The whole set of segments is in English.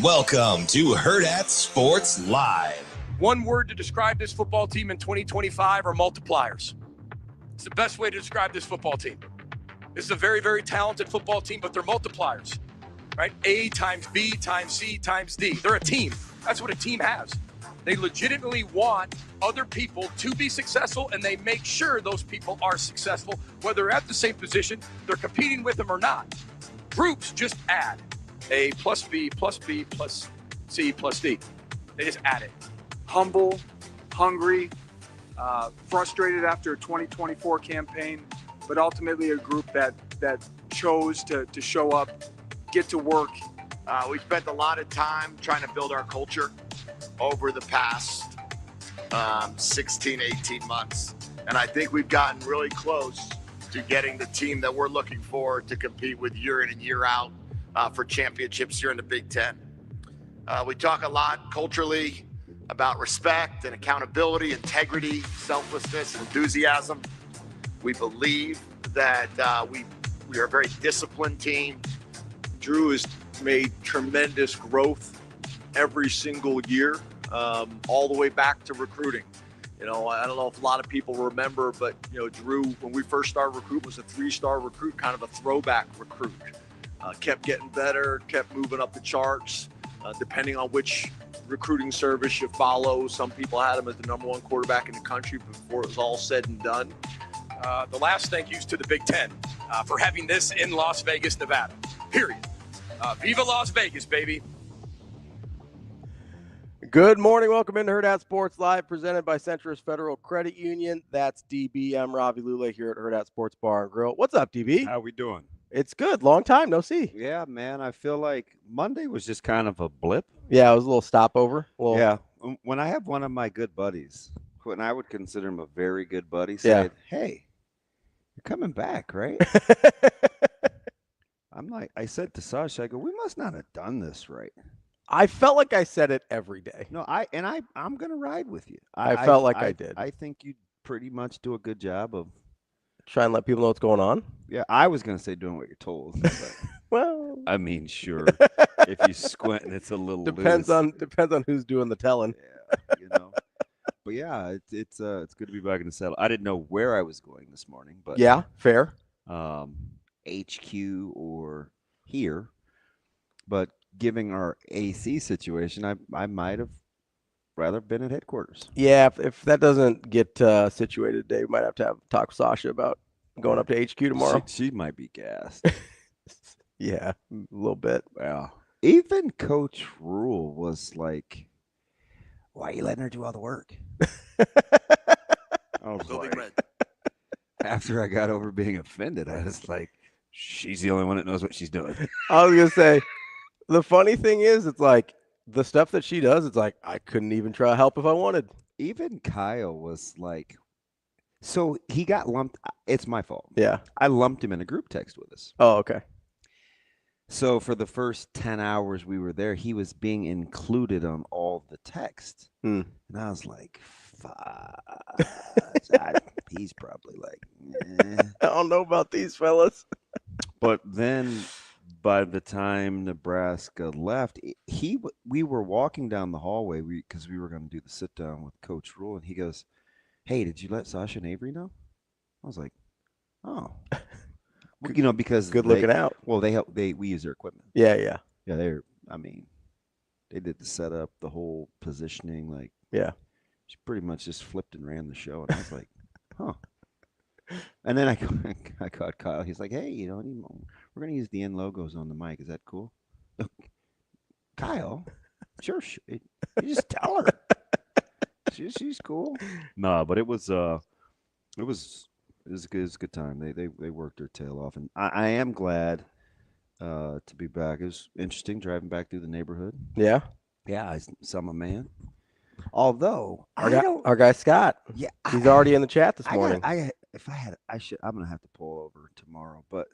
Welcome to Hurrdat Sports Live. One word to describe this football team in 2025 are multipliers. It's the best way to describe this football team. This is a very, very talented football team, but they're multipliers, right? A times B times C times D. They're a team. That's what a team has. They legitimately want other people to be successful, and they make sure those people are successful, whether they're at the same position, they're competing with them or not. Groups just add A plus B plus B plus C plus D. They just add it. Humble, hungry, frustrated after a 2024 campaign, but ultimately a group that chose to show up, get to work. We spent a lot of time trying to build our culture over the past 16, 18 months. And I think we've gotten really close to getting the team that we're looking for to compete with year in and year out for championships here in the Big Ten. We talk a lot culturally about respect and accountability, integrity, selflessness, enthusiasm. We believe that we are a very disciplined team. Drew has made tremendous growth every single year, all the way back to recruiting. You know, I don't know if a lot of people remember, but, you know, Drew, when we first started recruit, was a 3-star recruit, kind of a throwback recruit. Kept getting better, kept moving up the charts, depending on which recruiting service you follow. Some people had him as the #1 quarterback in the country before it was all said and done. The last thank yous to the Big Ten for having this in Las Vegas, Nevada, period. Viva Las Vegas, baby. Good morning. Welcome into Hurrdat Sports Live, presented by Centris Federal Credit Union. That's DB. I'm Ravi, Lulla here at Hurrdat Sports Bar and Grill. What's up, DB? How we doing? It's good. Long time no see. Yeah, man. I feel like Monday was just kind of a blip. Yeah, it was a little stopover. Yeah. When I have one of my good buddies, when I would consider him a very good buddy, say, hey, you're coming back, right? I'm like, I said to Sasha, I go, we must not have done this right. I felt like I said it every day. No, I'm going to ride with you. I felt like I did. I think you pretty much do a good job of try and let people know what's going on. Yeah, I was going to say doing what you're told. But well, I mean, sure. If you squint, it's a little depends loose. on who's doing the telling. Yeah, you know. But yeah, it's good to be back in the saddle. I didn't know where I was going this morning, but yeah, fair. HQ or here, but given our AC situation, I might have rather been at headquarters. Yeah, if that doesn't get situated today, we might have to talk with Sasha about going up to HQ tomorrow. She might be gassed. Yeah, a little bit. Wow. Even Coach Rhule was like, why are you letting her do all the work? I was like, after I got over being offended, I was like, she's the only one that knows what she's doing. I was going to say, the funny thing is, it's like the stuff that she does, it's like, I couldn't even try to help if I wanted. Even Kyle was like, so he got lumped. It's my fault. Yeah. I lumped him in a group text with us. Oh, okay. So for the first 10 hours we were there, he was being included on all the text. And I was like, he's probably like, I don't know about these fellas. But then by the time Nebraska left, we were walking down the hallway because we were going to do the sit down with Coach Rhule, and he goes, hey, did you let Sasha and Avery know? I was like, oh. You know, because good looking out. Well, we use their equipment. Yeah. Yeah, they did the setup, the whole positioning, like she pretty much just flipped and ran the show, and I was like, huh. And then I caught Kyle. He's like, hey, you know, we're gonna use the N logos on the mic. Is that cool? Kyle, sure. You just tell her. She's cool. No, but it was a good time. They worked their tail off, and I am glad to be back. It was interesting driving back through the neighborhood. Yeah. I saw my man. Although our guy Scott. Yeah, he's already in the chat this morning. I'm gonna have to pull over tomorrow, but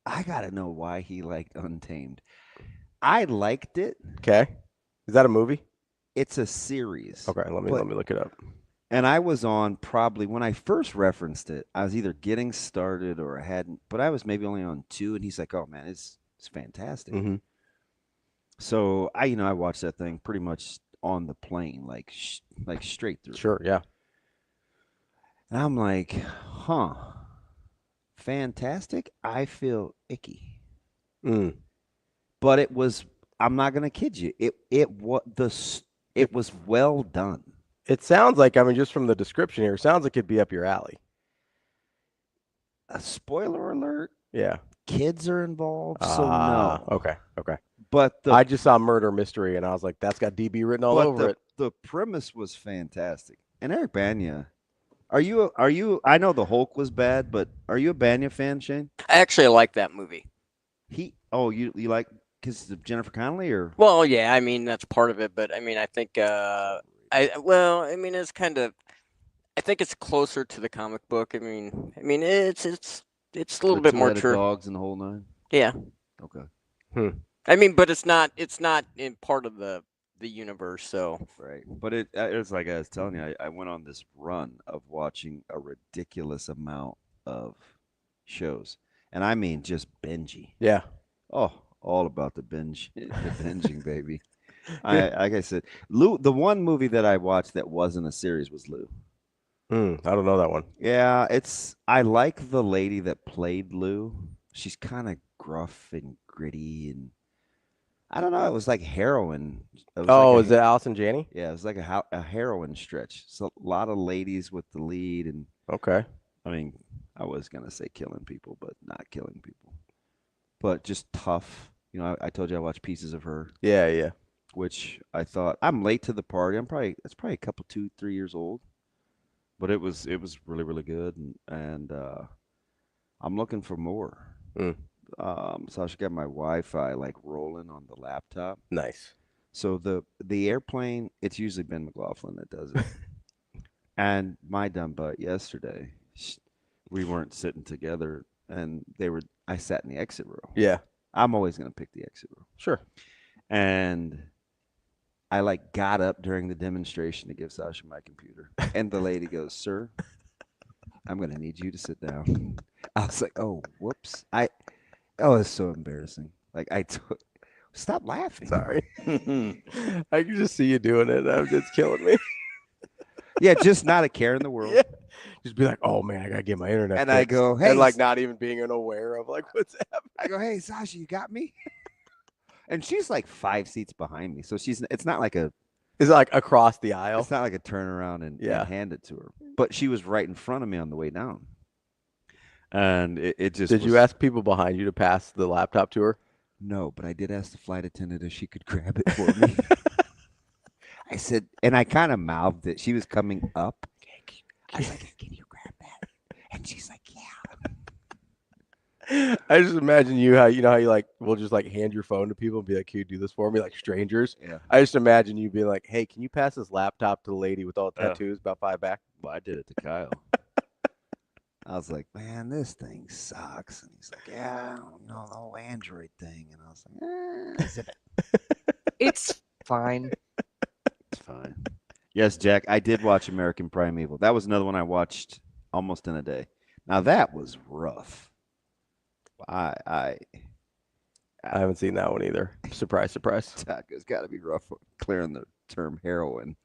I gotta know why he liked Untamed. I liked it. Okay. Is that a movie? It's a series. Okay, let me look it up. And I was on probably when I first referenced it, I was either getting started or I hadn't, but I was maybe only on 2, and he's like, "Oh man, it's fantastic." Mm-hmm. So I watched that thing pretty much on the plane, like straight through. Sure, yeah. And I'm like, huh, fantastic. I feel icky. Mm. But it was. I'm not gonna kid you. It was well done. It sounds like, I mean, just from the description here, it sounds like it'd be up your alley. A spoiler alert. Yeah. Kids are involved, so no. Okay. But I just saw Murder Mystery, and I was like, that's got DB written all over it. The premise was fantastic. And Eric Bana, are you? I know the Hulk was bad, but are you a Bana fan, Shane? I actually like that movie. You like because of Jennifer Connelly or? Well, yeah, I mean that's part of it, but I mean I think it's kind of I think it's closer to the comic book. I mean it's a little bit more true. Dogs and the whole nine. Yeah. Okay. I mean, but it's not in part of the universe, so Right. But it was like I was telling you, I went on this run of watching a ridiculous amount of shows, and I mean just binging. Yeah. Oh, all about the binging, baby. Like I said, Lou. The one movie that I watched that wasn't a series was Lou. I don't know that one. Yeah, I like the lady that played Lou. She's kind of gruff and gritty, and I don't know. It was like heroin. Is it Allison Janney? Yeah, it was like a heroin stretch. So a lot of ladies with the lead, and Okay. I mean, I was gonna say killing people, but not killing people, but just tough. I told you I watched pieces of her. Yeah. Which I thought I'm late to the party. It's probably a couple 2-3 years old, but it was really really good, and I'm looking for more. So I should get my Wi-Fi like rolling on the laptop. Nice. So the airplane, it's usually Ben McLaughlin that does it, and my dumb butt yesterday, we weren't sitting together, and I sat in the exit row. Yeah. I'm always gonna pick the exit row. Sure. And I got up during the demonstration to give Sasha my computer. And the lady goes, "Sir, I'm going to need you to sit down." I was like, "Oh, whoops." It's so embarrassing. Stop laughing. Sorry. I can just see you doing it. It's killing me. Yeah, just not a care in the world. Yeah. Just be like, "Oh man, I got to get my internet." And fixed. I go, "Hey." And not even being aware of what's happening. I go, "Hey, Sasha, you got me?" And she's like 5 seats behind me. So it's not like a. Is it across the aisle? It's not like a turn around and hand it to her. But she was right in front of me on the way down. And it just. Did you ask people behind you to pass the laptop to her? No, but I did ask the flight attendant if she could grab it for me. I said, and I kind of mouthed it. She was coming up. I was like, "Can you grab that?" And she's like, "Yeah." I just imagine how you will just hand your phone to people and be like, "Can you do this for me?" Like strangers. Yeah. I just imagine you being like, "Hey, can you pass this laptop to the lady with all the tattoos about 5 back?" Well, I did it to Kyle. I was like, "Man, this thing sucks." And he's like, "Yeah, no, the whole Android thing." And I was like, zip it. It's fine. It's fine. Yes, Jack, I did watch American Primeval. That was another one I watched almost in a day. Now that was rough. I haven't seen that one either. Surprise, surprise. It's got to be rough clearing the term heroin.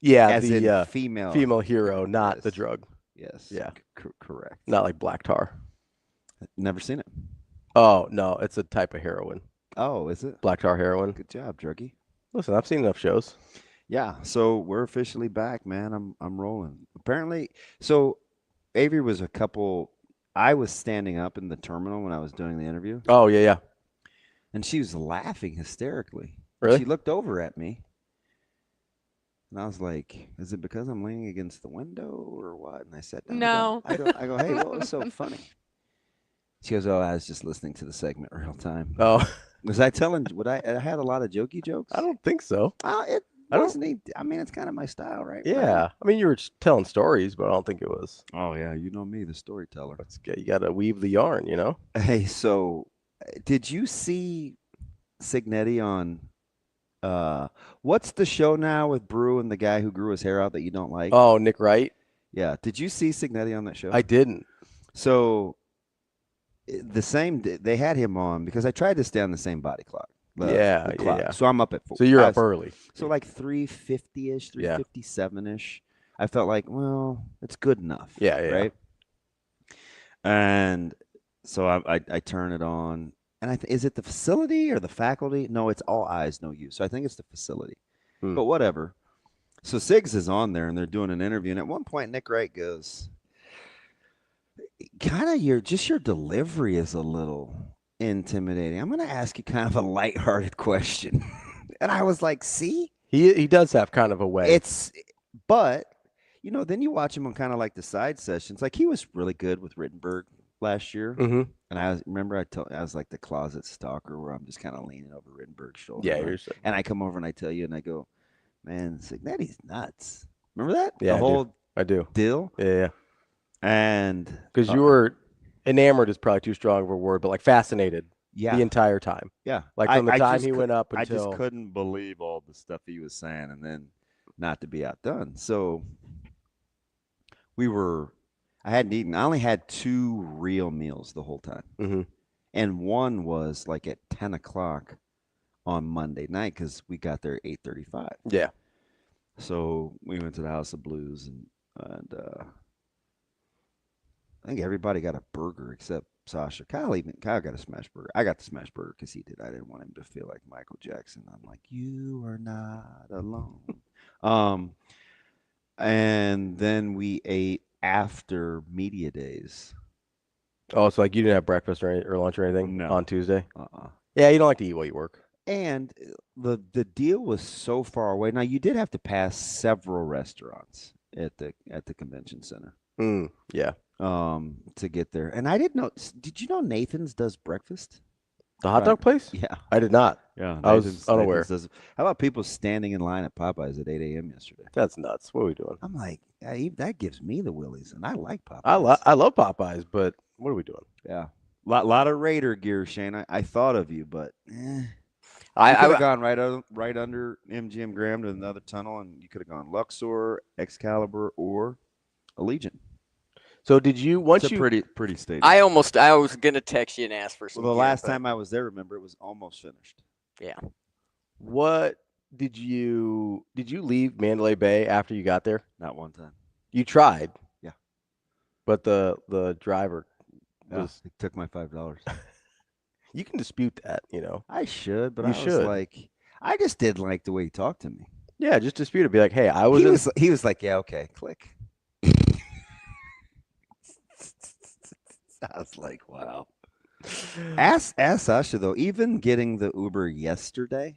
Yeah, as the in female hero, not the drug. Yes. Yeah. Correct. Not like black tar. Never seen it. Oh no, it's a type of heroin. Oh, is it? Black tar heroin. Good job, druggie. Listen, I've seen enough shows. Yeah, so we're officially back, man. I'm rolling. Apparently, so Avery was I was standing up in the terminal when I was doing the interview. Oh, yeah. And she was laughing hysterically. Really? She looked over at me. And I was like, "Is it because I'm leaning against the window or what?" And I said, No. I go, "Hey, what was so funny?" She goes, "Oh, I was just listening to the segment real time." Oh. Was I telling, I had a lot of jokey jokes? I don't think so. I mean, it's kind of my style, right? Yeah. I mean, you were telling stories, but I don't think it was. Oh, yeah. You know me, the storyteller. You got to weave the yarn, Hey, so did you see Cincinnati on what's the show now with Brew and the guy who grew his hair out that you don't like? Oh, Nick Wright? Yeah. Did you see Cincinnati on that show? I didn't. So the same. They had him on because I tried to stay on the same body clock. Yeah. So I'm up at 4. So you're up early. So like 3:50-ish, 3:57-ish. I felt like, well, it's good enough. Yeah. Right. And so I turn it on, and is it the facility or the faculty? No, it's all eyes, no you. So I think it's the facility. But whatever. So Siggs is on there, and they're doing an interview, and at one point Nick Wright goes, kind of your delivery is a little intimidating. I'm going to ask you kind of a lighthearted question. And I was like, see? He does have kind of a way. But, then you watch him on kind of like the side sessions. Like he was really good with Rittenberg last year. Mm-hmm. And I was like the closet stalker where I'm just kind of leaning over Rittenberg's shoulder. Yeah. And I come over and I tell you, and I go, man, Cincinnati's nuts. Remember that? Yeah, the whole I do. deal? Yeah. And because you were enamored is probably too strong of a word, but like fascinated the entire time. Yeah. Like from the time he went up until. I just couldn't believe all the stuff he was saying, and then not to be outdone. So I hadn't eaten. I only had 2 real meals the whole time. Mm-hmm. And one was like at 10 o'clock on Monday night because we got there at 8:35. Yeah. So we went to the House of Blues, and I think everybody got a burger except Sasha. Kyle got a smash burger. I got the smash burger because he did. I didn't want him to feel like Michael Jackson. I'm like, you are not alone. And then we ate after media days. Oh, so like you didn't have breakfast or lunch or anything on Tuesday? Yeah, you don't like to eat while you work. And the deal was so far away. Now you did have to pass several restaurants at the convention center. Yeah. To get there. And I didn't know. Did you know Nathan's does breakfast? The hot dog place? Yeah. I did not. Yeah. I was unaware. How about people standing in line at Popeyes at 8 a.m. yesterday? That's nuts. What are we doing? I'm like, that gives me the willies, and I like Popeyes. I love Popeyes, but what are we doing? Yeah. Lot of Raider gear, Shane. I thought of you, but I could have gone right under MGM Graham to another tunnel, and you could have gone Luxor, Excalibur, or Allegiant. So did you it's a pretty stadium. I was gonna text you and ask for some. Well, the last time I was there, remember, it was almost finished. Yeah. What did you leave Mandalay Bay after you got there? Not one time. You tried. Yeah. But the driver he took my $5. You can dispute that, I should, but I just didn't like the way he talked to me. Yeah, just dispute it. Be like, hey, He was like, yeah, okay, click. I was like, wow. Ask Sasha though. Even getting the Uber yesterday,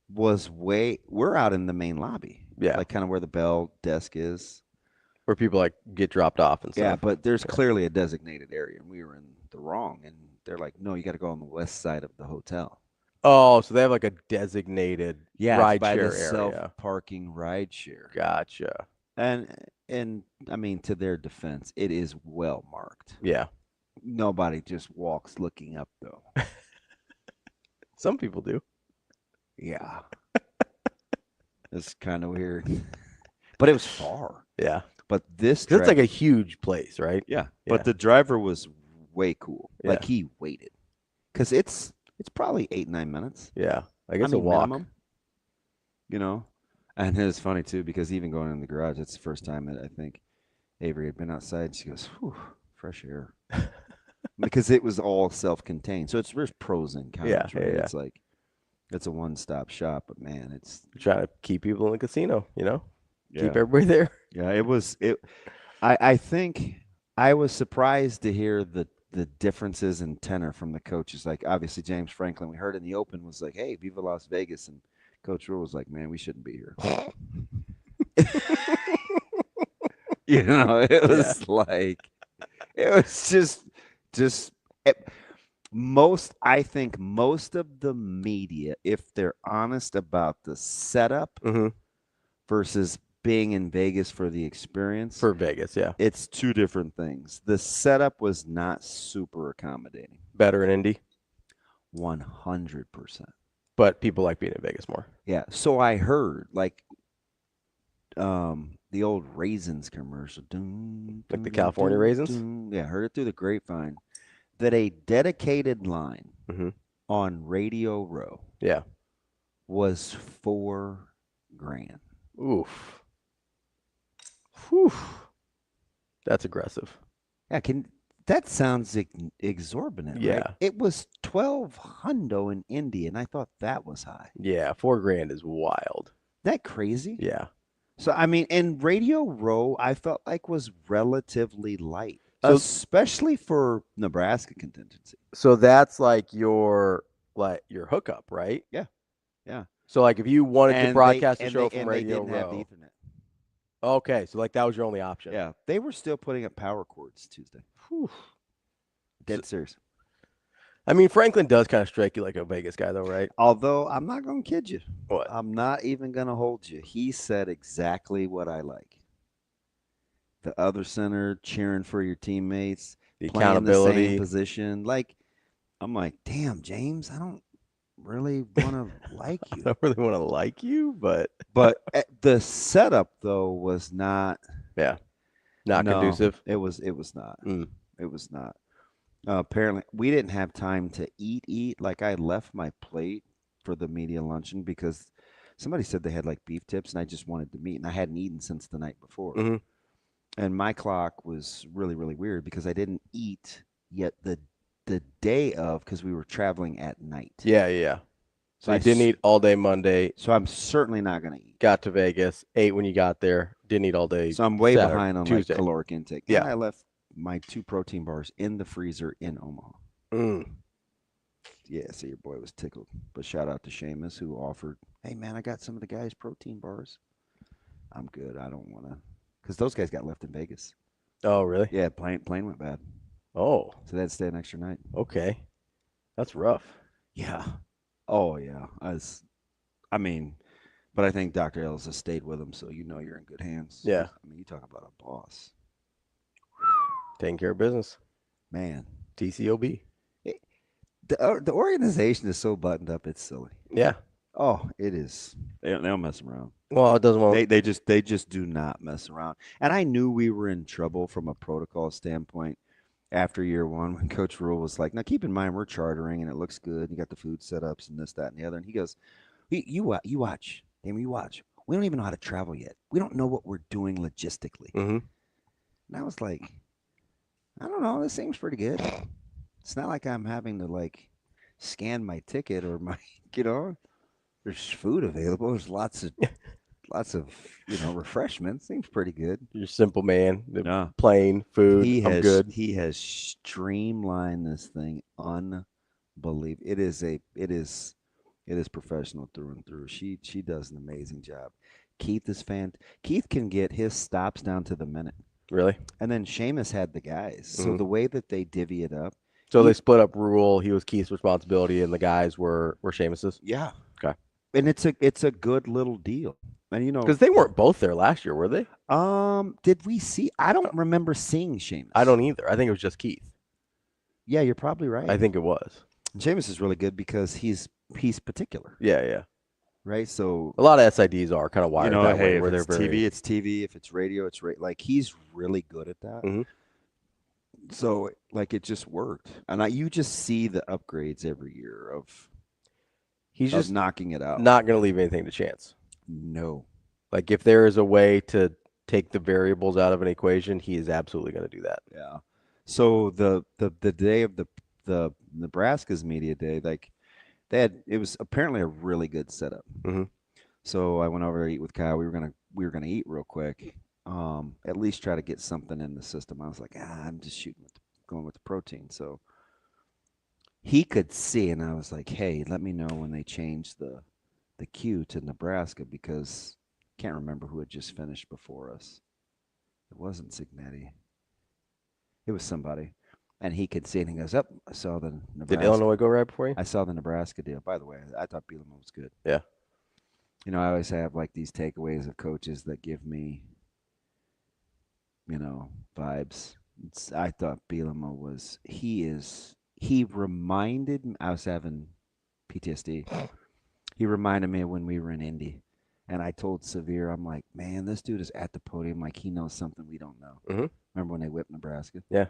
we're out in the main lobby, like kind of where the bell desk is, where people like get dropped off and stuff. Yeah, but there's clearly a designated area, and we were in the wrong. And they're like, no, you got to go on the west side of the hotel. Oh, so they have like a designated ride by share the area. Self-parking ride share. Gotcha. And I mean, to their defense, it is well marked. Yeah. Nobody just walks looking up, though. Some people do. Yeah. It's kind of weird. But it was far. Yeah. But it's like a huge place, right? Yeah. But the driver was way cool. Yeah. Like he waited. Because it's probably 8-9 minutes. Yeah. I guess a walk. Minimum, And it was funny, too, because even going in the garage, it's the first time that I think Avery had been outside. She goes, whew, fresh air. Because it was all self-contained. So there's pros and cons. Yeah, right? yeah. It's like, it's a one-stop shop. But, man, it's. Trying to keep people in the casino, Yeah. Keep everybody there. Yeah, I think I was surprised to hear the differences in tenor from the coaches. Like, obviously, James Franklin, we heard in the open, was like, hey, Viva Las Vegas. And Coach Rhule was like, man, we shouldn't be here. It was like, it was just I think most of the media, if they're honest about the setup versus being in Vegas for the experience. For Vegas, yeah. It's two different things. The setup was not super accommodating. Better in Indy? 100%. But people like being in Vegas more. Yeah. So I heard, like, the old Raisins commercial. Like the California Raisins? Yeah, heard it through the grapevine. that a dedicated line Mhm. on Radio Row Yeah. was $4,000. Oof. Whew. That's aggressive. Yeah, that sounds exorbitant, Yeah. right? It was 12 hundo in Indy, and I thought that was high. Yeah, $4,000 is wild. That crazy? Yeah. So I mean, and Radio Row, I felt like was relatively light, So- especially for Nebraska contingency. So that's like your hookup, right? Yeah. Yeah. So like if you wanted to broadcast a show from and Radio they didn't have Row. Ethernet. Okay, so like that was your only option. Yeah, they were still putting up power cords Tuesday. Whew. Dead serious. I mean, Franklin does kind of strike you like a Vegas guy, though, right? Although I'm not going to kid you. What? I'm not even going to hold you. He said exactly what I like. The other center cheering for your teammates, The playing accountability. the same position. Like, I'm like, damn, James, I don't really want to like I you. don't really want to like you, but But the setup though was not not conducive. It was not. Mm. It was not. Apparently, we didn't have time to eat. Like, I left my plate for the media luncheon because somebody said they had like beef tips, and I just wanted to meet, and I hadn't eaten since the night before. Mhm. And my clock was really, really weird because I didn't eat yet the day of because we were traveling at night. Yeah. So I you didn't eat all day Monday, So I'm certainly not going to eat. got to Vegas, ate when you got there, didn't eat all day. So I'm way Saturday, behind on Tuesday. like caloric intake. Yeah. And I left my 2 protein bars in the freezer in Omaha. Mm. Yeah, so your boy was tickled. But shout out to Seamus who offered, hey, man, I got some of the guys' protein bars. I'm good. I don't want to. Because those guys got left in Vegas. Oh, really? Yeah, plane went bad. Oh, So they had to stay an extra night. okay. That's rough. Yeah. Oh, yeah. But I think Dr. Ellis has stayed with him, so you know you're in good hands. Yeah. I mean, you talk about a boss. Taking care of business. Man. TCOB. The organization is so buttoned up, it's silly. Yeah. Oh, it is. They don't mess around. Well, it doesn't want. They just do not mess around. And I knew we were in trouble from a protocol standpoint after year one when Coach Rhule was like, now keep in mind we're chartering and it looks good. You got the food setups and this, that, and the other. And he goes, you watch. Damon, you watch. We don't even know how to travel yet. We don't know what we're doing logistically. Mm-hmm. And I was like, I don't know. This seems pretty good. It's not like I'm having to like scan my ticket or my, there's food available. There's lots of refreshments. Seems pretty good. You're a simple man. No. Plain food. I'm good. He has streamlined this thing unbelievable. It is professional through and through. She does an amazing job. Keith can get his stops down to the minute. Really? And then Seamus had the guys. Mhm. So the way that they divvy it up. So they split up Rhule. He was Keith's responsibility, and the guys were Seamus's. Yeah. Okay. And it's a good little deal. And because they weren't both there last year, were they? Did we see? I don't remember seeing Seamus. I don't either. I think it was just Keith. Yeah, you're probably right. I think it was. And Seamus is really good because he's particular. Yeah. Right. So a lot of SIDs are kind of wired that way. Where if they're it's TV, it's TV. If it's radio, it's radio. Like he's really good at that. Mm-hmm. So like it just worked, and you just see the upgrades every year of. He's just knocking it out. Not going to leave anything to chance. No. Like if there is a way to take the variables out of an equation, he is absolutely going to do that. Yeah. So the day of the Nebraska's media day, like it was apparently a really good setup. Mm-hmm. So I went over to eat with Kyle. We were gonna eat real quick. At least try to get something in the system. I was like, I'm just going with the protein. So he could see, and I was like, hey, let me know when they change the queue to Nebraska because I can't remember who had just finished before us. It wasn't Cincinnati. It was somebody. And he could see it and he goes, I saw the Nebraska. Did Illinois go right before you? I saw the Nebraska deal. By the way, I thought Bielema was good. Yeah. I always have like these takeaways of coaches that give me, vibes. I thought Bielema he reminded me, I was having PTSD. He reminded me of when we were in Indy. And I told Severe, I'm like, man, this dude is at the podium like he knows something we don't know. Mm-hmm. Remember when they whipped Nebraska? Yeah.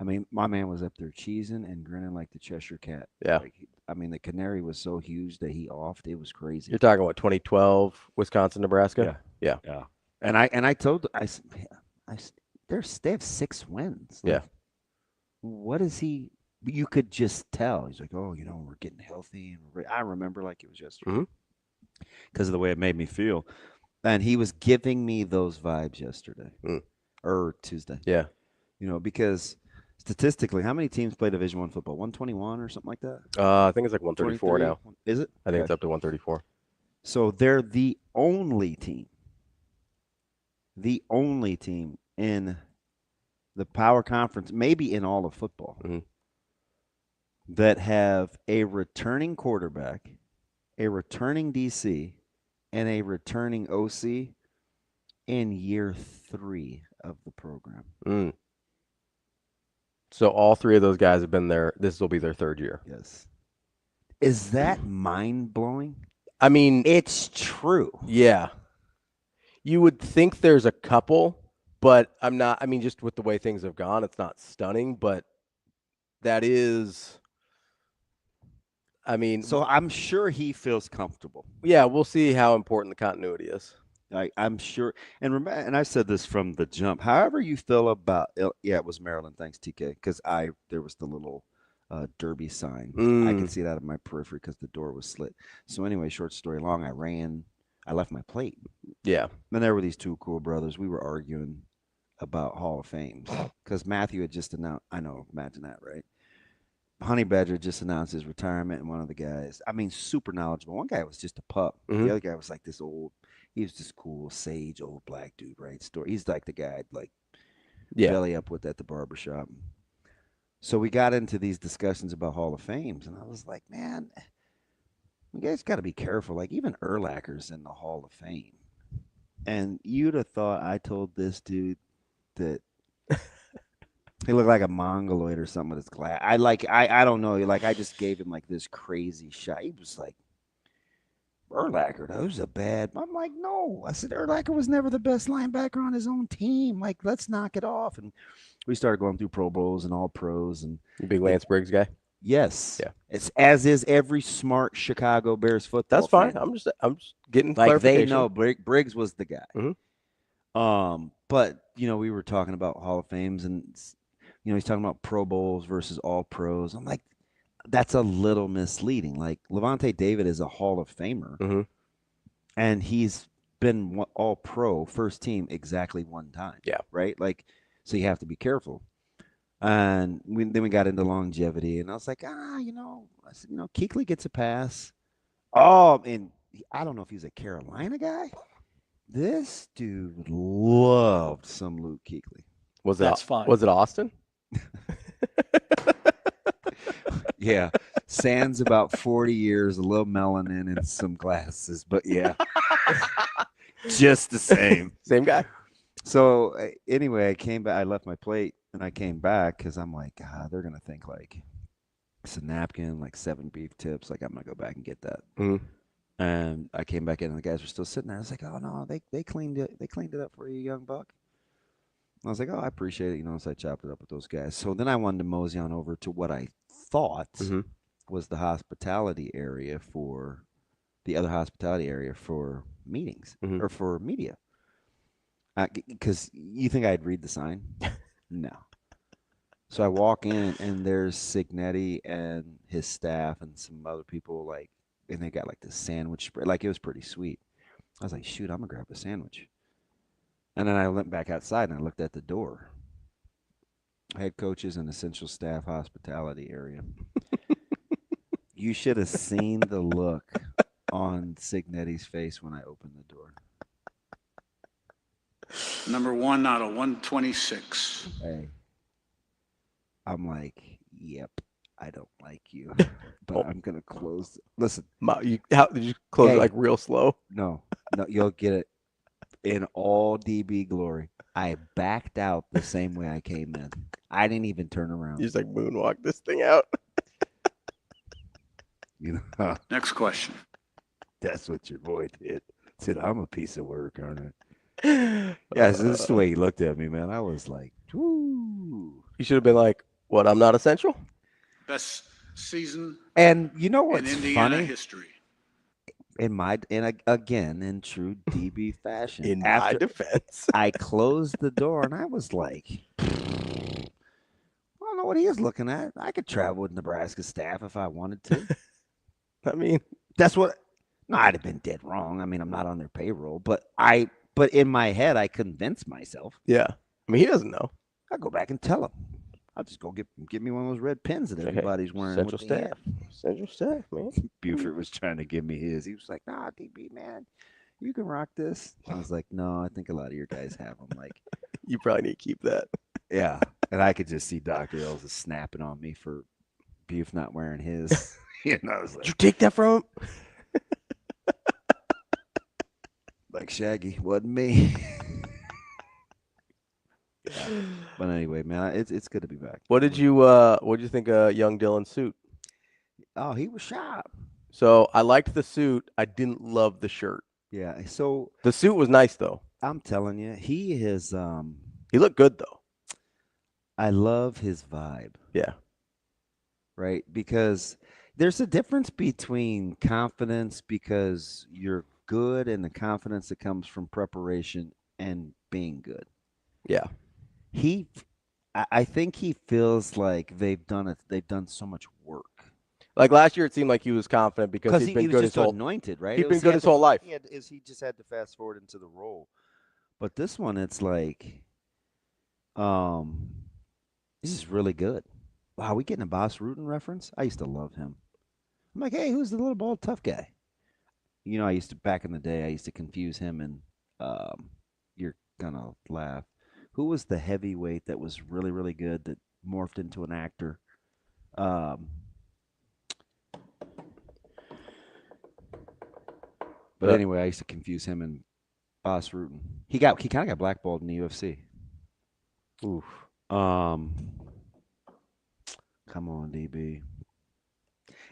I mean, my man was up there cheesing and grinning like the Cheshire Cat. Yeah. Like, I mean, the canary was so huge that he offed. It was crazy. You're talking what, 2012, Wisconsin, Nebraska? Yeah. And I told they have 6 wins. Yeah. Like, what is he? You could just tell. He's like, oh, we're getting healthy. And I remember like it was yesterday because of the way it made me feel. And he was giving me those vibes yesterday or Tuesday. Yeah. Because statistically, how many teams play Division I football? 121 or something like that? I think it's like 134 now. Is it? I think it's up to 134. So they're the only team in the Power Conference, maybe in all of football, that have a returning quarterback, a returning DC, and a returning OC in year 3 of the program. So all 3 of those guys have been there. This will be their 3rd year. Yes. Is that mind-blowing? I mean, it's true. Yeah. You would think there's a couple, but I'm not. I mean, just with the way things have gone, it's not stunning, but that is. I mean, so I'm sure he feels comfortable. Yeah, we'll see how important the continuity is. I'm sure, and remember, and I said this from the jump. However you feel about, it was Maryland. Thanks, TK, because there was the little derby sign. I could see that in my periphery because the door was slit. So anyway, short story long, I left my plate. Yeah, and there were these 2 cool brothers. We were arguing about Hall of Fame because Matthew had just announced. I know, imagine that, right? Honey Badger just announced his retirement, and one of the guys, I mean, super knowledgeable. One guy was just a pup. The other guy was like this old. He was this cool, sage, old black dude, right? He's like the guy I'd like belly up with at the barbershop. So we got into these discussions about Hall of Fames, and I was like, man, you guys got to be careful. Like, even Urlacher's in the Hall of Fame. And you'd have thought I told this dude that he looked like a mongoloid or something with his glass. I don't know. Like, I just gave him like this crazy shot. He was like, Urlacher, that was a bad. I'm like, no. I said, Urlacher was never the best linebacker on his own team. Like, let's knock it off. And we started going through Pro Bowls and all pros. And you big Lance Briggs guy? Yes. Yeah. It's as is every smart Chicago Bears football. That's fine. fan. I'm just getting like clarification. They know Briggs was the guy. But we were talking about Hall of Fames, and he's talking about Pro Bowls versus all pros. I'm like, that's a little misleading. Like, Levante David is a Hall of Famer, and he's been all pro first team exactly one time. Yeah. Right. Like, so you have to be careful. And then we got into longevity, and I was like, I said, Kuechly gets a pass. Oh, and I don't know if he's a Carolina guy. This dude loved some Luke Kuechly. That's fine. Was it Austin? Yeah. Sans about 40 years, a little melanin and some glasses, but yeah. Just the same. Same guy. So anyway, I came back. I left my plate and I came back because I'm like, God, they're going to think like it's a napkin, like 7 beef tips. Like, I'm going to go back and get that. And I came back in and the guys were still sitting there. I was like, oh, no, they cleaned it. They cleaned it up for you, young buck. I was like, oh, I appreciate it. So I chopped it up with those guys. So then I wanted to mosey on over to what I thought was the hospitality area for the other hospitality area for meetings or for media. Because you think I'd read the sign? No. So I walk in and there's Cignetti and his staff and some other people, like, and they got like this sandwich spread. Like, it was pretty sweet. I was like, shoot, I'm gonna grab a sandwich. And then I went back outside and I looked at the door. Head coaches and essential staff hospitality area. You should have seen the look on Cignetti's face when I opened the door. Number 1 out of 126. Hey, I'm like, yep, I don't like you, but I'm gonna close. Listen, how did you close it, like real slow? No, you'll get it in all DB glory. I backed out the same way I came in. I didn't even turn around. You just like moonwalk this thing out. Next question. That's what your boy did. Said, I'm a piece of work, aren't I? Yeah, so this is the way he looked at me, man. I was like, woo. You should have been like, What? I'm not essential? Best season And you know in what's Indiana funny? history. Again, in true DB fashion, In my after defense. I closed the door and I was like, I don't know what he is looking at. I could travel with Nebraska staff if I wanted to. I mean, That's what. No, I'd have been dead wrong. I mean, I'm not on their payroll, but in my head, I convinced myself. yeah. I mean, he doesn't know. I'll go back and tell him. I'll just go get me one of those red pins that everybody's wearing. Central with the staff. Central staff, man. Buford was trying to give me his. He was like, "Nah, DB man, you can rock this." I was like, "No, I think a lot of your guys have them." Like, You probably need to keep that. yeah, and I could just see Dr. L's is snapping on me for Buf not wearing his. I was Did you take that from him? like Shaggy, wasn't me. Yeah. But anyway, man, it's good to be back. What did you think of young Dylan's suit? Oh, he was sharp. So I liked the suit. I didn't love the shirt. Yeah. So The suit was nice though. I'm telling you, he is. He looked good though. I love his vibe. Yeah. Right, because there's a difference between confidence because you're good and the confidence that comes from preparation and being good. Yeah. I think he feels like they've done so much work. Like last year, it seemed like he was confident because he'd been he was good just his whole. anointed, right? He'd been good his whole life. He just had to fast forward into the role. But this one, it's like, this is really good. Wow, we getting a Boss Rutan reference? I used to love him. I'm like, hey, who's the little bald tough guy? Back in the day, I used to confuse him and you're gonna laugh. Who was the heavyweight that was really, really good that morphed into an actor? But anyway, I used to confuse him and Boss Rutan. He kind of got blackballed in the UFC. Oof. Come on, DB.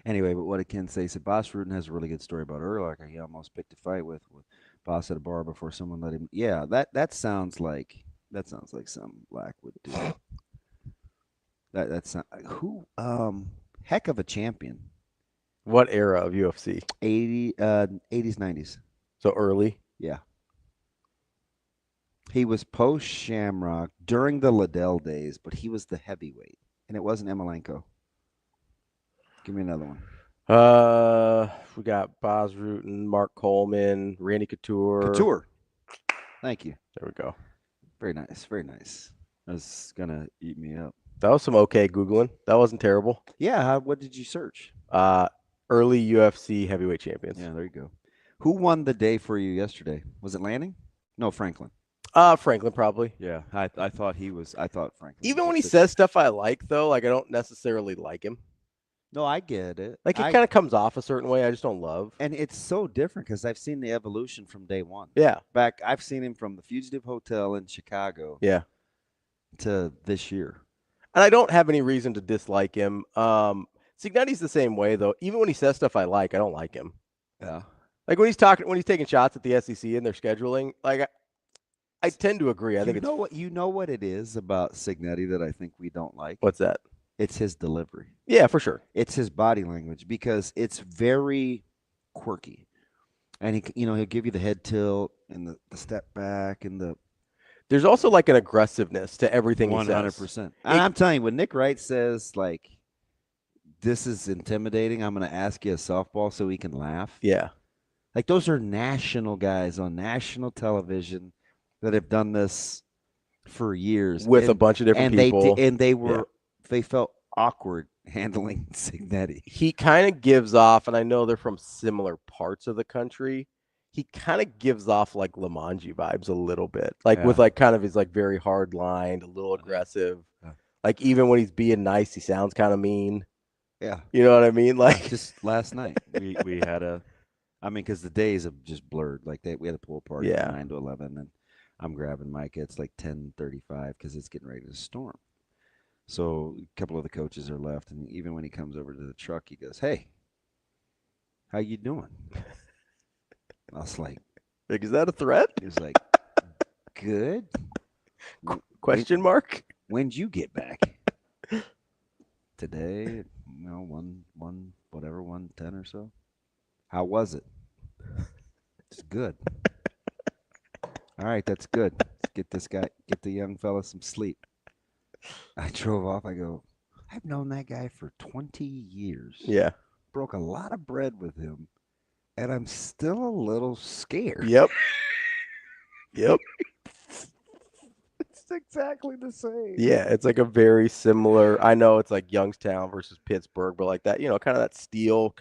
Anyway, but what I can say is that Boss Rutan has a really good story about Urlacher. He almost picked a fight with Boss at a bar before someone let him. Yeah, that sounds like something Black would do. That's not who. Heck of a champion. What era of UFC? 80s, 90s. So early. Yeah. He was post Shamrock during the Liddell days, but he was the heavyweight, and it wasn't Emelianenko. Give me another one. We got Boz Rutan, Mark Coleman, Randy Couture. Couture. Thank you. There we go. Very nice. Very nice. That's gonna eat me up. That was some okay Googling. That wasn't terrible. Yeah. What did you search? Early UFC heavyweight champions. Yeah, there you go. Who won the day for you yesterday? Was it Lanning? No, Franklin. Franklin probably. Yeah, I thought he was. I thought Franklin. Even when he says stuff I like, though, like I don't necessarily like him. No, I get it. Like it kind of comes off a certain way. I just don't love. And it's so different because I've seen the evolution from day one. Yeah. I've seen him from the Fugitive Hotel in Chicago. Yeah. To this year. And I don't have any reason to dislike him. Cincinnati's the same way, though. Even when he says stuff I like, I don't like him. Yeah. Like when he's taking shots at the SEC and they're scheduling, like I tend to agree. I think you know what it is about Cincinnati that I think we don't like. What's that? It's his delivery. Yeah, for sure. It's his body language because it's very quirky, and he'll give you the head tilt and the step back and the. There's also like an aggressiveness to everything 100%. And I'm telling you, when Nick Wright says like, "This is intimidating," I'm going to ask you a softball so he can laugh. Yeah. Like those are national guys on national television that have done this for years with a bunch of different people. They felt awkward handling Cincinnati. He kind of gives off, and I know they're from similar parts of the country. He kind of gives off like Lamanji vibes a little bit, like with like kind of his like very hard lined, a little aggressive. Yeah. Like even when he's being nice, he sounds kind of mean. Yeah, you know what I mean. Like just last night, we had because the days have just blurred. Like we had a pool party from 9 to 11, and I'm grabbing Micah. It's like 10:35 because it's getting ready to storm. So a couple of the coaches are left, and even when he comes over to the truck, he goes, "Hey, how you doing?" I was like, "Is that a threat?" He was like, "Good." Question mark. When'd you get back? today, 110 or so. How was it? It's good. All right, that's good. Let's get the young fella some sleep. I drove off. I go, I've known that guy for 20 years. Yeah. Broke a lot of bread with him, and I'm still a little scared. Yep. Yep. It's exactly the same. Yeah, it's like a very similar. I know it's like Youngstown versus Pittsburgh, but like that, kind of that steel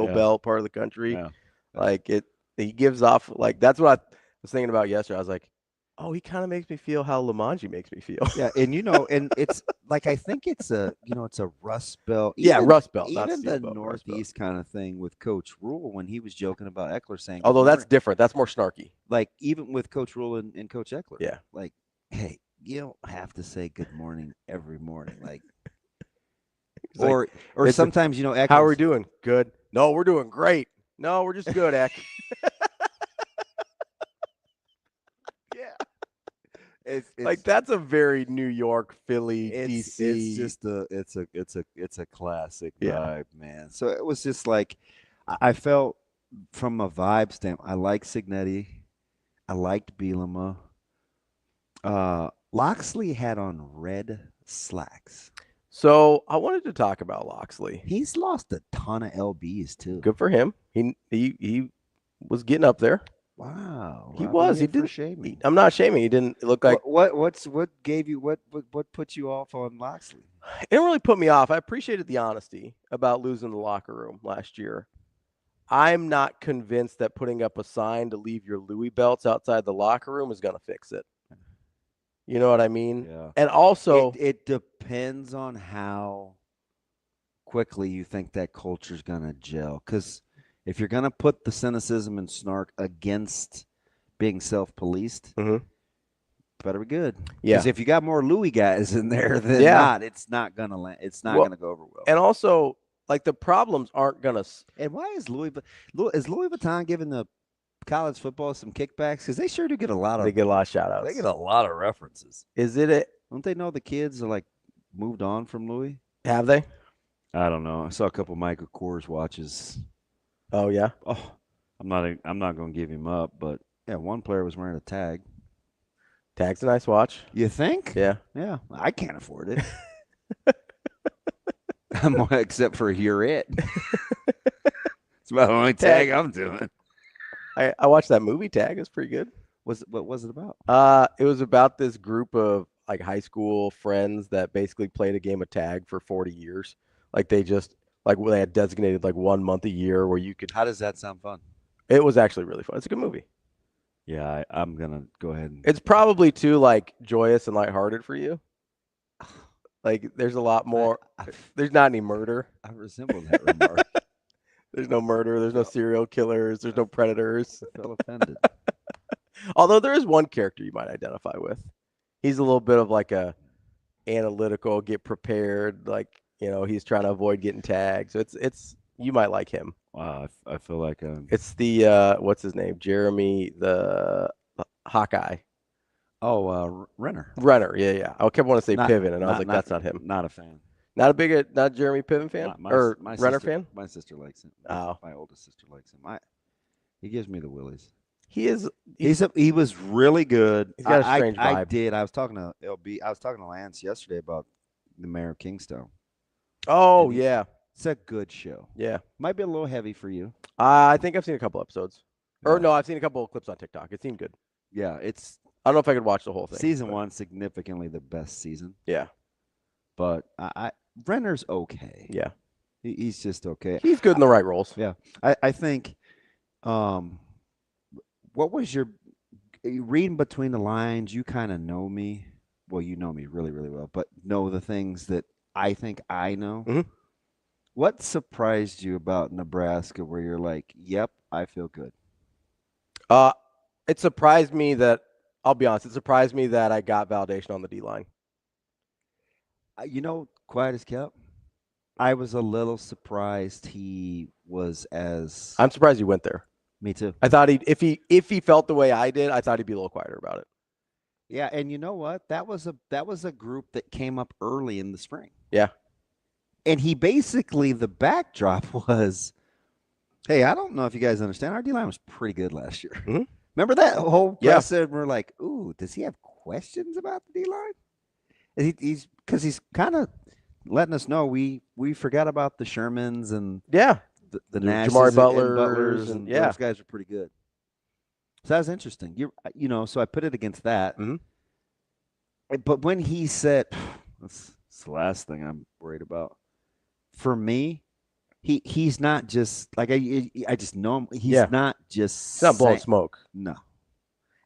belt part of the country. Yeah. Like he gives off like that's what I was thinking about yesterday. I was like, oh, he kind of makes me feel how Lamanji makes me feel. Yeah, and and it's like I think it's a it's a Rust Belt. Rust Belt. Not Even steel the belt, Northeast kind of thing with Coach Rhule when he was joking about Eckler saying. Although that's different. That's more snarky. Like even with Coach Rhule and Coach Eckler. Yeah. Like, hey, you don't have to say good morning every morning. Like, or sometimes Eckler. How are we doing? Good. No, we're doing great. No, we're just good, Eck. Yeah. It's like that's a very New York, Philly, DC. It's just it's a classic vibe, man. So it was just like I felt from a vibe standpoint. I liked Cignetti. I liked Bielema. Loxley had on red slacks. So I wanted to talk about Loxley. He's lost a ton of LBs too. Good for him. He was getting up there. Wow, he was. He didn't. Shaming. I'm not shaming. He didn't look like. What gave you what put you off on Loxley? It didn't really put me off. I appreciated the honesty about losing the locker room last year. I'm not convinced that putting up a sign to leave your Louis belts outside the locker room is going to fix it. You know what I mean? Yeah. And also, it depends on how quickly you think that culture is going to gel. Because if you're going to put the cynicism and snark against being self-policed, better be good. Yeah. Because if you got more Louis guys in there than not, it's not going to land. It's not going to go over well. And also, like the problems aren't going to. And why is Louis Vuitton giving the college football some kickbacks? Because they sure do get a lot of. They get a lot of shout outs. They get a lot of references. Is it? Don't they know the kids are like moved on from Louis? Have they? I don't know. I saw a couple Michael Kors watches. Oh yeah. Oh, I'm not going to give him up, but yeah, one player was wearing a tag. Tag's a nice watch. You think? Yeah. Yeah. I can't afford it. Except for Hurrdat. It's about the only tag I'm doing. I watched that movie Tag. It's pretty good. What was it about? It was about this group of like high school friends that basically played a game of tag for 40 years. Like they just they had designated like 1 month a year where you could. How does that sound fun? It was actually really fun. It's a good movie. Yeah, I'm gonna go ahead and. It's probably too like joyous and lighthearted for you. Like there's a lot more. There's not any murder. I resemble that remark. There's no murder. There's no serial killers. There's no predators. I feel offended. Although there is one character you might identify with. He's a little bit of like a analytical, get prepared. Like he's trying to avoid getting tagged. So it's you might like him. Wow, I feel like it's the what's his name? Jeremy the Hawkeye. Oh, Renner. Yeah. I kept wanting to say Piven, and I was like, that's not him. Not a fan. Not Jeremy Piven fan or Renner fan. My sister likes him. Oh, my oldest sister likes him. He gives me the willies. He is. He was really good. He's got a strange vibe. I did. I was talking to LB. I was talking to Lance yesterday about the Mayor of Kingstown. Oh yeah, it's a good show. Yeah, might be a little heavy for you. I think I've seen a couple episodes. Yeah. Or no, I've seen a couple of clips on TikTok. It seemed good. Yeah, it's. I don't know if I could watch the whole thing. Season 1 significantly the best season. Yeah, but Renner's okay. Yeah, he's just okay. He's good in the right roles. Yeah, I think. What was your reading between the lines? You kind of know me. Well, you know me really, really well, but know the things that I think I know. Mm-hmm. What surprised you about Nebraska where you're like, yep, I feel good? It surprised me that, I'll be honest, it surprised me that I got validation on the D-line. Quiet as kept. I was a little surprised he was as. I'm surprised he went there. Me too. I thought if he felt the way I did, I thought he'd be a little quieter about it. Yeah, and you know what? That was a group that came up early in the spring. Yeah. And he basically, the backdrop was, hey, I don't know if you guys understand. Our D-line was pretty good last year. Mhm. Remember that whole Yeah. press? And we're like, ooh, does he have questions about the D-line? And he's kind of letting us know we forgot about the Shermans and Yeah. the Jamari Nashes Butlers and yeah. those guys are pretty good. So that was interesting. So I put it against that. Mhm. But when he said, that's the last thing I'm worried about. For me, he's not just like I just know him. He's not just It's not blowing smoke. No.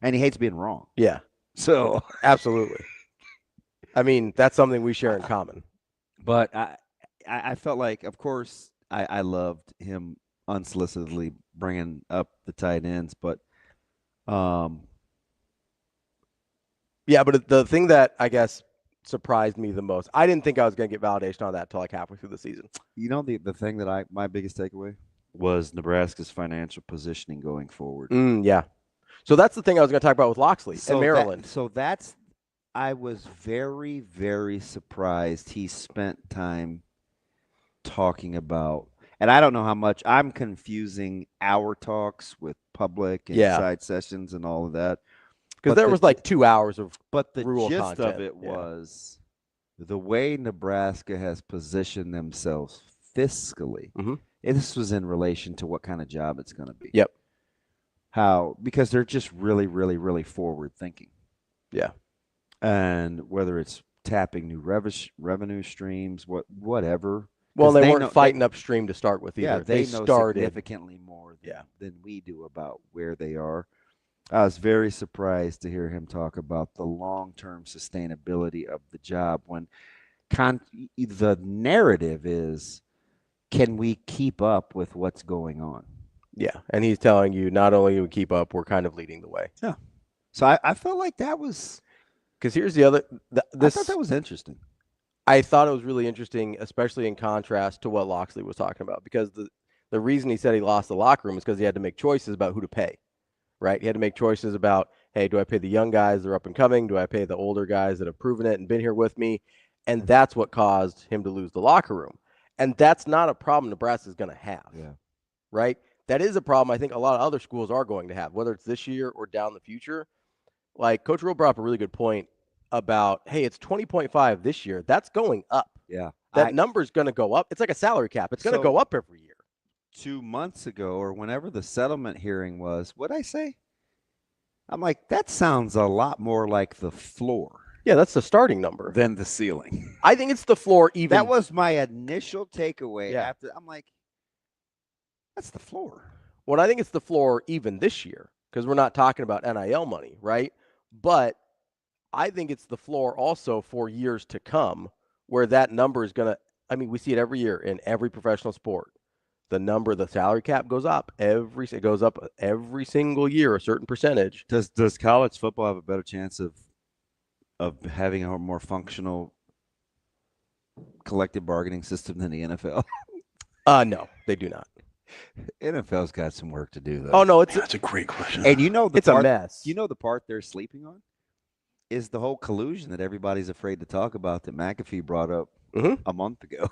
And he hates being wrong. Yeah. So absolutely. I mean, that's something we share in common. But I felt like, of course, I loved him unsolicitedly bringing up the tight ends, but yeah, but the thing that I guess surprised me the most, I didn't think I was going to get validation on that until like halfway through the season. You know, the thing that my biggest takeaway was Nebraska's financial positioning going forward. Yeah. So that's the thing I was going to talk about with Loxley and Maryland. I was very, very surprised he spent time talking about, and I don't know how much I'm confusing our talks with public and side sessions and all of that. Because there was like 2 hours of the Rhule gist content. of it was the way Nebraska has positioned themselves fiscally. Mm-hmm. And this was in relation to what kind of job it's going to be. Yep. Because they're just really, really, really forward thinking. Yeah. And whether it's tapping new revenue streams, whatever. Well, they weren't fighting upstream to start with either. Yeah, they know started significantly more than we do about where they are. I was very surprised to hear him talk about the long-term sustainability of the job when the narrative is, can we keep up with what's going on? Yeah, and he's telling you not only do we keep up, we're kind of leading the way. Yeah. So I felt like that was – because here's the other I thought that was interesting. I thought it was really interesting, especially in contrast to what Loxley was talking about, because the reason he said he lost the locker room is because he had to make choices about who to pay, right? He had to make choices about, hey, do I pay the young guys that are up and coming? Do I pay the older guys that have proven it and been here with me? And that's what caused him to lose the locker room. And that's not a problem Nebraska's going to have, right? That is a problem I think a lot of other schools are going to have, whether it's this year or down the future. Like Coach Rhule brought up a really good point about, hey, it's 20.5 this year. That's going up. Yeah. That number's going to go up. It's like a salary cap. It's going to go up every year. 2 months ago or whenever the settlement hearing was, what'd I say? I'm like, that sounds a lot more like the floor. Yeah, that's the starting number. Than the ceiling. I think it's the floor even. That was my initial takeaway after. I'm like, that's the floor. Well, I think it's the floor even this year because we're not talking about NIL money, right? But I think it's the floor also for years to come where that number is going to, I mean, we see it every year in every professional sport. The salary cap goes up it goes up every single year, a certain percentage. Does college football have a better chance of having a more functional collective bargaining system than the NFL? No, they do not. NFL's got some work to do, though. Oh, no, that's a great question. And it's a mess. You know the part they're sleeping on is the whole collusion that everybody's afraid to talk about that McAfee brought up a month ago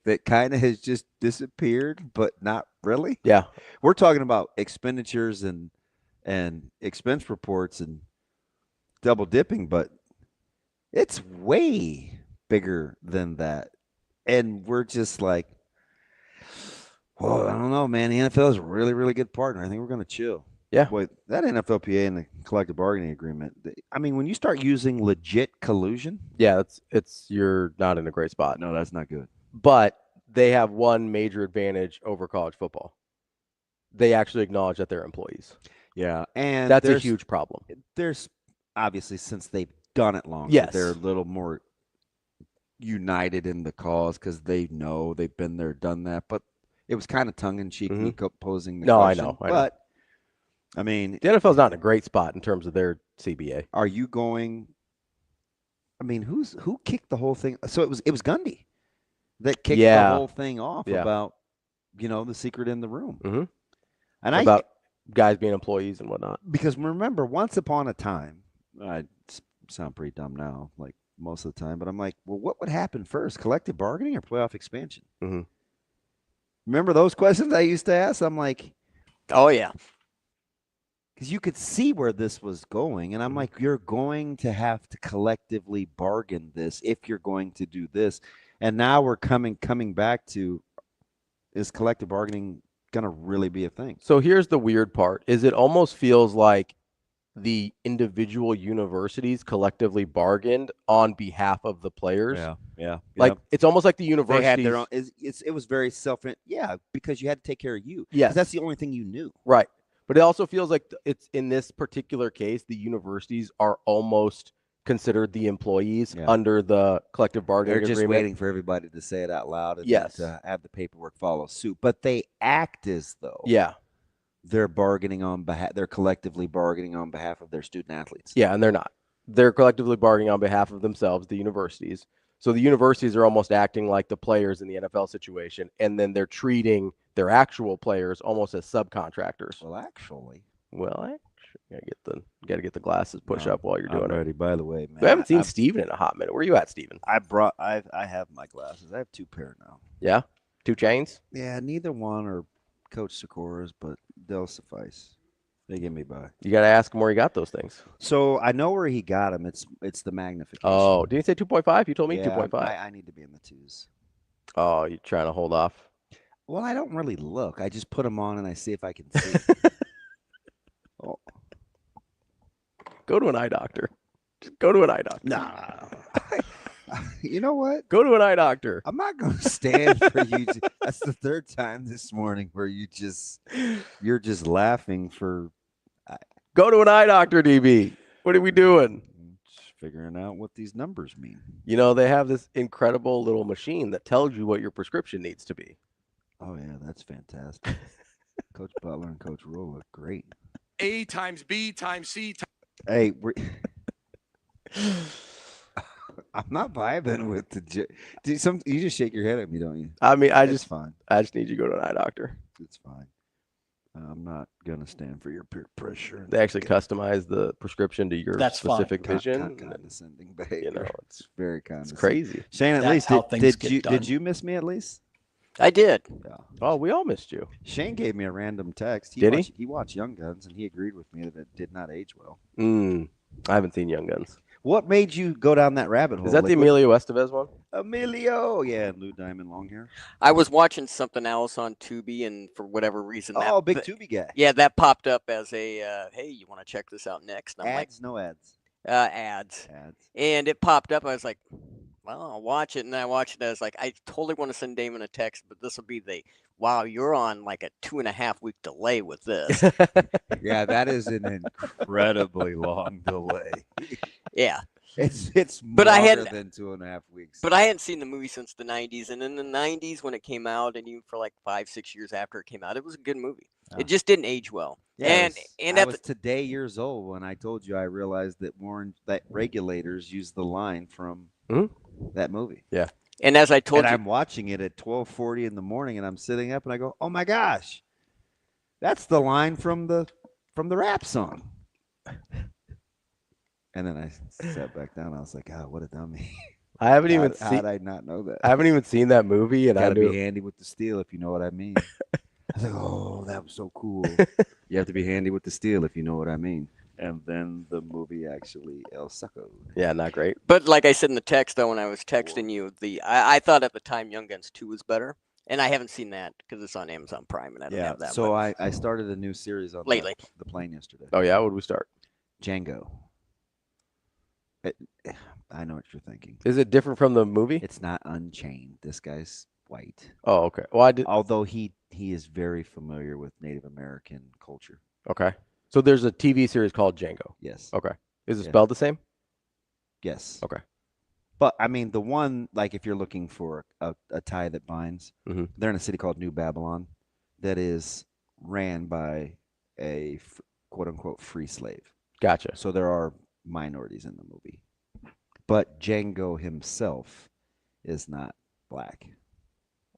that kind of has just disappeared, but not really. Yeah. We're talking about expenditures and expense reports and double dipping, but it's way bigger than that. And we're just like, well, I don't know, man. The NFL is a really, really good partner. I think we're going to chill. Yeah. Boy, that NFLPA and the collective bargaining agreement, I mean, when you start using legit collusion. Yeah, you're not in a great spot. No, that's not good. But they have one major advantage over college football. They actually acknowledge that they're employees. Yeah. And that's a huge problem. There's obviously, since they've done it longer, they're a little more united in the cause because they know they've been there, done that. But it was kind of tongue-in-cheek me posing the question. I know. But I mean, the NFL's not in a great spot in terms of their CBA. Are you going? I mean, who kicked the whole thing? So it was Gundy that kicked the whole thing off about the secret in the room, and about guys being employees and whatnot. Because remember, once upon a time, I sound pretty dumb now, like most of the time. But I'm like, well, what would happen first, collective bargaining or playoff expansion? Mm-hmm. Remember those questions I used to ask? I'm like, Oh yeah. because you could see where this was going. And I'm like, you're going to have to collectively bargain this if you're going to do this. And now we're coming back to, is collective bargaining going to really be a thing? So here's the weird part, is it almost feels like the individual universities collectively bargained on behalf of the players. Yeah. Like it's almost like the They universities had their own, it was very because you had to take care of you. Yes. That's the only thing you knew. Right. But it also feels like it's in this particular case, the universities are almost considered the employees under the collective bargaining They're just agreement. waiting for everybody to say it out loud and Yes. to have the paperwork follow suit. But they act as though they're bargaining on behalf. They're collectively bargaining on behalf of their student athletes. Yeah, and they're not. They're collectively bargaining on behalf of themselves, the universities. So the universities are almost acting like the players in the NFL situation, and then they're treating their actual players almost as subcontractors. Well, actually, gotta get the glasses push up while you're doing I'm ready. By the way, man, We haven't seen Steven in a hot minute. Where are you at, Steven? I have my glasses. I have 2 pair now. Yeah, 2 chains. Yeah, neither one are Coach Sikora's, but they'll suffice. They get me by. You got to ask him where he got those things. So I know where he got them. It's the magnification. Oh, did he say 2.5? You told me 2.5. I need to be in the 2s. Oh, you're trying to hold off? Well, I don't really look. I just put them on and I see if I can see. Oh. Go to an eye doctor. Just go to an eye doctor. Nah. You know what? Go to an eye doctor. I'm not going to stand for you. That's the 3rd time this morning where you're just laughing for. Go to an eye doctor, DB. What are we doing? Just figuring out what these numbers mean. You know, they have this incredible little machine that tells you what your prescription needs to be. Oh, yeah, that's fantastic. Coach Butler and Coach Rhule look great. A times B times C. Hey, I'm not vibing with you just shake your head at me, don't you? I mean, I It's just fine. I just need you to go to an eye doctor. It's fine. I'm not gonna stand for your peer pressure. They actually customize the prescription to your specific vision. Condescending behavior. You know, it's very condescending. It's crazy. Shane, at least did you miss me at least? I did. Yeah. Oh, we all missed you. Shane gave me a random text. Did he? He watched Young Guns and he agreed with me that it did not age well. I haven't seen Young Guns. What made you go down that rabbit hole? Is that the Emilio Estevez one? Emilio, yeah, and Lou Diamond long hair. I was watching something else on Tubi, and for whatever reason, big Tubi guy. Yeah, that popped up as a hey, you want to check this out next? And I'm ads, no ads. Ads. And it popped up. I was like, well, I'll watch it. And I watched it. I was like, I totally want to send Damon a text, but this will be wow, you're on like a 2.5 week delay with this. Yeah, that is an incredibly long delay. Yeah. It's but longer than 2.5 weeks. But I hadn't seen the movie since the 90s. And in the 90s when it came out, and even for like 5-6 years after it came out, it was a good movie. Oh. It just didn't age well. Yeah, I was today years old when I told you I realized that regulators used the line from that movie. Yeah. And as I told you, I'm watching it at 12:40 in the morning, and I'm sitting up, and I go, "Oh my gosh, that's the line from the rap song." And then I sat back down. I was like, "God, what a dummy!" I haven't even seen. How did I not know that? I haven't even seen that movie, and I gotta be handy with the steel, if you know what I mean. I was like, "Oh, that was so cool." You have to be handy with the steel, if you know what I mean. And then the movie actually El Succo. Yeah, not great. But like I said in the text, though, when I was texting you, I thought at the time Young Guns 2 was better. And I haven't seen that because it's on Amazon Prime, and I don't have that. So I started a new series on lately the plane yesterday. Oh, yeah? What did we start? Django. I know what you're thinking. Is it different from the movie? It's not Unchained. This guy's white. Oh, okay. Well, Although he is very familiar with Native American culture. Okay. So there's a TV series called Django. Yes. Okay. Is it spelled the same? Yes. Okay. But I mean, the one, like, if you're looking for a tie that binds, they're in a city called New Babylon that is ran by a quote unquote free slave. Gotcha. So there are minorities in the movie, but Django himself is not black.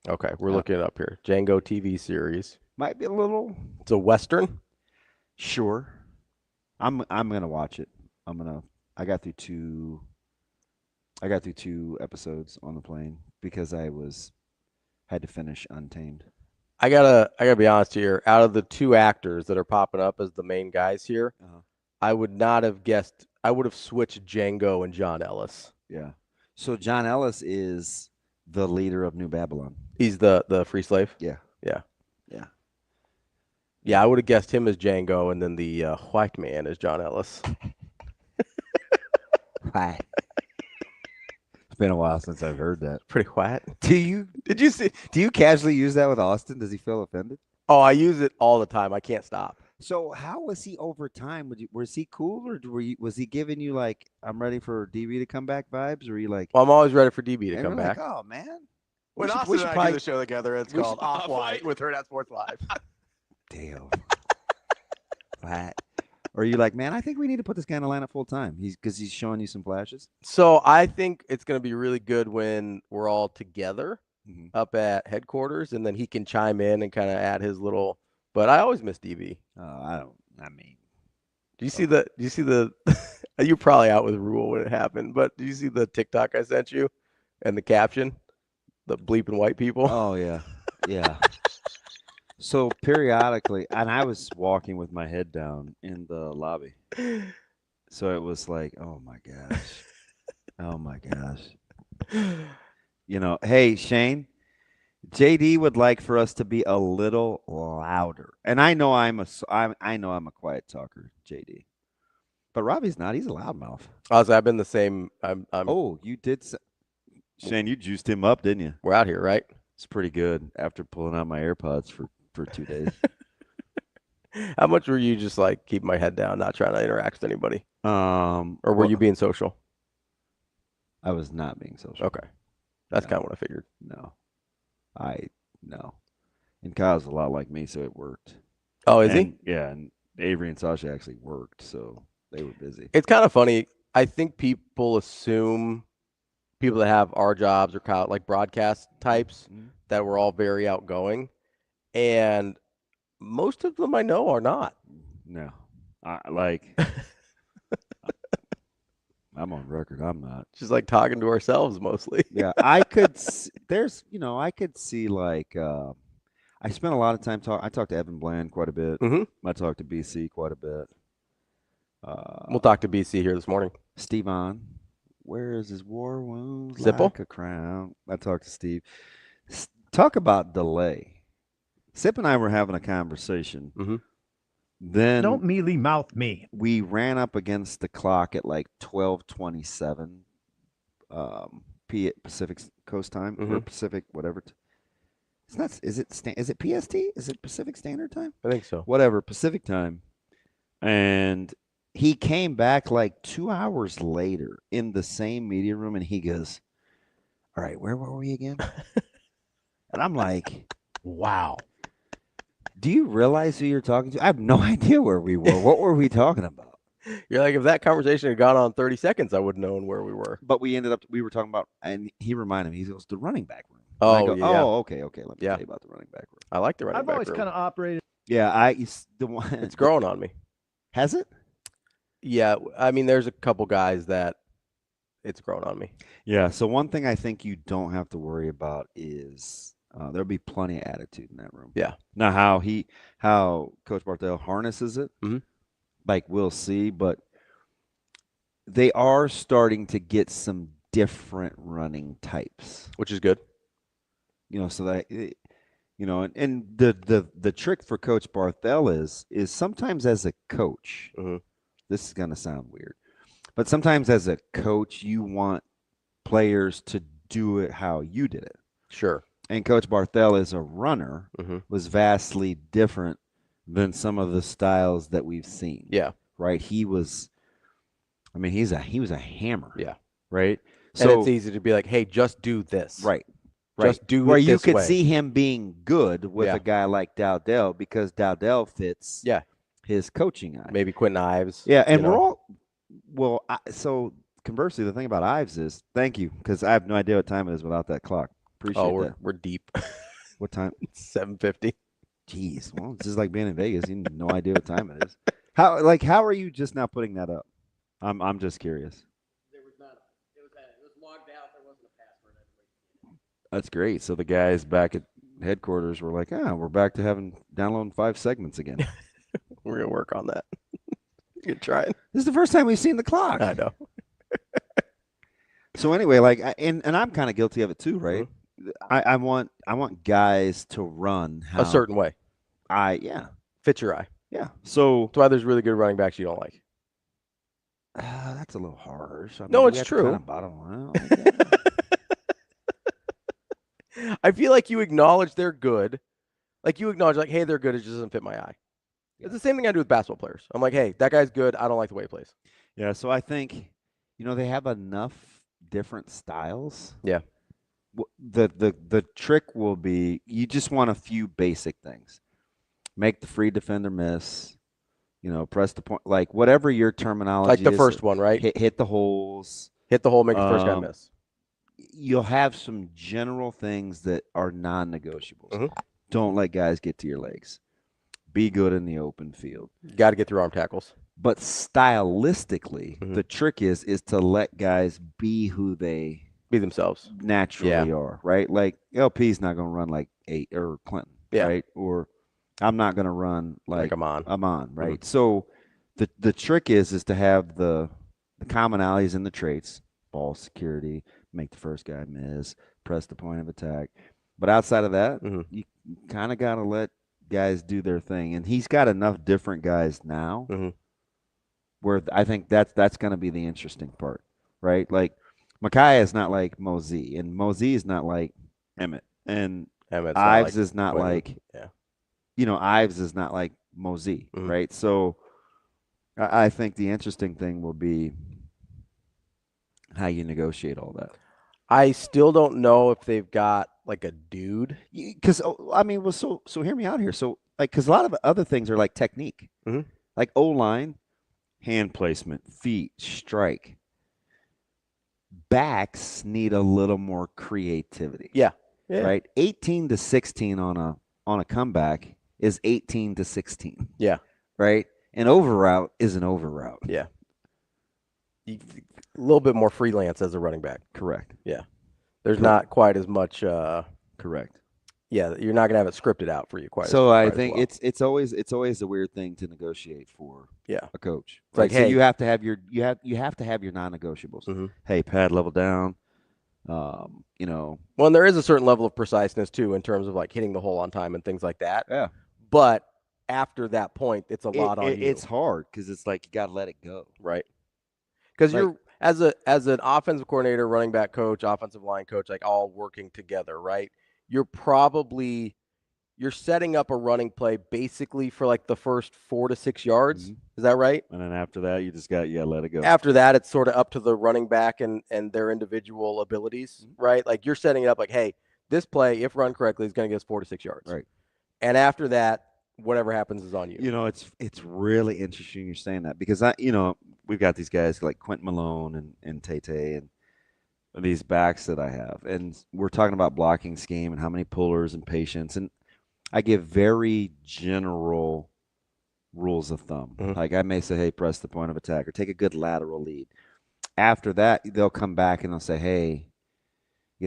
Okay, we're looking it up here. Django TV series. Might be a little. It's a Western. Sure. I'm gonna watch it. I got through 2. I got through 2 episodes on the plane because had to finish Untamed. I gotta be honest here. Out of the 2 actors that are popping up as the main guys here, I would not have guessed. I would have switched Django and John Ellis. Yeah. So John Ellis is the leader of New Babylon. He's the free slave. Yeah. Yeah. Yeah. Yeah, I would have guessed him as Django, and then the white man as John Ellis. Hi. It's been a while since I've heard that. Pretty white. Did you see? Do you casually use that with Austin? Does he feel offended? Oh, I use it all the time. I can't stop. So how was he over time? Was he cool, or was he giving you like, I'm ready for DB to come back vibes, or were you like? Well, I'm always ready for DB to come back. Like, oh man. When Austin and I do the show together, it's called Off White with Hurrdat Sports Live. Damn. Flat. Or are you like, man, I think we need to put this guy in the lineup full time. Because he's showing you some flashes. So I think it's going to be really good when we're all together up at headquarters, and then he can chime in and kind of add his little. But I always miss DB. Do you see the? You're probably out with Rhule when it happened, but do you see the TikTok I sent you and the caption, the bleeping white people? Oh yeah, yeah. So periodically, and I was walking with my head down in the lobby. So it was like, oh my gosh. Oh my gosh. You know, hey, Shane, JD would like for us to be a little louder. And I know I'm a quiet talker, JD. But Ravi's not. He's a loudmouth. I've been the same. Oh, you did. Shane, you juiced him up, didn't you? We're out here, right? It's pretty good after pulling out my AirPods for 2 days. How much were you just like keeping my head down, not trying to interact with anybody? Or were you being social? I was not being social. Okay. That's kind of what I figured. No. And Kyle's a lot like me, so it worked. Oh, is he? Yeah, and Avery and Sasha actually worked, so they were busy. It's kind of funny. I think people assume people that have our jobs or like broadcast types that we're all very outgoing. And most of them I know are not. No. I'm on record. I'm not. Just like talking to ourselves mostly. Yeah, I could see like I spent a lot of time I talked to Evan Bland quite a bit. I talked to BC quite a bit. We'll talk to BC here this morning. Steve on. Where is his war wounds? Zipple? Like a crown. I talked to Steve. Talk about delay. Sip and I were having a conversation. Then don't mealy mouth me. We ran up against the clock at like 12:27 Pacific Coast time or Pacific whatever. It's not. Is it PST? Is it Pacific Standard Time? I think so. Whatever, Pacific time. And he came back like 2 hours later in the same media room, and he goes, "All right, where were we again?" And I'm like, "Wow. Do you realize who you're talking to?" I have no idea where we were. What were we talking about? You're like, if that conversation had gone on 30 seconds, I would have known where we were. But we were talking about, and he reminded me, he goes, the running back room. Oh, yeah. Oh, okay. Let me tell you about the running back room. I like the running back room. I've always kind of operated. Yeah, it's growing on me. Has it? Yeah, I mean, there's a couple guys that it's grown on me. Yeah, so one thing I think you don't have to worry about is there'll be plenty of attitude in that room. Yeah. Now, how Coach Barthel harnesses it, like we'll see, but they are starting to get some different running types, which is good. You know, so that and the trick for Coach Barthel is sometimes as a coach, this is gonna sound weird, but sometimes as a coach you want players to do it how you did it. Sure. And Coach Barthel as a runner was vastly different than some of the styles that we've seen. Yeah. Right. He was he was a hammer. Yeah. Right. So and it's easy to be like, hey, just do this. Right. Just do where it you this could way. see him being good with a guy like Dowdell because Dowdell fits his coaching eye. Maybe Quentin Ives. Yeah, and we're all so conversely, the thing about Ives is thank you, because I have no idea what time it is without that clock. Appreciate that. We're deep. What time? 7:50. Jeez. Well, it's just like being in Vegas. You have no idea what time it is. How are you just now putting that up? I'm just curious. It was logged That's great. So the guys back at headquarters were like, we're back to downloading 5 segments again. We're going to work on that. You try it. This is the first time we've seen the clock. I know. So anyway, like, and I'm kind of guilty of it too, right? I want guys to run a certain way. Fits your eye. Yeah. So that's why there's really good running backs you don't like. That's a little harsh. No, it's true. Kind of bottom line. I feel like you acknowledge they're good. Like you acknowledge, like, hey, they're good. It just doesn't fit my eye. Yeah. It's the same thing I do with basketball players. I'm like, hey, that guy's good. I don't like the way he plays. Yeah. So I think, they have enough different styles. Yeah. The trick will be you just want a few basic things. Make the free defender miss. Press the point, like whatever your terminology like the is, first one, right? Hit the holes. Hit the hole, make the first guy miss. You'll have some general things that are non-negotiables. Mm-hmm. Don't let guys get to your legs. Be good in the open field. You got to get through arm tackles. But stylistically, the trick is to let guys be who they be themselves naturally are, right? Like LP's not going to run like 8 or Clinton, right? Or I'm not going to run like I'm on, right? Mm-hmm. So the trick is to have the commonalities and the traits: ball security, make the first guy miss, press the point of attack. But outside of that, you kind of got to let guys do their thing. And he's got enough different guys now where I think that's going to be the interesting part, right? Like Micaiah is not like Mosey, and Mosey is not like Emmett, and Ives is not like Ives is not like Mosey, right? So I think the interesting thing will be how you negotiate all that. I still don't know if they've got like a dude. Because, so hear me out here. So, like, because a lot of other things are like technique. Like O-line, hand placement, feet, strike. Backs need a little more creativity. Yeah. Right? 18 to 16 on a comeback is 18 to 16. Yeah. Right? An over route is an over route. Yeah. A little bit more freelance as a running back. Correct. Yeah. There's not quite as much. Correct. Yeah, you're not gonna have it scripted out for you quite. So I think it's always a weird thing to negotiate for. A coach. It's like, hey, you have to have your non-negotiables. Hey, pad level down. Well, and there is a certain level of preciseness too in terms of like hitting the hole on time and things like that. Yeah. But after that point, it's a lot on you. It's hard because it's like you got to let it go. Right. Because you're as an offensive coordinator, running back coach, offensive line coach, like all working together, right? You're setting up a running play basically for like the first 4 to 6 yards. Is that right? And then after that, you just got let it go. After that, it's sort of up to the running back and their individual abilities, right? Like you're setting it up like, hey, this play, if run correctly, is going to get us 4 to 6 yards. Right. And after that, whatever happens is on you. It's really interesting you're saying that because we've got these guys like Quentin Malone and Tate and these backs that I have, and we're talking about blocking scheme and how many pullers and patience, and I give very general rules of thumb. Like I may say, hey, press the point of attack or take a good lateral lead. After that, they'll come back and they'll say, hey,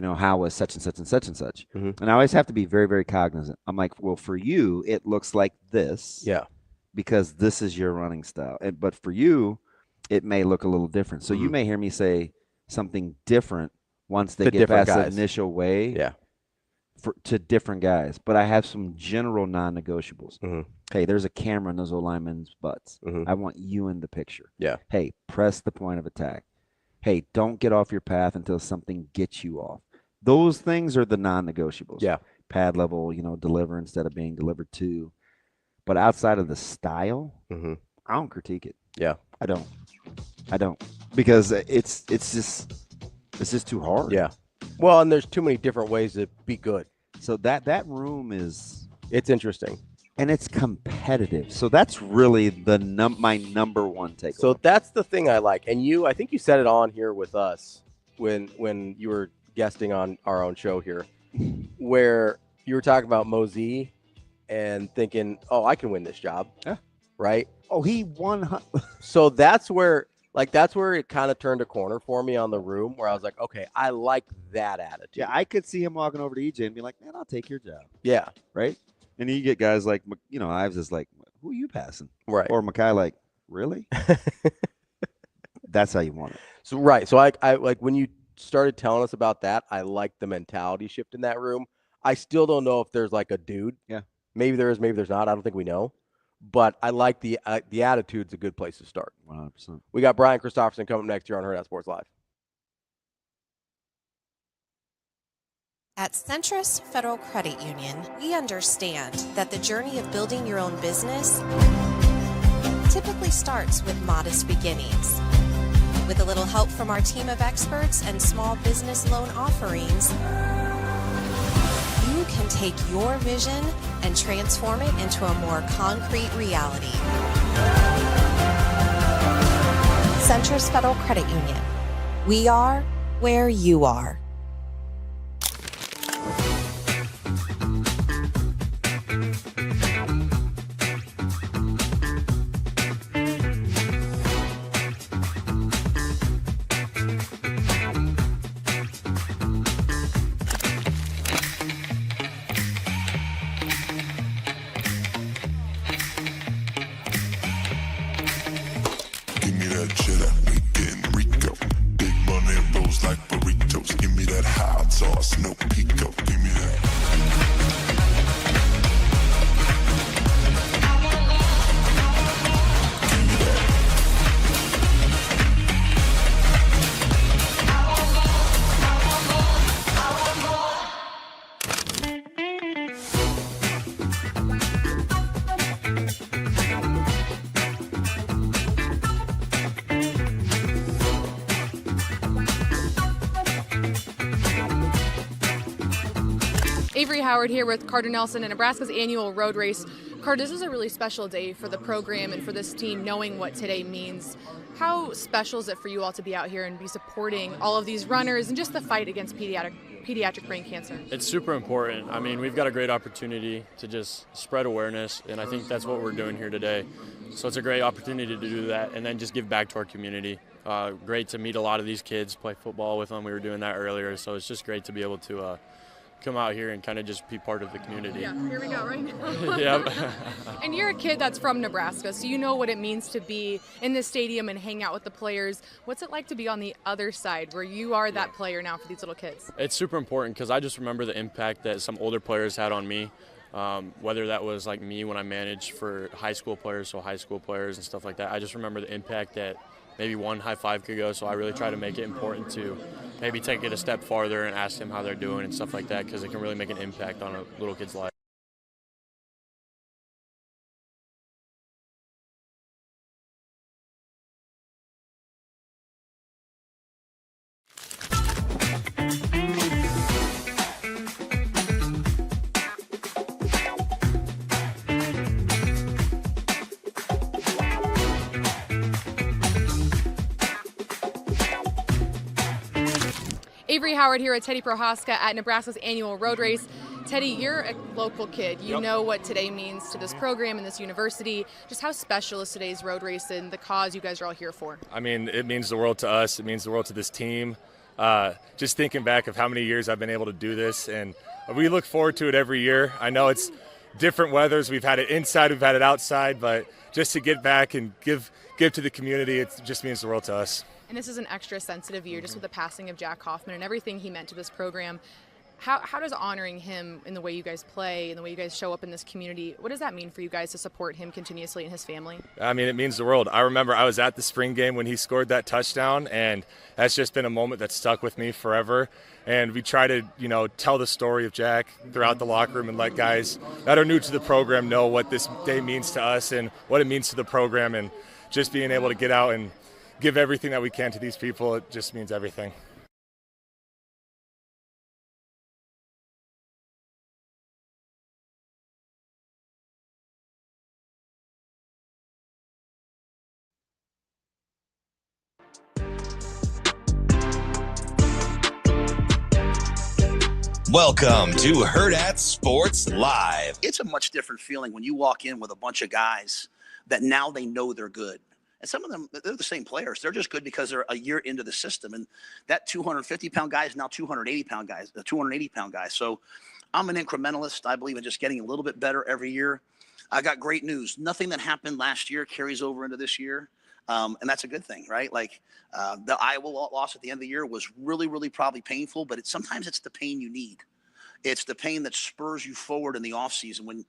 how was such and such and such and such? And I always have to be very, very cognizant. I'm like, well, for you, it looks like this. Yeah. Because this is your running style. But for you, it may look a little different. So you may hear me say something different once they get past the initial way. Yeah. To different guys. But I have some general non-negotiables. Hey, there's a camera in those linemen's butts. I want you in the picture. Yeah. Hey, press the point of attack. Hey, don't get off your path until something gets you off. Those things are the non-negotiables. Yeah. Pad level, deliver instead of being delivered to. But outside of the style, I don't critique it. Yeah. I don't. Because it's just too hard. Yeah. Well, and there's too many different ways to be good. So that room it's interesting. And it's competitive. So that's really my number one takeaway. So that's the thing I like. And I think you said it on here with us when you were guesting on our own show here, where you were talking about Mosey and thinking, oh, I can win this job. Yeah. Right? Oh, he won. So that's where Like, that's where it kind of turned a corner for me on the room, where I was like, okay, I like that attitude. Yeah, I could see him walking over to EJ and be like, man, I'll take your job. Yeah. Right? And you get guys like, Ives is like, who are you passing? Right. Or Mackay like, really? That's how you want it. So, right. So, I like when you started telling us about that, I like the mentality shift in that room. I still don't know if there's like a dude. Yeah. Maybe there is, maybe there's not. I don't think we know. But I like the attitude's a good place to start. 100%. We got Brian Christopherson coming next year on Hurrdat Sports Live. At Centris Federal Credit Union, we understand that the journey of building your own business typically starts with modest beginnings. With a little help from our team of experts and small business loan offerings, you can take your vision and transform it into a more concrete reality. Centris Federal Credit Union. We are where you are. Avery Howard here with Carter Nelson and Nebraska's annual road race. Carter, this is a really special day for the program and for this team, knowing what today means. How special is it for you all to be out here and be supporting all of these runners and just the fight against pediatric brain cancer? It's super important. I mean, we've got a great opportunity to just spread awareness, and I think that's what we're doing here today. So it's a great opportunity to do that and then just give back to our community. Great to meet a lot of these kids, play football with them. We were doing that earlier, so it's just great to be able to come out here and kind of just be part of the community. Yeah, here we go, right? Yeah. And you're a kid that's from Nebraska, so you know what it means to be in the stadium and hang out with the players. What's it like to be on the other side where you are that player now for these little kids? It's super important because I just remember the impact that some older players had on me, whether that was like me when I managed for high school players, so high school players and stuff like that. I just remember the impact that maybe one high five could go, so I really try to make it important to maybe take it a step farther and ask them how they're doing and stuff like that, because it can really make an impact on a little kid's life. Avery Howard here at Teddy Prohaska at Nebraska's annual road race. Teddy, you're a local kid. You know what today means to this program and this university. Just how special is today's road race and the cause you guys are all here for? I mean, it means the world to us. It means the world to this team. Just thinking back of how many years I've been able to do this, and we look forward to it every year. I know it's different weathers. We've had it inside, we've had it outside, but just to get back and give to the community, it just means the world to us. And this is an extra sensitive year, just with the passing of Jack Hoffman and everything he meant to this program. How does honoring him in the way you guys play and the way you guys show up in this community, what does that mean for you guys to support him continuously and his family? I mean, it means the world. I remember I was at the spring game when he scored that touchdown, and that's just been a moment that stuck with me forever. And we try to, tell the story of Jack throughout the locker room and let guys that are new to the program know what this day means to us and what it means to the program, and just being able to get out and give everything that we can to these people, it just means everything. Welcome to Hurrdat Sports Live. It's a much different feeling when you walk in with a bunch of guys that now they know they're good. And some of them, they're the same players. They're just good because they're a year into the system. And that 250-pound guy is now 280-pound guys, a 280-pound guy. So I'm an incrementalist. I believe in just getting a little bit better every year. I got great news. Nothing that happened last year carries over into this year. And that's a good thing, right? Like the Iowa loss at the end of the year was really, really probably painful, but sometimes it's the pain you need. It's the pain that spurs you forward in the offseason when,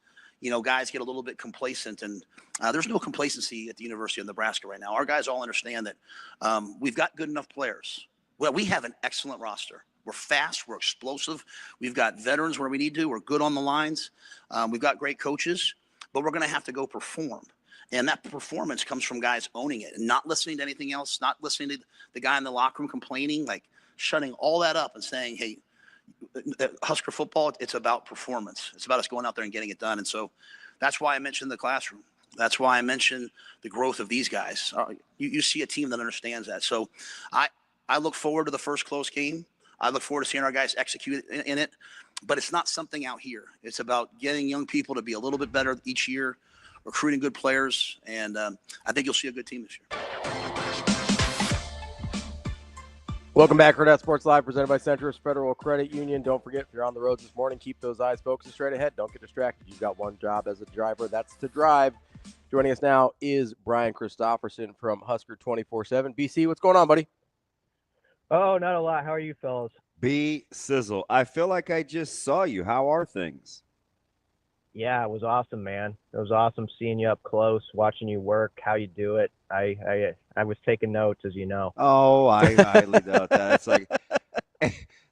guys get a little bit complacent. And there's no complacency at the University of Nebraska right now. Our guys all understand that we've got good enough players. Well, we have an excellent roster. We're fast. We're explosive. We've got veterans where we need to. We're good on the lines. We've got great coaches, but we're going to have to go perform. And that performance comes from guys owning it and not listening to anything else, not listening to the guy in the locker room complaining, like shutting all that up and saying, hey, Husker football, it's about performance. It's about us going out there and getting it done. And so that's why I mentioned the classroom. That's why I mentioned the growth of these guys. You see a team that understands that. So I look forward to the first close game. I look forward to seeing our guys execute in it. But it's not something out here. It's about getting young people to be a little bit better each year, recruiting good players, and I think you'll see a good team this year. Welcome back, Hurrdat Sports Live, presented by Centris Federal Credit Union. Don't forget, if you're on the roads this morning, keep those eyes focused straight ahead. Don't get distracted. You've got one job as a driver. That's to drive. Joining us now is Brian Christopherson from Husker 24/7. BC, what's going on, buddy? Oh, not a lot. How are you, fellas? B Sizzle. I feel like I just saw you. How are things? Yeah, it was awesome, man. It was awesome seeing you up close, watching you work, how you do it. I was taking notes, as you know. Oh, I highly doubt that. It's like,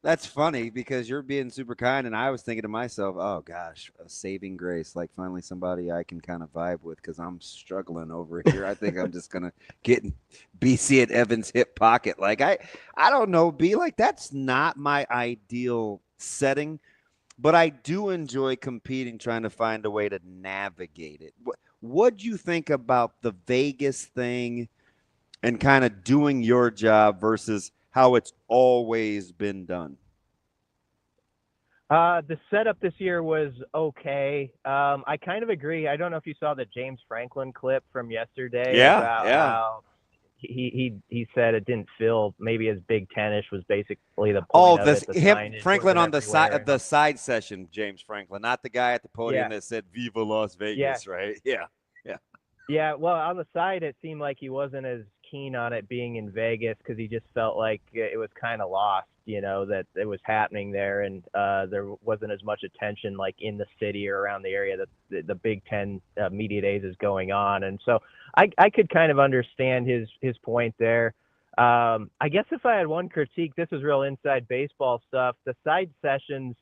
that's funny because you're being super kind, and I was thinking to myself, oh gosh, a saving grace, like finally somebody I can kind of vibe with because I'm struggling over here. I think I'm just gonna get BC at Evan's hip pocket. Like I don't know, B, like that's not my ideal setting. But I do enjoy competing, trying to find a way to navigate it. What'd you think about the Vegas thing and kind of doing your job versus how it's always been done? The setup this year was okay. I kind of agree. I don't know if you saw the James Franklin clip from yesterday. About how he said it didn't feel maybe as Big Ten-ish was basically the point of it. Him, Franklin on the side session, James Franklin, not the guy at the podium that said "Viva Las Vegas," right? Yeah. Yeah, well, on the side, it seemed like he wasn't as keen on it being in Vegas because he just felt like it was kind of lost, that it was happening there, and there wasn't as much attention like in the city or around the area that the Big Ten Media Days is going on. And so I could kind of understand his point there. I guess if I had one critique, this is real inside baseball stuff. The side sessions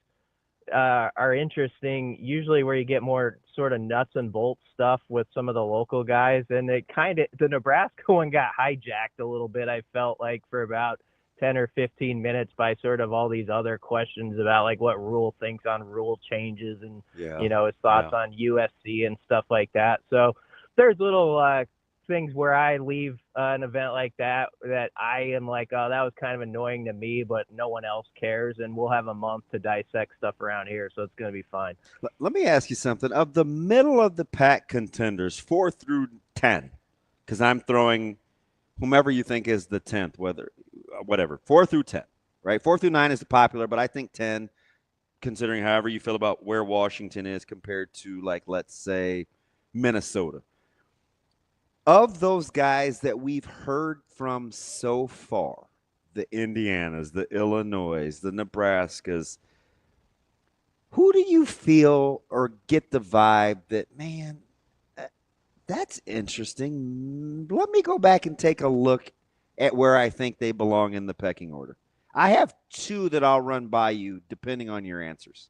are interesting, usually where you get more sort of nuts and bolts stuff with some of the local guys. And the Nebraska one got hijacked a little bit, I felt like, for about 10 or 15 minutes by sort of all these other questions about like what Rhule thinks on rule changes and, his thoughts on USC and stuff like that. So there's little things where I leave an event like that I am like, oh, that was kind of annoying to me, but no one else cares, and we'll have a month to dissect stuff around here, so it's going to be fine. Let me ask you something. Of the middle of the pack contenders, 4 through 10, because I'm throwing whomever you think is the 10th, whatever, 4 through 10, right? 4 through 9 is the popular, but I think 10, considering however you feel about where Washington is compared to, like, let's say, Minnesota. Of those guys that we've heard from so far, the Indianas, the Illinois, the Nebraskas, who do you feel or get the vibe that, man, that's interesting? Let me go back and take a look at where I think they belong in the pecking order. I have 2 that I'll run by you depending on your answers.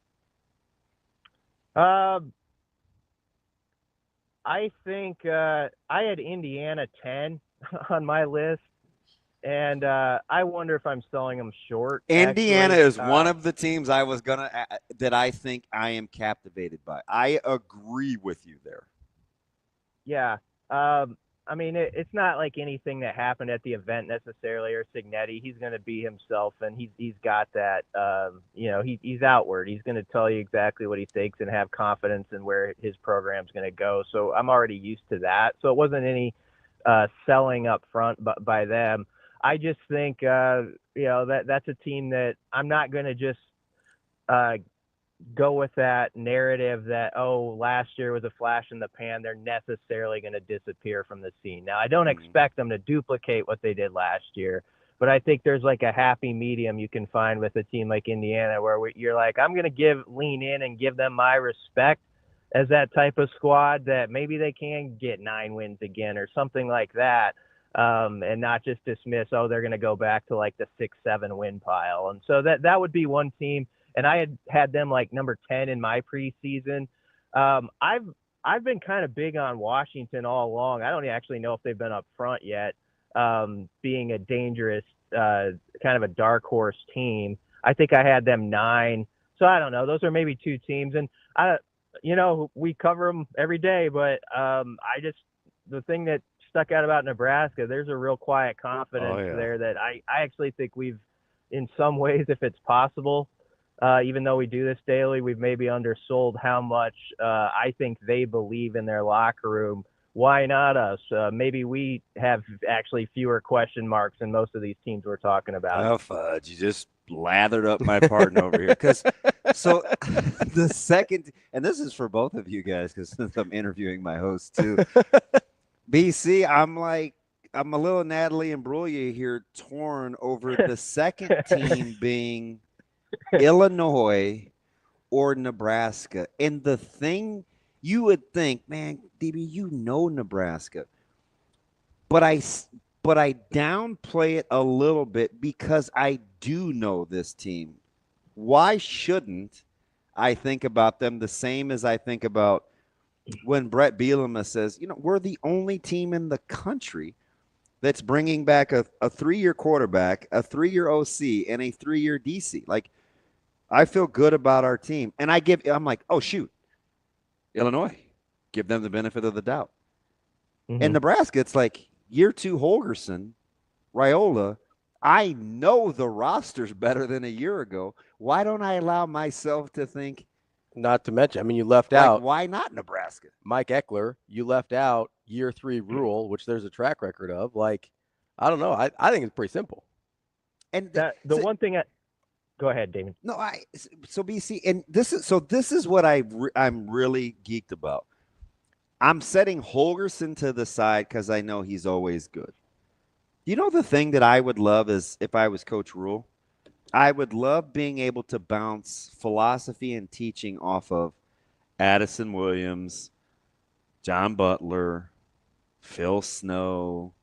I think I had Indiana 10 on my list, and I wonder if I'm selling them short. Indiana is one of the teams I was that I think I am captivated by. I agree with you there. Yeah. I mean, it's not like anything that happened at the event necessarily, or Cignetti. He's going to be himself, and he's got that, he's outward. He's going to tell you exactly what he thinks and have confidence in where his program's going to go. So I'm already used to that. So it wasn't any selling up front by them. I just think, that's a team that I'm not going to just go with that narrative that, last year was a flash in the pan. They're necessarily going to disappear from the scene. Now, I don't expect them to duplicate what they did last year, but I think there's like a happy medium you can find with a team like Indiana where you're like, I'm going to lean in and give them my respect as that type of squad that maybe they can get 9 wins again or something like that. And not just dismiss, they're going to go back to like the 6-7 win pile. And so that would be one team. And I had them like number 10 in my preseason. I've been kind of big on Washington all along. I don't actually know if they've been up front yet, being a dangerous kind of a dark horse team. I think I had them 9. So I don't know. Those are maybe 2 teams. And we cover them every day, but the thing that stuck out about Nebraska, there's a real quiet confidence there that I actually think we've, in some ways, if it's possible, even though we do this daily, we've maybe undersold how much I think they believe in their locker room. Why not us? Maybe we have actually fewer question marks than most of these teams we're talking about. Oh, fudge. You just lathered up my pardon over here. So the second, and this is for both of you guys, because since I'm interviewing my host too, BC, I'm a little Natalie Imbruglia here, torn over the second team being Illinois or Nebraska. And the thing you would think, man, DB, Nebraska. But I downplay it a little bit because I do know this team. Why shouldn't I think about them the same as I think about when Brett Bielema says, we're the only team in the country that's bringing back a 3-year quarterback, a 3-year OC, and a 3-year DC. Like, I feel good about our team. And I'm like, oh, shoot, Illinois, give them the benefit of the doubt. Mm-hmm. In Nebraska, it's like year 2 Holgerson, Raiola. I know the roster's better than a year ago. Why don't I allow myself to think? Not to mention, you left out. Why not Nebraska? Mike Eckler, you left out year 3 Rhule, which there's a track record of. I don't know. I think it's pretty simple. And one thing go ahead, Damon. No, so BC, and this is what I'm really geeked about. I'm setting Holgerson to the side because I know he's always good. The thing that I would love is if I was Coach Rhule, I would love being able to bounce philosophy and teaching off of Addison Williams, John Butler, Phil Snow,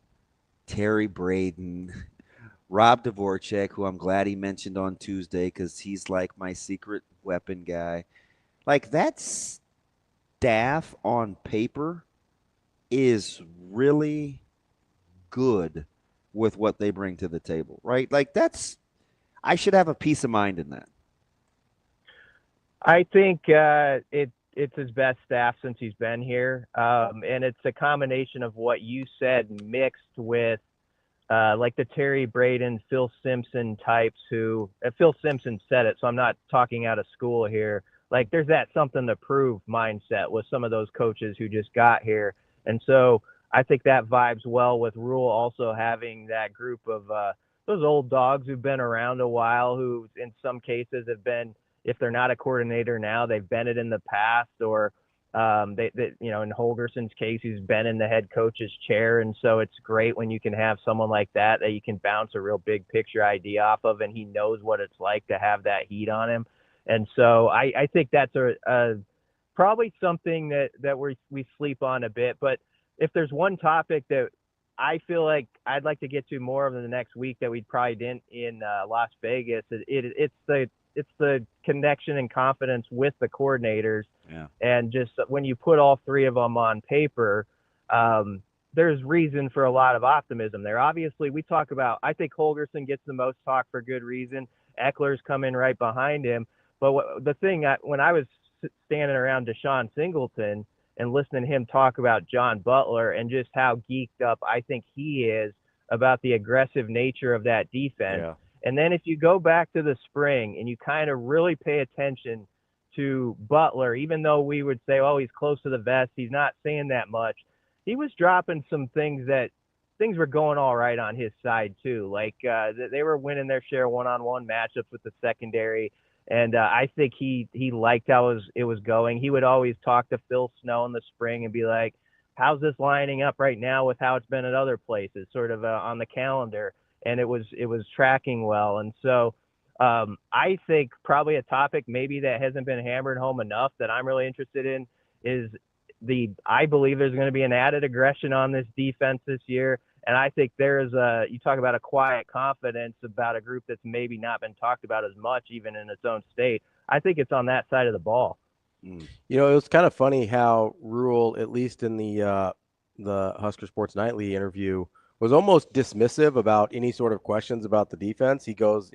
Terry Braden, Rob Dvorak, who I'm glad he mentioned on Tuesday because he's like my secret weapon guy. Like, that staff on paper is really good with what they bring to the table, right? Like, I should have a peace of mind in that. I think it's his best staff since he's been here. And it's a combination of what you said mixed with like the Terry Braden, Phil Simpson types who Phil Simpson said it, so I'm not talking out of school here. Like, there's that something to prove mindset with some of those coaches who just got here. And so I think that vibes well with Rhule also having that group of those old dogs who've been around a while, who in some cases have been, if they're not a coordinator now, they've been it in the past, or they in Holgerson's case, he's been in the head coach's chair. And so it's great when you can have someone like that you can bounce a real big picture idea off of, and he knows what it's like to have that heat on him. And so I think that's probably something that we sleep on a bit. But if there's one topic that I feel like I'd like to get to more of in the next week that we probably didn't in Las Vegas, it's the connection and confidence with the coordinators. Yeah. And just when you put all 3 of them on paper, there's reason for a lot of optimism there. Obviously, we talk about, I think Holgerson gets the most talk for good reason. Eckler's coming right behind him. But the thing, when I was standing around Deshaun Singleton and listening to him talk about John Butler and just how geeked up I think he is about the aggressive nature of that defense. Yeah. And then if you go back to the spring and you kind of really pay attention to Butler, even though we would say, oh, he's close to the vest, he's not saying that much. he was dropping some things were going all right on his side too. Like they were winning their share of one-on-one matchups with the secondary. And I think he liked how it was going. He would always talk to Phil Snow in the spring and be like, how's this lining up right now with how it's been at other places, sort of on the calendar. And it was tracking well. And so I think probably a topic maybe that hasn't been hammered home enough that I'm really interested in is I believe there's going to be an added aggression on this defense this year. And I think you talk about a quiet confidence about a group that's maybe not been talked about as much, even in its own state. I think it's on that side of the ball. You know, it was kind of funny how Rhule, at least in the Husker Sports Nightly interview, was almost dismissive about any sort of questions about the defense. He goes,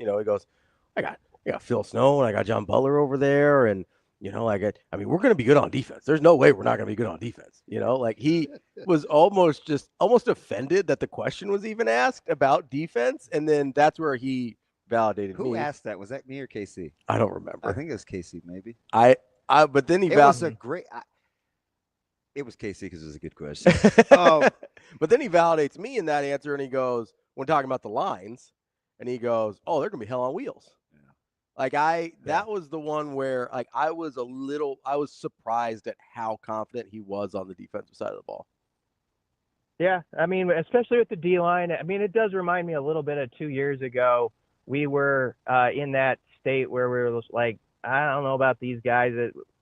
I got Phil Snow and I got John Butler over there, and we're going to be good on defense. There's no way we're not going to be good on defense. He was almost offended that the question was even asked about defense. And then that's where he validated me. Who asked that? Was that me or KC? I don't remember. I think it was KC, maybe. But then it was KC because it was a good question. But then he validates me in that answer, and he goes, when talking about the lines, and he goes, oh, they're going to be hell on wheels. That was the one where I was surprised at how confident he was on the defensive side of the ball. Yeah, I mean, especially with the D-line, I mean, it does remind me a little bit of 2 years ago. We were in that state where we were like, I don't know about these guys.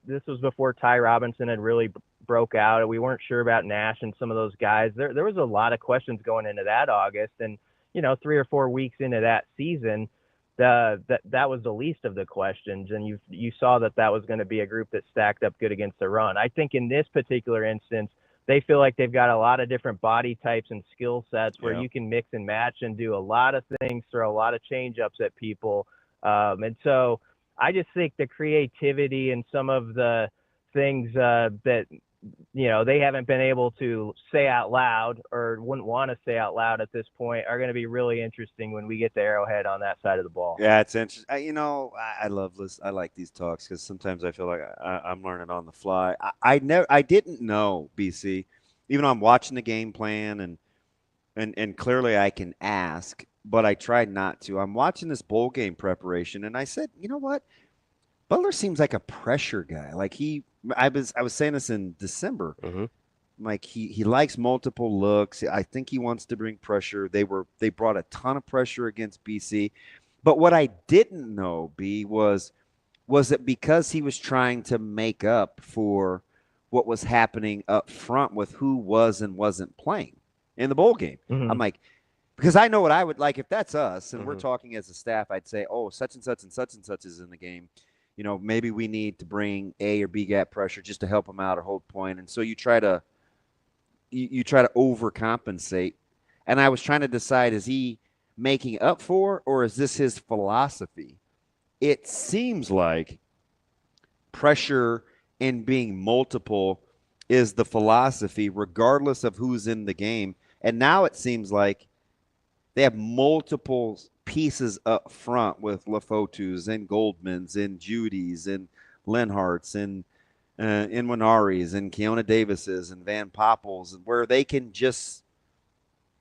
This was before Ty Robinson had really broke out. We weren't sure about Nash and some of those guys. There was a lot of questions going into that August, and 3 or 4 weeks into that season, that was the least of the questions, and you saw that was going to be a group that stacked up good against the run. I think in this particular instance, they feel like they've got a lot of different body types and skill sets where you can mix and match and do a lot of things, throw a lot of change-ups at people. And so I just think the creativity and some of the things that they haven't been able to say out loud or wouldn't want to say out loud at this point are going to be really interesting when we get to Arrowhead on that side of the ball. Yeah, it's interesting. I love this. I like these talks because sometimes I feel like I'm learning on the fly. I didn't know, BC, even though I'm watching the game plan and clearly I can ask, but I tried not to. I'm watching this bowl game preparation, and I said, you know what? Butler seems like a pressure guy. I was saying this in December. Mm-hmm. Like he likes multiple looks. I think he wants to bring pressure. They brought a ton of pressure against BC. But what I didn't know, B, was it because he was trying to make up for what was happening up front with who was and wasn't playing in the bowl game. Mm-hmm. I'm like, because I know what I would like if that's us and Mm-hmm. we're talking as a staff, I'd say, oh, such and such and such and such is in the game. Maybe we need to bring A or B gap pressure just to help them out or hold point. And so you try to overcompensate. And I was trying to decide, is he making up for, or is this his philosophy? It seems like pressure and being multiple is the philosophy, regardless of who's in the game. And now it seems like they have multiple pieces up front with Lafotus and Goldmans and Judy's and Lenhart's and Inwinari's and Keona Davis's and Van Poppels, where they can just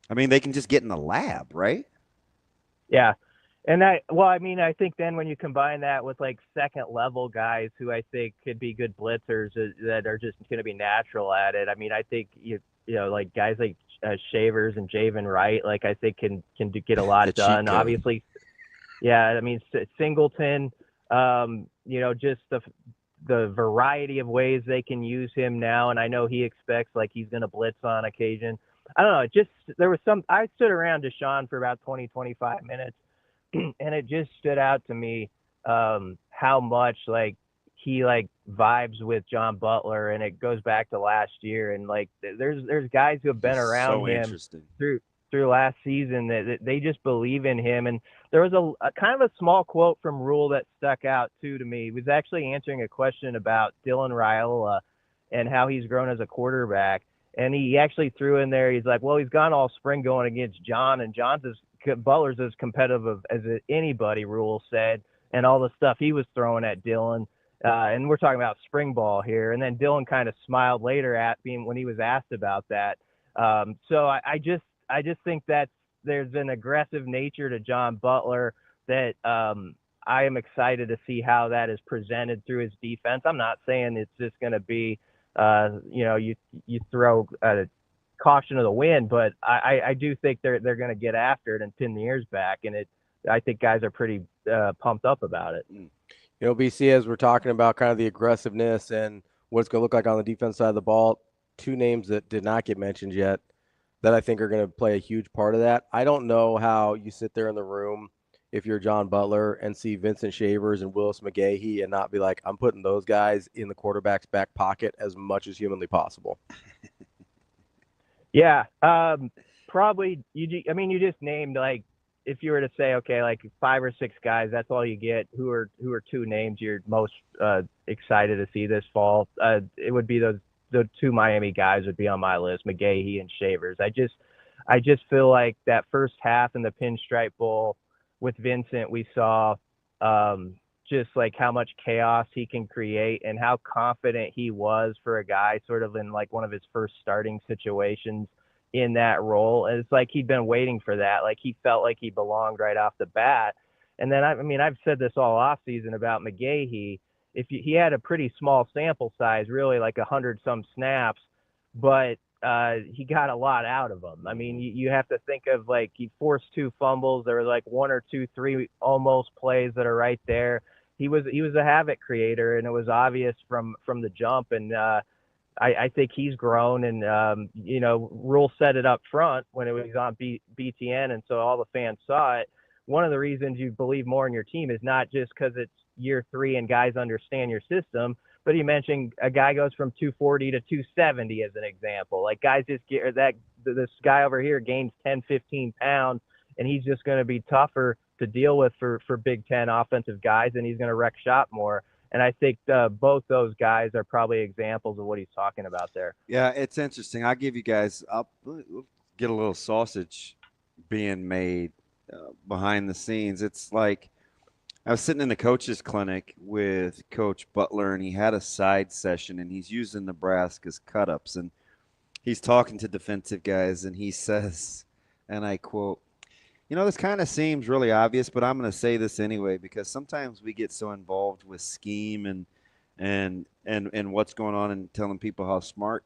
get in the lab, right? Yeah. And I think then when you combine that with second level guys who I think could be good blitzers that are just going to be natural at it. I mean, I think guys like Shavers and Javen Wright, I think can get a lot done. Obviously, yeah. I mean, Singleton, just the variety of ways they can use him now, and I know he expects he's going to blitz on occasion. I don't know. I stood around Deshaun for about 20-25 minutes, and it just stood out to me how much he vibes with John Butler, and it goes back to last year. And there's guys who have been around him through last season that they just believe in him. And there was a kind of a small quote from Rhule that stuck out too to me. He was actually answering a question about Dylan Raiola and how he's grown as a quarterback. And he actually threw in there, he's like, well, he's gone all spring going against John, and Butler's as competitive as anybody, Rhule said, and all the stuff he was throwing at Dylan. And we're talking about spring ball here. And then Dylan kind of smiled later when he was asked about that. So I just think that there's an aggressive nature to John Butler that I am excited to see how that is presented through his defense. I'm not saying it's just going to be, you throw a caution to the wind, but I do think they're going to get after it and pin the ears back. And I think guys are pretty pumped up about it. BC, as we're talking about kind of the aggressiveness and what it's going to look like on the defense side of the ball, two names that did not get mentioned yet that I think are going to play a huge part of that. I don't know how you sit there in the room if you're John Butler and see Vincent Shavers and Willis McGahee and not be like, I'm putting those guys in the quarterback's back pocket as much as humanly possible. Yeah, probably. You just named, like, if you were to say, okay, like 5 or 6 guys, that's all you get. Who are 2 names you're most excited to see this fall? It would be the 2 Miami guys would be on my list, McGahee and Shavers. I just feel like that first half in the Pinstripe Bowl with Vincent, we saw just like how much chaos he can create and how confident he was for a guy sort of in like one of his first starting situations in that role. And it's like he'd been waiting for that. Like he felt like he belonged right off the bat. And then, I've said this all off season about McGahee. He had a pretty small sample size, really like 100-some snaps, but he got a lot out of them. I mean, you have to think of, like, he forced 2 fumbles. There were like 1 or 2, 3 almost plays that are right there. He was a havoc creator, and it was obvious from the jump. And I think he's grown, and Rhule set it up front when it was on BTN, and so all the fans saw it. One of the reasons you believe more in your team is not just because it's year 3 and guys understand your system, but you mentioned a guy goes from 240 to 270 as an example. Like, guys just get that. This guy over here gains 10, 15 pounds, and he's just going to be tougher to deal with for Big Ten offensive guys, and he's going to wreck shop more. And I think both those guys are probably examples of what he's talking about there. Yeah, it's interesting. I'll give you guys – I'll get a little sausage being made behind the scenes. It's like I was sitting in the coach's clinic with Coach Butler, and he had a side session, and he's using Nebraska's cut-ups. And he's talking to defensive guys, and he says, and I quote, this kind of seems really obvious, but I'm going to say this anyway because sometimes we get so involved with scheme and what's going on and telling people how smart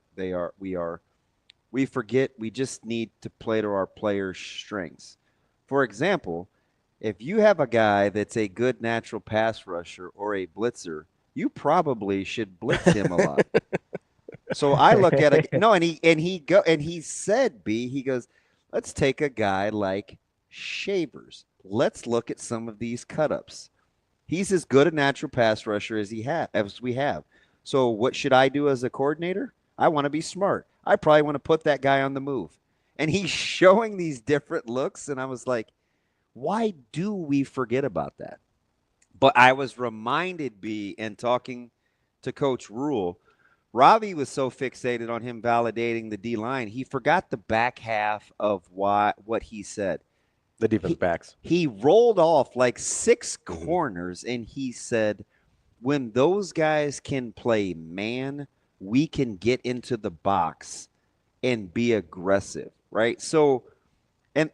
we forget we just need to play to our players' strengths. For example, if you have a guy that's a good natural pass rusher or a blitzer, you probably should blitz him a lot. So I look at it. No, and he said, he goes, let's take a guy like Shavers. Let's look at some of these cut-ups. He's as good a natural pass rusher as we have. So what should I do as a coordinator? I want to be smart. I probably want to put that guy on the move. And he's showing these different looks, and I was like, why do we forget about that? But I was reminded, and talking to Coach Rhule, Ravi was so fixated on him validating the D-line, he forgot the back half of what he said. The defensive backs. He rolled off like 6 corners, and he said, when those guys can play man, we can get into the box and be aggressive, right? So, and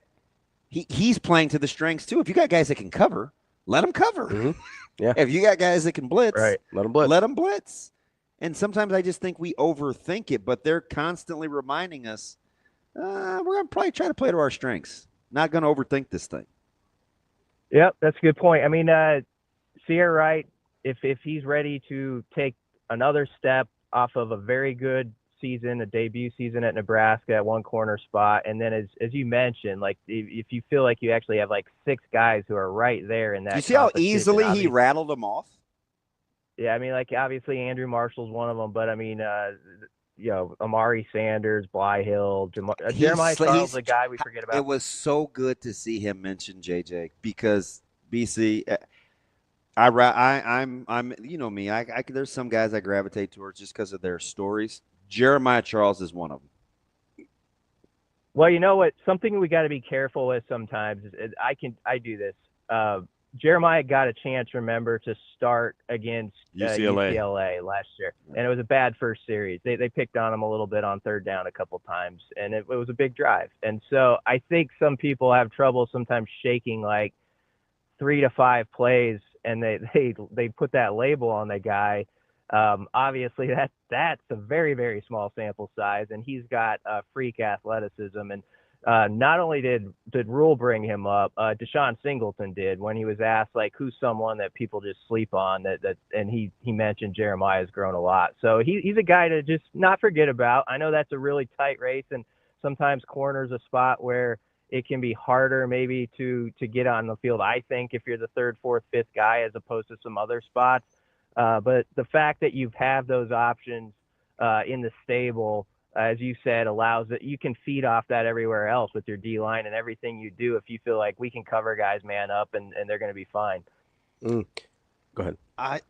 he's playing to the strengths too. If you got guys that can cover, let them cover. Mm-hmm. Yeah. If you got guys that can blitz, right, let them blitz. And sometimes I just think we overthink it, but they're constantly reminding us, we're going to probably try to play to our strengths. Not going to overthink this thing. Yep, that's a good point. I mean, Sierra Wright, if he's ready to take another step off of a very good season, a debut season at Nebraska at one corner spot, and then as you mentioned, like if you feel like you actually have like 6 guys who are right there in that. You see how easily he rattled them off? Yeah, I mean, like obviously Andrew Marshall's one of them, but I mean, Amari Sanders, Bly Hill, Jeremiah Charles, the guy we forget about. It was so good to see him mention JJ because BC. I'm you know me. There's some guys I gravitate towards just because of their stories. Jeremiah Charles is one of them. Well, you know what? Something we got to be careful with sometimes. I do this. Jeremiah got a chance, remember, to start against UCLA. UCLA last year, and it was a bad first series. They picked on him a little bit on third down a couple times, and it was a big drive. And so I think some people have trouble sometimes shaking like 3 to 5 plays, and they put that label on the guy. Obviously, that's a very, very small sample size, and he's got freak athleticism. And not only did Rhule bring him up, Deshaun Singleton did when he was asked, like, who's someone that people just sleep on, and he mentioned Jeremiah's grown a lot. So he's a guy to just not forget about. I know that's a really tight race, and sometimes corner's a spot where it can be harder maybe to get on the field, I think, if you're the third, fourth, fifth guy as opposed to some other spots. But the fact that you have those options in the stable, as you said, allows that you can feed off that everywhere else with your D-line and everything you do if you feel like we can cover guys man up and they're going to be fine. Go ahead. I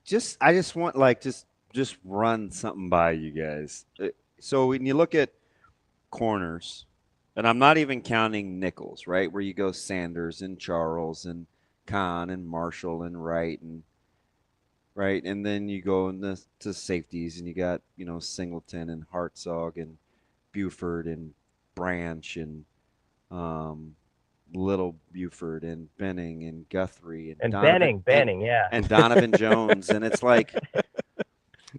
just want, like, just run something by you guys. So when you look at corners, and I'm not even counting nickels, right, where you go Sanders and Charles and Kahn and Marshall and Wright and then you go to safeties, and you got, Singleton and Hartzog and Buford and Branch and Little Buford and Benning and Guthrie and Benning, yeah, and Donovan Jones. And it's like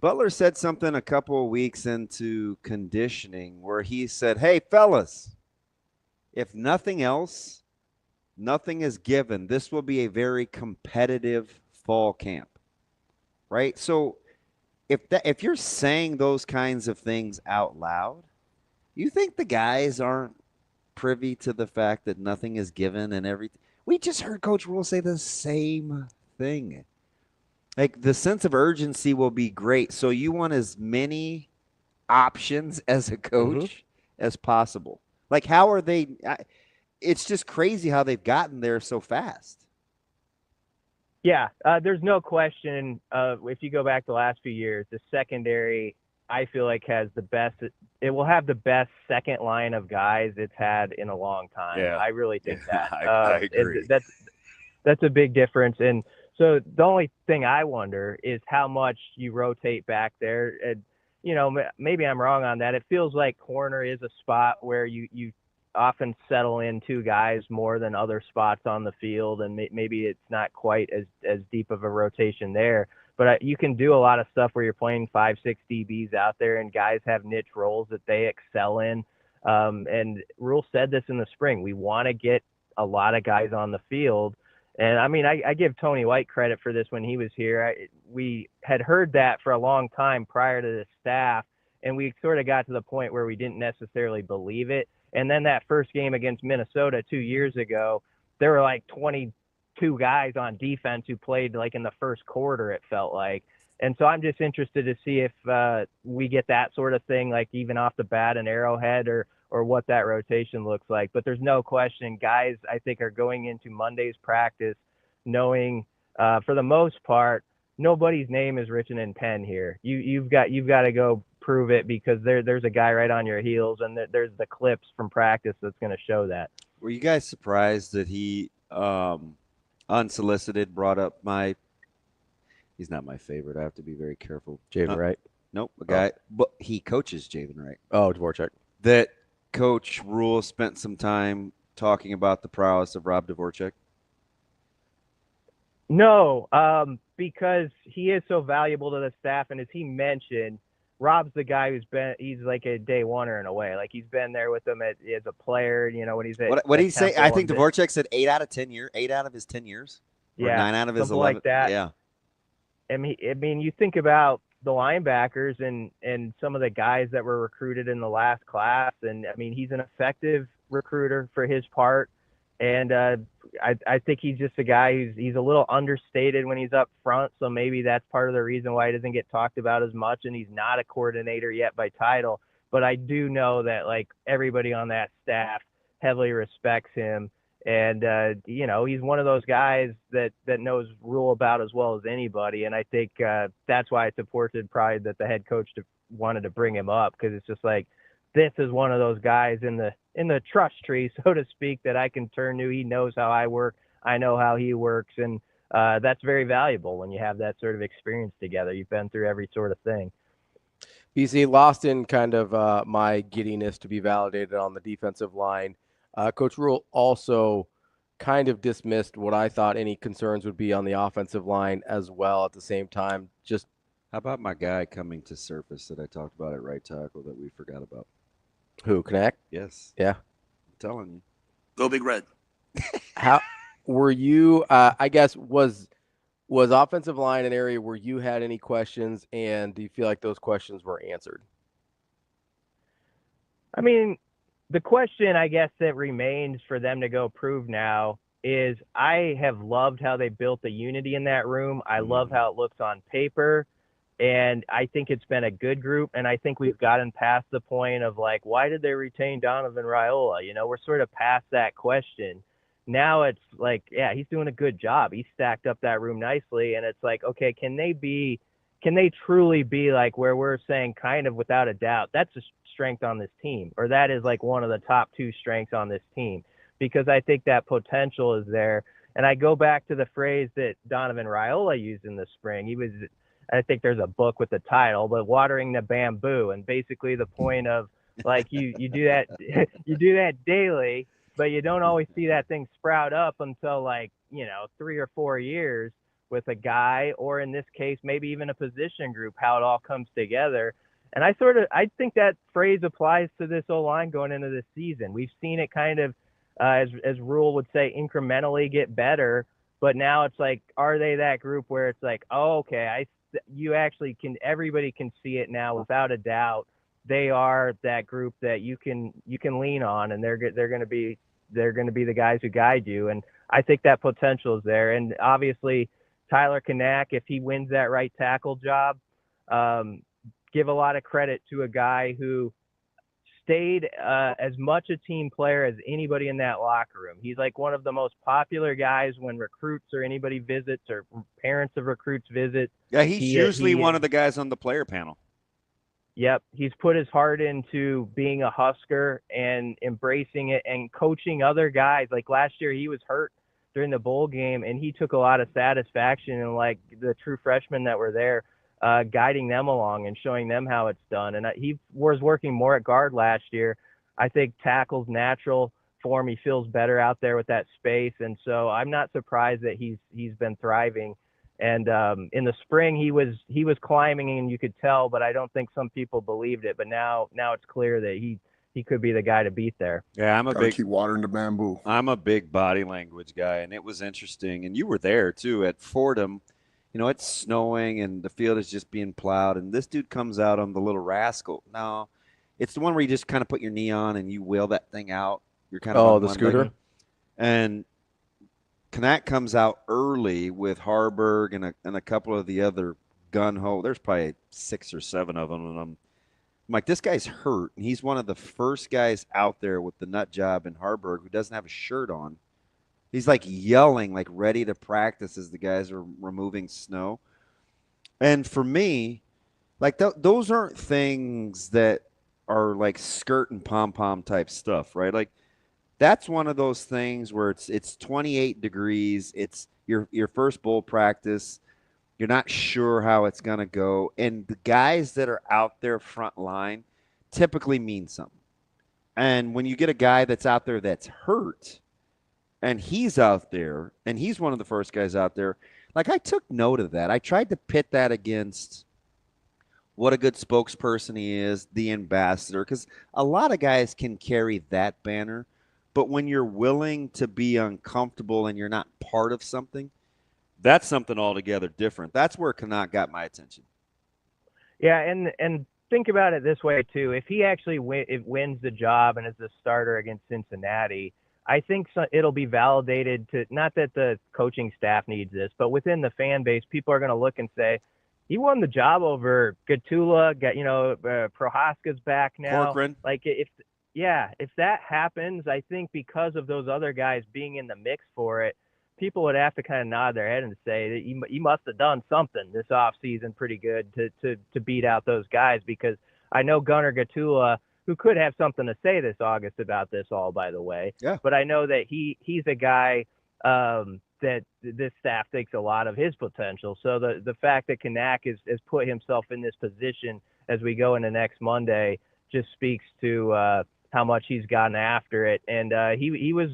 Butler said something a couple of weeks into conditioning where he said, hey, fellas, if nothing else, nothing is given, this will be a very competitive fall camp. Right? So if you're saying those kinds of things out loud, you think the guys aren't privy to the fact that nothing is given and everything? We just heard Coach Rhule say the same thing. Like, the sense of urgency will be great. So you want as many options as a coach as possible. Like, how are they? It's just crazy how they've gotten there so fast. Yeah, there's no question. If you go back the last few years, the secondary, I feel like, has the best. It will have the best second line of guys it's had in a long time. Yeah. I really think that. I agree. That's a big difference. And so the only thing I wonder is how much you rotate back there. And, maybe I'm wrong on that. It feels like corner is a spot where you often settle in 2 guys more than other spots on the field, and maybe it's not quite as deep of a rotation there. But you can do a lot of stuff where you're playing 5-6 DBs out there, and guys have niche roles that they excel in. And Rhule said this in the spring. We want to get a lot of guys on the field. And, I mean, I give Tony White credit for this when he was here. We had heard that for a long time prior to the staff, and we sort of got to the point where we didn't necessarily believe it. And then that first game against Minnesota 2 years ago, there were like 22 guys on defense who played like in the first quarter, it felt like. And so I'm just interested to see if we get that sort of thing, like even off the bat in Arrowhead, or what that rotation looks like. But there's no question, guys, I think, are going into Monday's practice knowing, for the most part, nobody's name is written in pen here. You've got to go prove it, because there's a guy right on your heels, and there's the clips from practice that's going to show that. Were you guys surprised that he unsolicited brought up he's not my favorite, I have to be very careful, Javen Wright? Nope, a guy, but he coaches Javen Wright. Oh, Dvorak. That Coach Rhule spent some time talking about the prowess of Rob Dvorak? No, because he is so valuable to the staff, and as he mentioned, Rob's the guy he's like a day oneer in a way. Like, he's been there with them as a player, when he's at what did he say? I think Dvorak said 8 out of 10 years, 8 out of his 10 years, or 9 out of his 11. Like that. Yeah. I mean, you think about the linebackers and some of the guys that were recruited in the last class, and I mean, he's an effective recruiter for his part. And I think he's just a guy he's a little understated when he's up front. So maybe that's part of the reason why he doesn't get talked about as much. And he's not a coordinator yet by title. But I do know that, like, everybody on that staff heavily respects him. And, he's one of those guys that knows Rhule about as well as anybody. And I think that's why it's important probably that the head coach wanted to bring him up, because it's just like, this is one of those guys in the trust tree, so to speak, that I can turn to. He knows how I work. I know how he works, and that's very valuable when you have that sort of experience together. You've been through every sort of thing. BC, lost in kind of my giddiness to be validated on the defensive line. Coach Rhule also kind of dismissed what I thought any concerns would be on the offensive line as well at the same time. Just how about my guy coming to surface that I talked about at right tackle that we forgot about? Who, Knack? Yes. Yeah. I'm telling you. Go Big Red. How were you, I guess, was offensive line an area where you had any questions, and do you feel like those questions were answered? I mean, the question, I guess, that remains for them to go prove now is I have loved how they built the unity in that room. I love how it looks on paper, and I think it's been a good group, and I think we've gotten past the point of, like, why did they retain Donovan Raiola? You know, we're sort of past that question. Now it's like, yeah, he's doing a good job. He stacked up that room nicely, and it's like, okay, can they truly be like where we're saying kind of without a doubt, that's a strength on this team, or that is like one of the top 2 strengths on this team, because I think that potential is there. And I go back to the phrase that Donovan Raiola used in the spring. I think there's a book with the title, but watering the bamboo. And basically the point of, like, you do that, you do that daily, but you don't always see that thing sprout up until, like, 3 or 4 years with a guy, or in this case, maybe even a position group, how it all comes together. And I think that phrase applies to this O-line going into this season. We've seen it kind of, as Rhule would say, incrementally get better, but now it's like, are they that group where it's like, oh, okay, everybody can see it now without a doubt. They are that group that you can lean on, and they're going to be the guys who guide you. And I think that potential is there. And obviously Tyler Knack, if he wins that right tackle job, give a lot of credit to a guy who stayed as much a team player as anybody in that locker room. He's like one of the most popular guys when recruits or anybody visits, or parents of recruits visit. Yeah, he's usually one of the guys on the player panel. Yep. He's put his heart into being a Husker and embracing it and coaching other guys. Like last year, he was hurt during the bowl game, and he took a lot of satisfaction in, like, the true freshmen that were there, guiding them along and showing them how it's done. And he was working more at guard last year. I think tackle's natural form. He feels better out there with that space. And so I'm not surprised that he's been thriving. And in the spring, he was climbing, and you could tell, but I don't think some people believed it. But now it's clear that he could be the guy to beat there. Yeah, keep watering the bamboo. I'm a big body language guy, and it was interesting. And you were there too at Fordham. It's snowing and the field is just being plowed, and this dude comes out on the little rascal. No, it's the one where you just kind of put your knee on and you wheel that thing out. You're kind of the scooter. And Knack comes out early with Harburg and a couple of the other gun-ho. There's probably 6 or 7 of them, and I'm like, this guy's hurt, and he's one of the first guys out there with the nut job in Harburg who doesn't have a shirt on. He's like yelling, like ready to practice as the guys are removing snow. And for me, like those aren't things that are like skirt and pom-pom type stuff, right? Like that's one of those things where it's 28 degrees. It's your first bowl practice. You're not sure how it's going to go. And the guys that are out there front line typically mean something. And when you get a guy that's out there that's hurt, and he's out there, and he's one of the first guys out there, like I took note of that. I tried to pit that against what a good spokesperson he is, the ambassador, because a lot of guys can carry that banner, but when you're willing to be uncomfortable and you're not part of something, that's something altogether different. That's where Knack got my attention. Yeah, and think about it this way, too. If he actually wins the job and is the starter against Cincinnati, I think it'll be validated to, not that the coaching staff needs this, but within the fan base, people are going to look and say, he won the job over Gatula, Prohaska's back now. Corcoran. Like if that happens, I think because of those other guys being in the mix for it, people would have to kind of nod their head and say that he must have done something this offseason pretty good to beat out those guys, because I know Gunnar Gatula, who could have something to say this August about this all, by the way. Yeah. But I know that he's a guy that this staff thinks a lot of his potential. So the fact that Kanak has put himself in this position as we go into next Monday just speaks to how much he's gotten after it. And he was,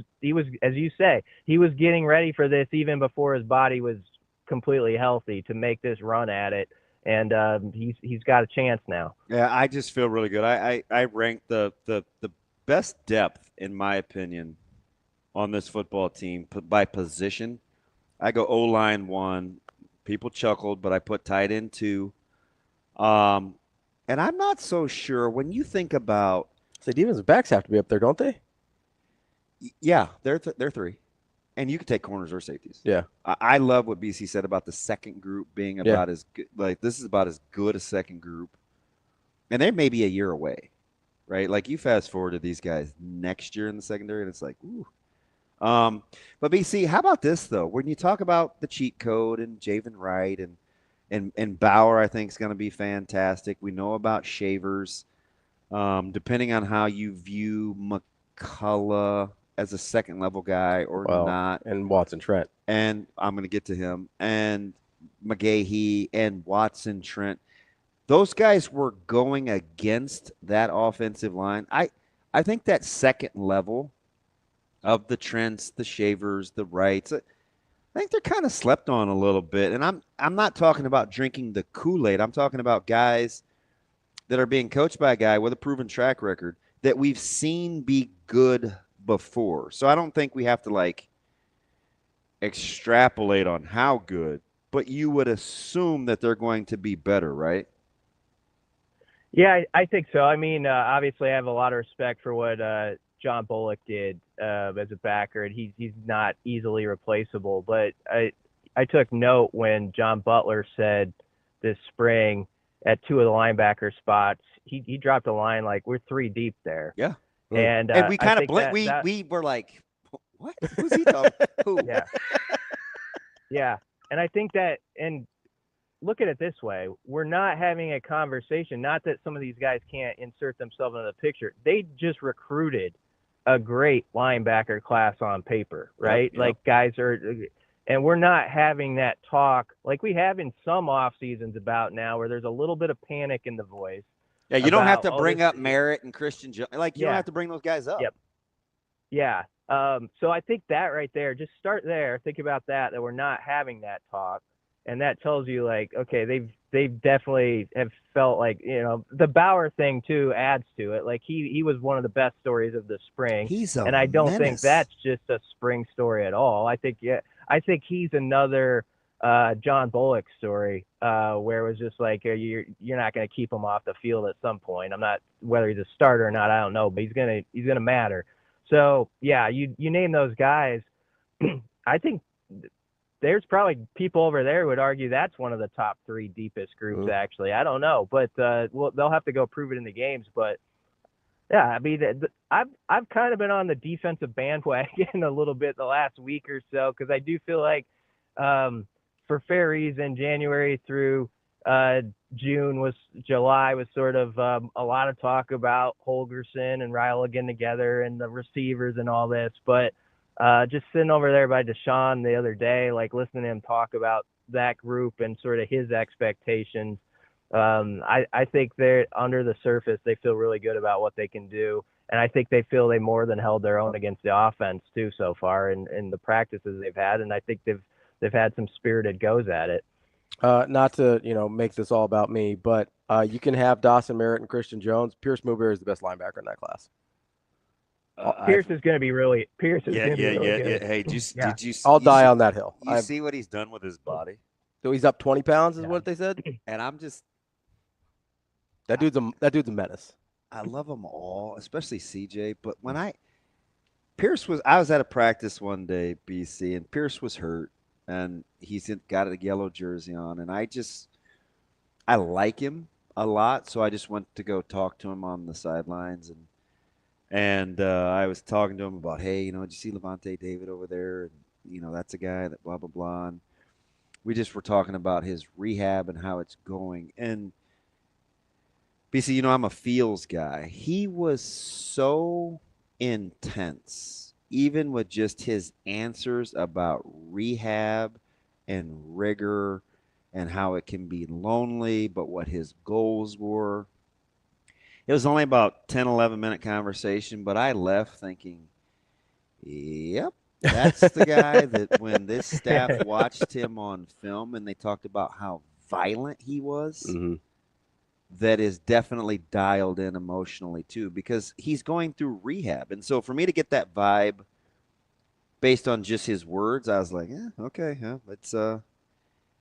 as you say, he was getting ready for this even before his body was completely healthy to make this run at it. And he's got a chance now. Yeah, I just feel really good. I rank the best depth, in my opinion, on this football team by position. I go O-line 1. People chuckled, but I put tight end 2. And I'm not so sure when you think about. So defensive backs have to be up there, don't they? Yeah, they're 3. And you can take corners or safeties. Yeah. I love what BC said about the second group being about as good. Like, this is about as good a second group. And they may be a year away, right? Like, you fast forward to these guys next year in the secondary, and it's like, ooh. But BC, how about this, though? When you talk about the cheat code and Javen Wright and Bauer, I think is going to be fantastic. We know about Shavers. Depending on how you view McCullough as a second-level guy or not. And Watson Trent. And I'm going to get to him. And McGahee and Watson Trent. Those guys were going against that offensive line. I think that second level of the Trents, the Shavers, the Wrights, I think they're kind of slept on a little bit. And I'm not talking about drinking the Kool-Aid. I'm talking about guys that are being coached by a guy with a proven track record that we've seen be good before. So I don't think we have to like extrapolate on how good, but you would assume that they're going to be better, right? Yeah, I think so. I mean, obviously I have a lot of respect for what John Bullock did as a backer, and he's not easily replaceable. But I took note when John Butler said this spring at 2 of the linebacker spots, he dropped a line like we're 3 deep there. Yeah. And we kind of blinked. We were like, what? Who's he talking? Who? Yeah. Yeah. And I think that, and look at it this way, we're not having a conversation, not that some of these guys can't insert themselves into the picture. They just recruited a great linebacker class on paper, right? Yep. Like guys are, and we're not having that talk like we have in some off seasons about now where there's a little bit of panic in the voice. Yeah, you don't have to bring up Merritt and Christian Jones. Like, you don't have to bring those guys up. Yep. Yeah. So I think that right there, just start there. Think about that we're not having that talk. And that tells you, like, okay, they've definitely have felt like, you know, the Bauer thing too adds to it. Like he was one of the best stories of the spring. And I don't think that's just a spring story at all. I think he's another John Bullock story where it was just like you're not going to keep him off the field at some point. I'm not, whether he's a starter or not, I don't know, but he's gonna matter. So yeah, you name those guys. I think there's probably people over there who would argue that's one of the top 3 deepest groups. Actually, I don't know, but well, they'll have to go prove it in the games. But yeah, I mean, I've kind of been on the defensive bandwagon a little bit the last week or so because I do feel like, for fair reason, January through July was sort of a lot of talk about Holgerson and Rhule getting together and the receivers and all this. But just sitting over there by Deshaun the other day, like listening to him talk about that group and sort of his expectations, I think they're under the surface. They feel really good about what they can do. And I think they feel they more than held their own against the offense too so far in the practices they've had. And I think they've had some spirited goes at it. Not to, make this all about me, but you can have Dawson Merritt and Christian Jones. Pierce Mooberry is the best linebacker in that class. Pierce is going to be really. Pierce is going to be really good. Hey, did you? I'll die on that hill. You see what he's done with his body? So he's up 20 pounds, is what they said. And I'm just. That dude's a menace. I love them all, especially CJ. But when I was at a practice one day, BC, and Pierce was hurt, and he's got a yellow jersey on, and I like him a lot, so I just went to go talk to him on the sidelines, and I was talking to him about, hey, did you see Levante David over there? And, that's a guy that blah, blah, blah. And we just were talking about his rehab and how it's going. And BC, I'm a feels guy. He was so intense even with just his answers about rehab and rigor and how it can be lonely, but what his goals were. It was only about 10, 11-minute conversation, but I left thinking, yep, that's the guy that when this staff watched him on film and they talked about how violent he was, that is definitely dialed in emotionally too, because he's going through rehab. And so for me to get that vibe based on just his words, I was like, yeah, okay, yeah, it's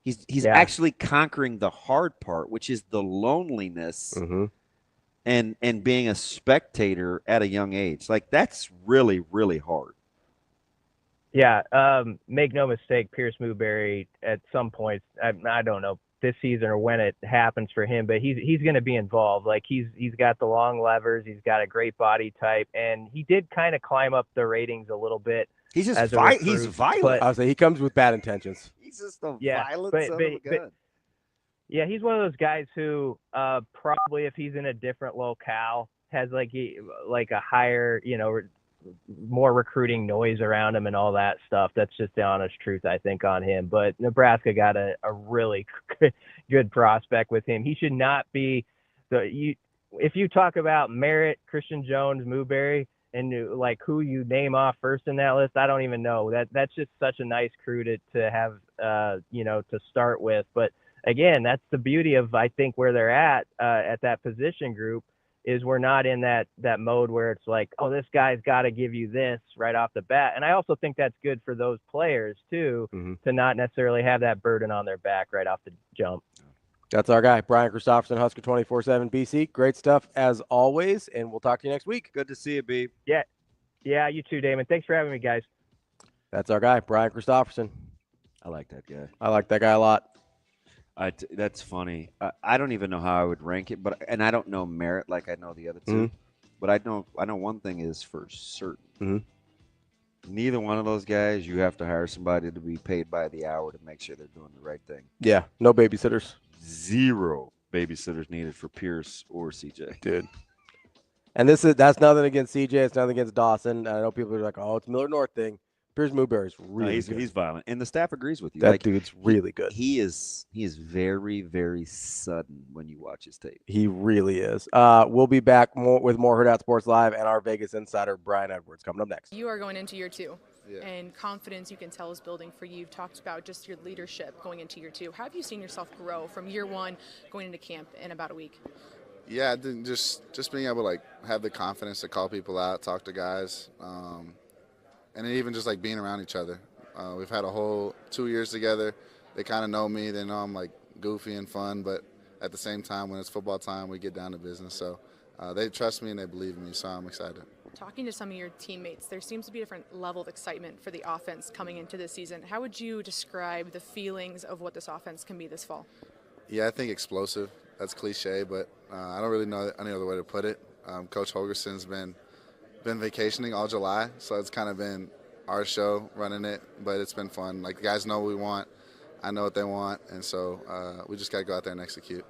he's actually conquering the hard part, which is the loneliness and being a spectator at a young age. Like, that's really, really hard. Yeah, make no mistake, Pierce Newberry at some point, I don't know this season or when it happens for him, but he's going to be involved. Like, he's got the long levers, he's got a great body type, and he did kind of climb up the ratings a little bit. He's just he's violent. But, I was saying he comes with bad intentions. He's just a violent son of a gun. Yeah, he's one of those guys who probably, if he's in a different locale, has like a higher, more recruiting noise around him and all that stuff. That's just the honest truth, I think, on him. But Nebraska got a really good prospect with him. He should not be if you talk about Merritt, Christian Jones, Newberry, and like who you name off first in that list, I don't even know. That's just such a nice crew to have to start with. But again, that's the beauty of, I think, where they're at that position group, is we're not in that mode where it's like, oh, this guy's got to give you this right off the bat. And I also think that's good for those players too, to not necessarily have that burden on their back right off the jump. That's our guy, Brian Christopherson, Husker 24/7 BC. Great stuff as always, and we'll talk to you next week. Good to see you, B. Yeah, you too, Damon. Thanks for having me, guys. That's our guy, Brian Christopherson. I like that guy. I like that guy a lot. That's funny. I don't even know how I would rank it, and I don't know Merritt like I know the other two. But I know one thing is for certain. Neither one of those guys, you have to hire somebody to be paid by the hour to make sure they're doing the right thing. Yeah, no babysitters. 0 babysitters needed for Pierce or CJ. Dude. And that's nothing against CJ. It's nothing against Dawson. I know people are like, oh, it's Miller North thing. Pierce Newberry's really good. He's violent, and the staff agrees with you. That dude's really good. He is very, very sudden when you watch his tape. He really is. We'll be back with more Hurrdat Sports Live and our Vegas insider Brian Edwards coming up next. You are going into year 2, and confidence, you can tell, is building for you. You've talked about just your leadership going into year 2. How have you seen yourself grow from year 1 going into camp in about a week? Yeah, just being able to have the confidence to call people out, talk to guys. And then even just being around each other. We've had a whole 2 years together. They kind of know me. They know I'm goofy and fun, but at the same time, when it's football time, we get down to business. So they trust me and they believe in me, so I'm excited. Talking to some of your teammates, there seems to be a different level of excitement for the offense coming into this season. How would you describe the feelings of what this offense can be this fall? Yeah, I think explosive. That's cliche, but I don't really know any other way to put it. Coach Holgerson's been vacationing all July, so it's kind of been our show running it, but it's been fun. The guys know what we want, I know what they want, and so we just got to go out there and execute.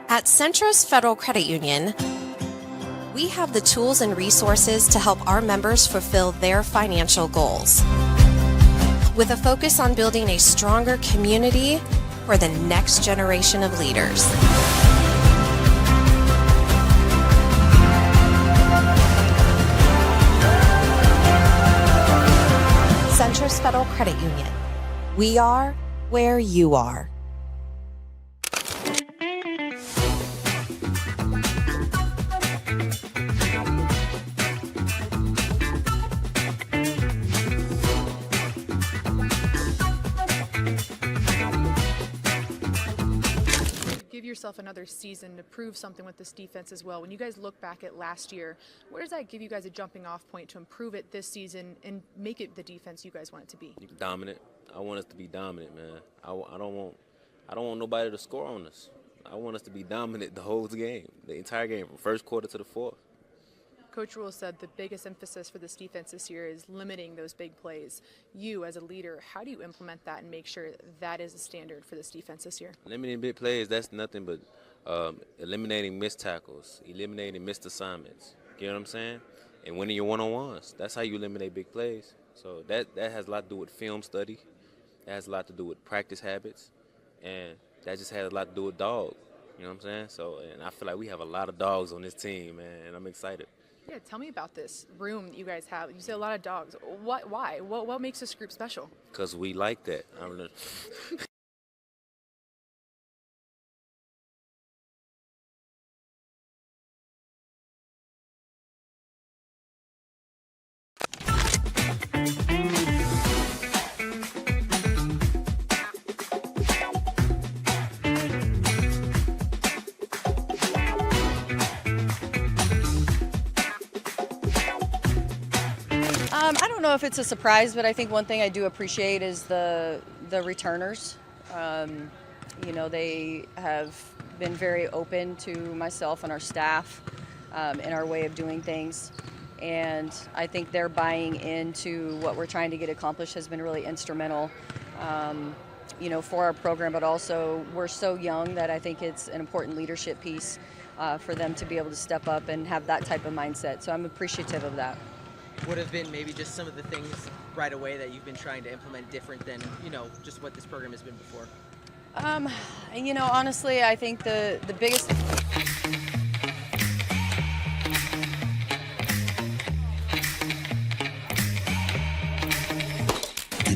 At Centris Federal Credit Union, we have the tools and resources to help our members fulfill their financial goals, with a focus on building a stronger community for the next generation of leaders. Centris Federal Credit Union. We are where you are. yourself another season to prove something with this defense as well. When you guys look back at last year, where does that give you guys a jumping off point to improve it this season and make it the defense you guys want it to be? Dominant. I want us to be dominant, man. I don't want nobody to score on us. I want us to be dominant the whole game, the entire game, from first quarter to the fourth. Coach Rhule said the biggest emphasis for this defense this year is limiting those big plays. You, as a leader, how do you implement that and make sure that is a standard for this defense this year? Limiting big plays, that's nothing but eliminating missed tackles, eliminating missed assignments. You know what I'm saying? And winning your one-on-ones. That's how you eliminate big plays. So that has a lot to do with film study. That has a lot to do with practice habits. And that just has a lot to do with dogs. You know what I'm saying? So, and I feel like we have a lot of dogs on this team, man, and I'm excited. Yeah, tell me about this room that you guys have. You say a lot of dogs. Why? What makes this group special? Because we like that. I don't know. I don't know if it's a surprise, but I think one thing I do appreciate is the returners. You know, they have been very open to myself and our staff in our way of doing things. And I think their buying into what we're trying to get accomplished has been really instrumental, you know, for our program, but also we're so young that I think it's an important leadership piece for them to be able to step up and have that type of mindset. So I'm appreciative of that. Would have been maybe just some of the things right away that you've been trying to implement different than, you know, just what this program has been before? You know, honestly, I think the biggest... Give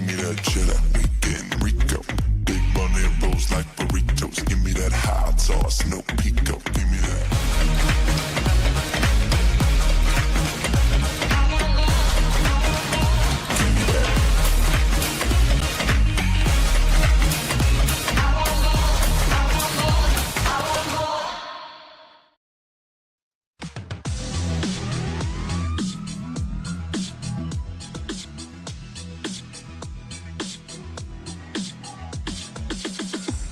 me that cheddar, bacon, Rico. Big money rolls like burritos. Give me that hot sauce, no pico. Give me that.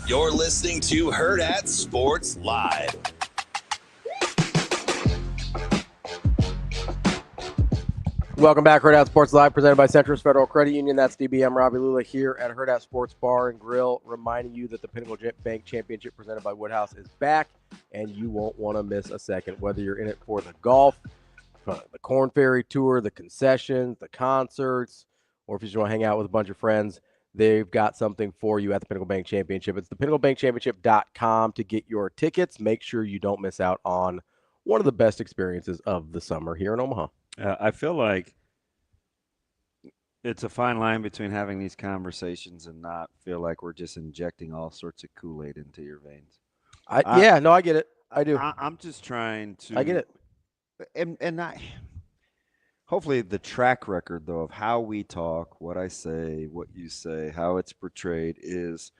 You're listening to Hurrdat Sports Live. Welcome back, Hurrdat Sports Live, presented by Centris Federal Credit Union. That's DBM Ravi Lulla here at Hurrdat Sports Bar and Grill, reminding you that the Pinnacle Bank Championship presented by Woodhouse is back, and you won't want to miss a second. Whether you're in it for the golf, the Corn Ferry Tour, the concessions, the concerts, or if you just want to hang out with a bunch of friends, they've got something for you at the Pinnacle Bank Championship. It's the pinnaclebankchampionship.com to get your tickets. Make sure you don't miss out on one of the best experiences of the summer here in Omaha. I feel like it's a fine line between having these conversations and not feel like we're just injecting all sorts of Kool-Aid into your veins. I get it. I do. I'm just trying to. I get it. And not. Hopefully the track record, though, of how we talk, what I say, what you say, how it's portrayed is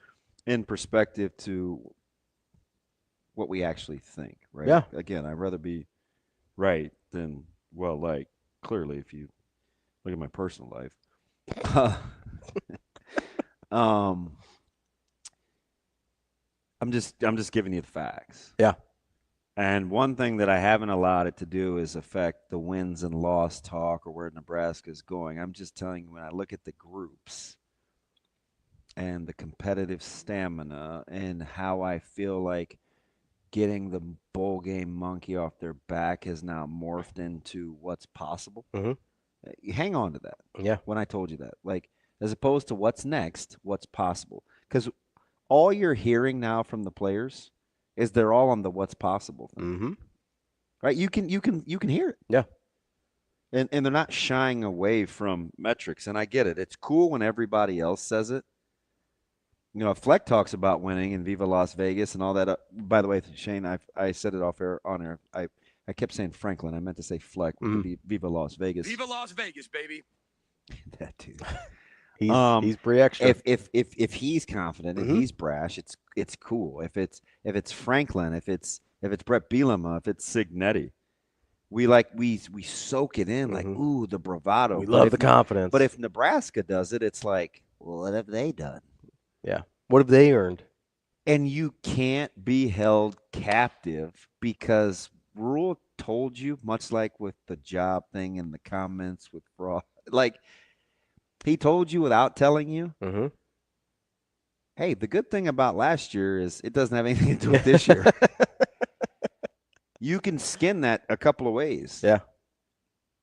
in perspective to what we actually think, right? Yeah. Again, I'd rather be right than, well, like, clearly, if you look at my personal life. I'm just giving you the facts. Yeah. And one thing that I haven't allowed it to do is affect the wins and loss talk or where Nebraska is going. I'm just telling you, when I look at the groups and the competitive stamina and how I feel like getting the bowl game monkey off their back has now morphed into what's possible. Mm-hmm. Hang on to that. Yeah. When I told you that, like, as opposed to what's next, what's possible. Because all you're hearing now from the players is they're all on the what's possible thing. Mm-hmm. Right? You can hear it. Yeah. And they're not shying away from metrics. And I get it. It's cool when everybody else says it. You know, Fleck talks about winning and Viva Las Vegas and all that. By the way, Shane, I said it off air on air. I kept saying Franklin. I meant to say Fleck. Viva Las Vegas. Viva Las Vegas, baby. That too. He's pretty extra. If he's confident and he's brash, it's cool. If it's Franklin, if it's Brett Bielema, if it's Signetti, we soak it in like, ooh, the bravado. We love the confidence. But if Nebraska does it, it's like, well, what have they done? Yeah. What have they earned? And you can't be held captive because Rhule told you, much like with the job thing and the comments with fraud, like he told you without telling you. Hey, the good thing about last year is it doesn't have anything to do with this year. You can skin that a couple of ways. Yeah.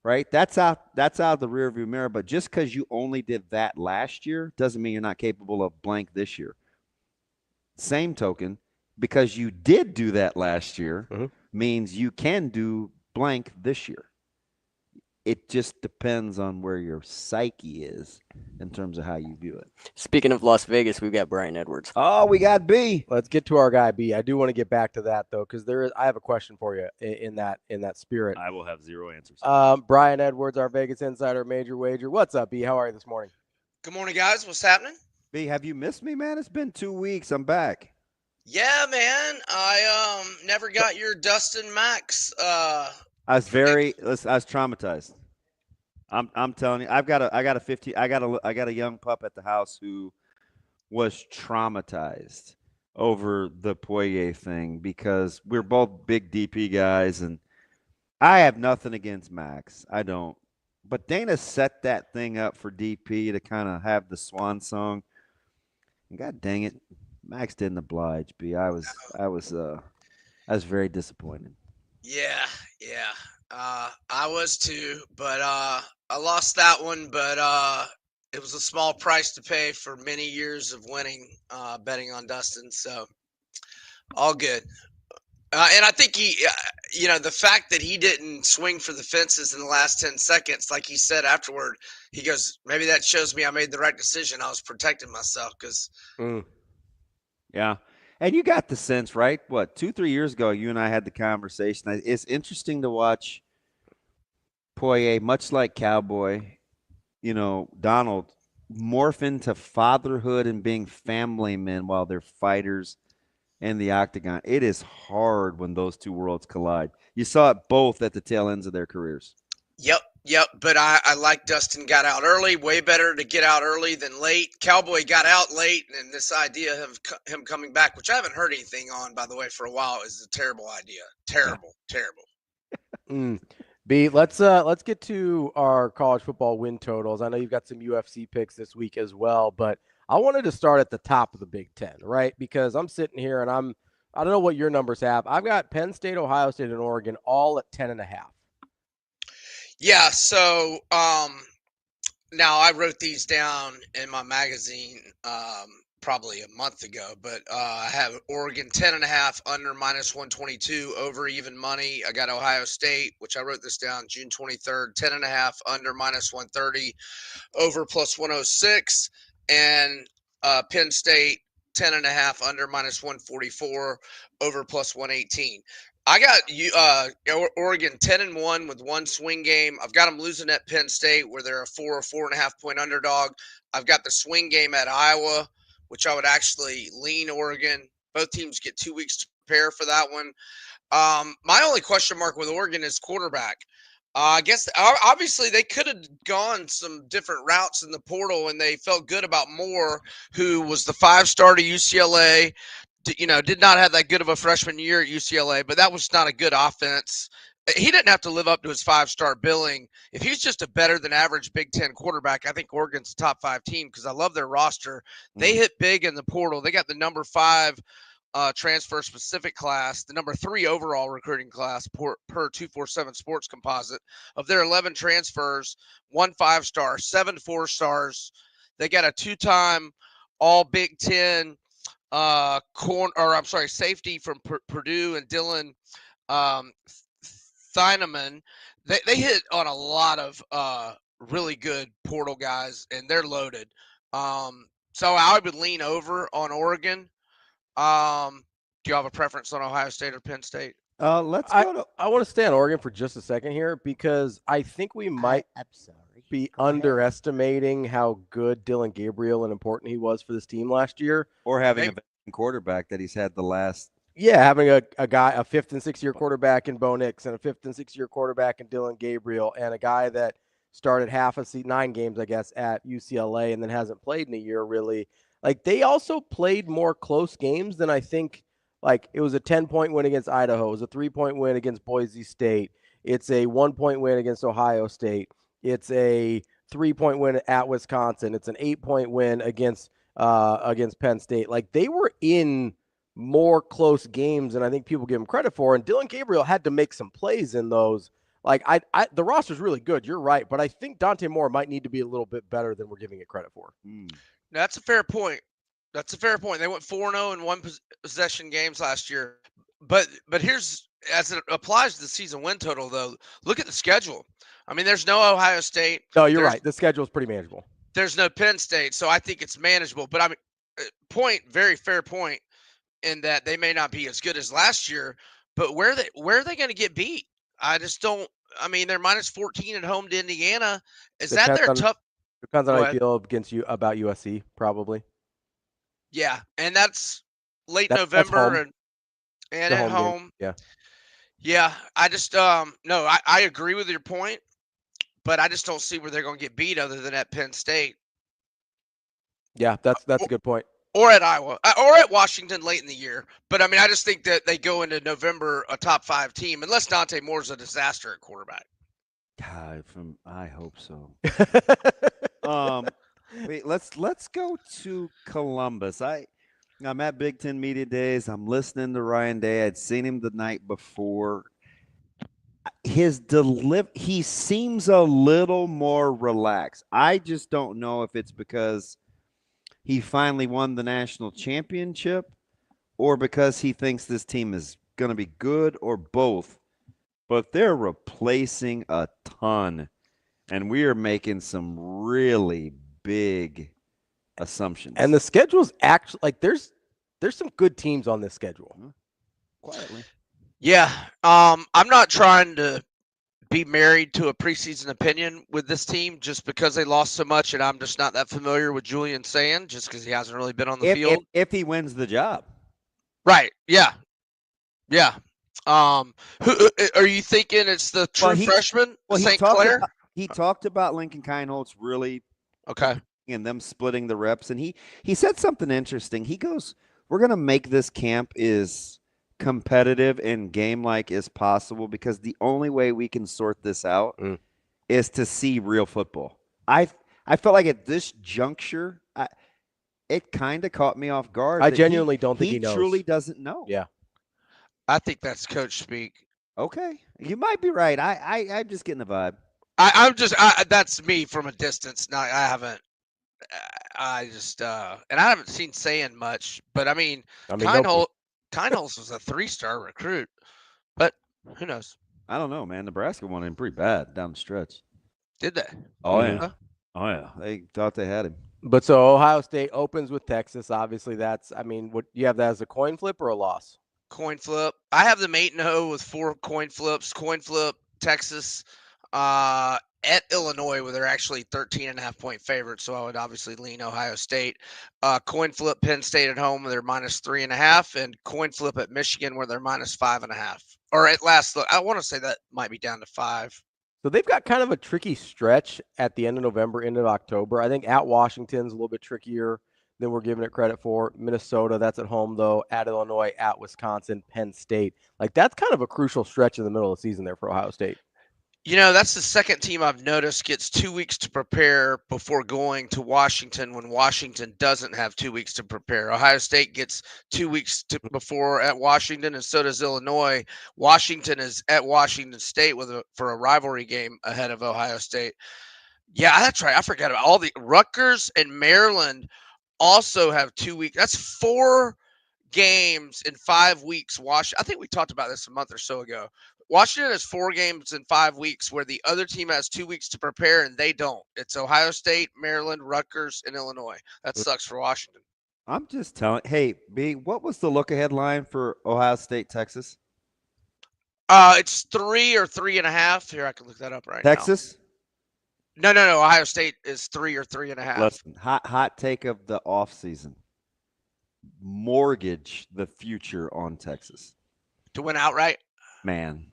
Right? That's out of the rearview mirror. But just because you only did that last year doesn't mean you're not capable of blank this year. Same token, because you did do that last year means you can do blank this year. It just depends on where your psyche is in terms of how you view it. Speaking of Las Vegas, we've got Brian Edwards. Oh, we got B. Let's get to our guy B. I do want to get back to that though, because I have a question for you in that spirit. I will have zero answers. Brian Edwards, our Vegas insider, Major Wager. What's up, B? How are you this morning? Good morning, guys. What's happening? B, have you missed me, man? It's been 2 weeks. I'm back. Yeah, man. I never got your Dustin Max. I was traumatized. I'm telling you, I got a young pup at the house who was traumatized over the Poirier thing because we're both big DP guys, and I have nothing against Max. I don't. But Dana set that thing up for DP to kind of have the swan song. And God dang it, Max didn't oblige. B. I was very disappointed. Yeah. I was too, but I lost that one. But it was a small price to pay for many years of winning, betting on Dustin. So all good. And I think the fact that he didn't swing for the fences in the last 10 seconds, like he said afterward, he goes, maybe that shows me I made the right decision. I was protecting myself because. Yeah. And you got the sense, right? What, 2-3 years ago, you and I had the conversation. It's interesting to watch Poirier, much like Cowboy, Donald, morph into fatherhood and being family men while they're fighters in the octagon. It is hard when those two worlds collide. You saw it both at the tail ends of their careers. Yep. But I like Dustin got out early. Way better to get out early than late. Cowboy got out late, and this idea of him coming back, which I haven't heard anything on, by the way, for a while, is a terrible idea. Terrible. B, let's get to our college football win totals. I know you've got some UFC picks this week as well, but I wanted to start at the top of the Big Ten, right? Because I'm sitting here and I don't know what your numbers have. I've got Penn State, Ohio State, and Oregon all at 10.5. Yeah, so now I wrote these down in my magazine probably a month ago, but I have Oregon 10.5 under -122 over even money. I got Ohio State, which I wrote this down June 23rd, 10.5 under -130 over +106, and Penn State 10.5 under -144 over +118. I got Oregon 10-1 with one swing game. I've got them losing at Penn State where they're a 4 or 4.5 point underdog. I've got the swing game at Iowa, which I would actually lean Oregon. Both teams get 2 weeks to prepare for that one. My only question mark with Oregon is quarterback. I guess obviously they could have gone some different routes in the portal, and they felt good about Moore, who was the 5-star to UCLA. Did not have that good of a freshman year at UCLA, but that was not a good offense. He didn't have to live up to his 5-star billing. If he's just a better than average Big Ten quarterback, I think Oregon's a top 5 team because I love their roster. They hit big in the portal. They got the number 5 transfer specific class, the number 3 overall recruiting class per 247 Sports Composite. Of their 11 transfers, 1 5-star, 7 4-stars. They got a 2-time All Big Ten safety from Purdue and Dylan Thieneman. They hit on a lot of really good portal guys, and they're loaded. So I would lean over on Oregon. Do you have a preference on Ohio State or Penn State? I want to stay on Oregon for just a second here because I think we might. I'm sorry. be underestimating how good Dylan Gabriel and important he was for this team last year. Or having a veteran quarterback that he's had the last. Yeah, having a guy, a 5th and 6th year quarterback in Bo Nix and a 5th and 6th year quarterback in Dylan Gabriel and a guy that started 9 games, I guess, at UCLA and then hasn't played in a year really. Like, they also played more close games than I think. Like, it was a 10-point win against Idaho. It was a 3-point win against Boise State. It's a 1-point win against Ohio State. It's a 3-point win at Wisconsin. It's an 8-point win against Penn State. Like, they were in more close games than I think people give him credit for. And Dylan Gabriel had to make some plays in those. Like, the roster's really good. You're right. But I think Dante Moore might need to be a little bit better than we're giving it credit for. That's a fair point. That's a fair point. They went 4-0 in one possession games last year. But here's, as it applies to the season win total, though, look at the schedule. I mean, there's no Ohio State. No, you're right. The schedule is pretty manageable. There's no Penn State, so I think it's manageable. But I mean, very fair point in that they may not be as good as last year. But where are they going to get beat? I just don't. I mean, they're minus 14 at home to Indiana. That their tough? Depends on how you feel about USC, probably. Yeah, and that's late November and at home. Game. Yeah. I just no, I agree with your point, but I just don't see where they're going to get beat other than at Penn State. Yeah, that's a good point. Or at Iowa, or at Washington late in the year. But I mean, I just think that they go into November a top 5 team, unless Dante Moore's a disaster at quarterback. God, I hope so. Wait, let's go to Columbus. I'm at Big Ten Media Days. I'm listening to Ryan Day. I'd seen him the night before. He seems a little more relaxed. I just don't know if it's because he finally won the national championship or because he thinks this team is going to be good, or both. But they're replacing a ton, and we are making some really big assumptions. And the schedule's actually, like, there's some good teams on this schedule. Quietly. Yeah. I'm not trying to be married to a preseason opinion with this team just because they lost so much, and I'm just not that familiar with Julian Sand just because he hasn't really been on the field. If he wins the job. Right. Yeah. Yeah. Who are you thinking it's the true freshman, St. Clair? He talked about Lincoln Kienholz really okay and them splitting the reps, and he said something interesting. He goes, "We're going to make this camp as competitive and game-like as possible because the only way we can sort this out is to see real football." I felt like at this juncture, it kind of caught me off guard. I genuinely don't think he knows. He truly doesn't know. Yeah. I think that's coach speak. Okay. You might be right. I'm just getting the vibe. That's me from a distance. No, and I haven't seen Sand much, but I mean Kienholz was a 3-star recruit, but who knows? I don't know, man. Nebraska won him pretty bad down the stretch. Did they? Oh, yeah. Oh, yeah. They thought they had him. But so Ohio State opens with Texas. Obviously, what you have that as a coin flip or a loss? Coin flip. I have them 8-0 with 4 coin flips. Coin flip Texas at Illinois, where they're actually 13.5-point favorites. So I would obviously lean Ohio State. Coin flip Penn State at home, where they're minus 3.5, and coin flip at Michigan, where they're minus 5.5. Or at last look, I want to say that might be down to 5. So they've got kind of a tricky stretch at the end of November, end of October. I think at Washington's a little bit trickier than we're giving it credit for. Minnesota, that's at home, though. At Illinois, at Wisconsin, Penn State. Like, that's kind of a crucial stretch in the middle of the season there for Ohio State. You know, that's the second team I've noticed gets 2 weeks to prepare before going to Washington when Washington doesn't have 2 weeks to prepare. Ohio State gets 2 weeks before at Washington, and so does Illinois. Washington is at Washington State for a rivalry game ahead of Ohio State. Yeah, that's right. I forgot about all the Rutgers and Maryland also have 2 weeks. That's 4 games in 5 weeks. I think we talked about this a month or so ago. Washington has 4 games in 5 weeks where the other team has 2 weeks to prepare and they don't. It's Ohio State, Maryland, Rutgers, and Illinois. That sucks for Washington. I'm just telling. Hey, B, what was the look-ahead line for Ohio State, Texas? It's 3 or 3.5. Here, I can look that up right now. Texas? No. Ohio State is 3 or 3.5. Listen, hot take of the offseason. Mortgage the future on Texas. To win outright? Man.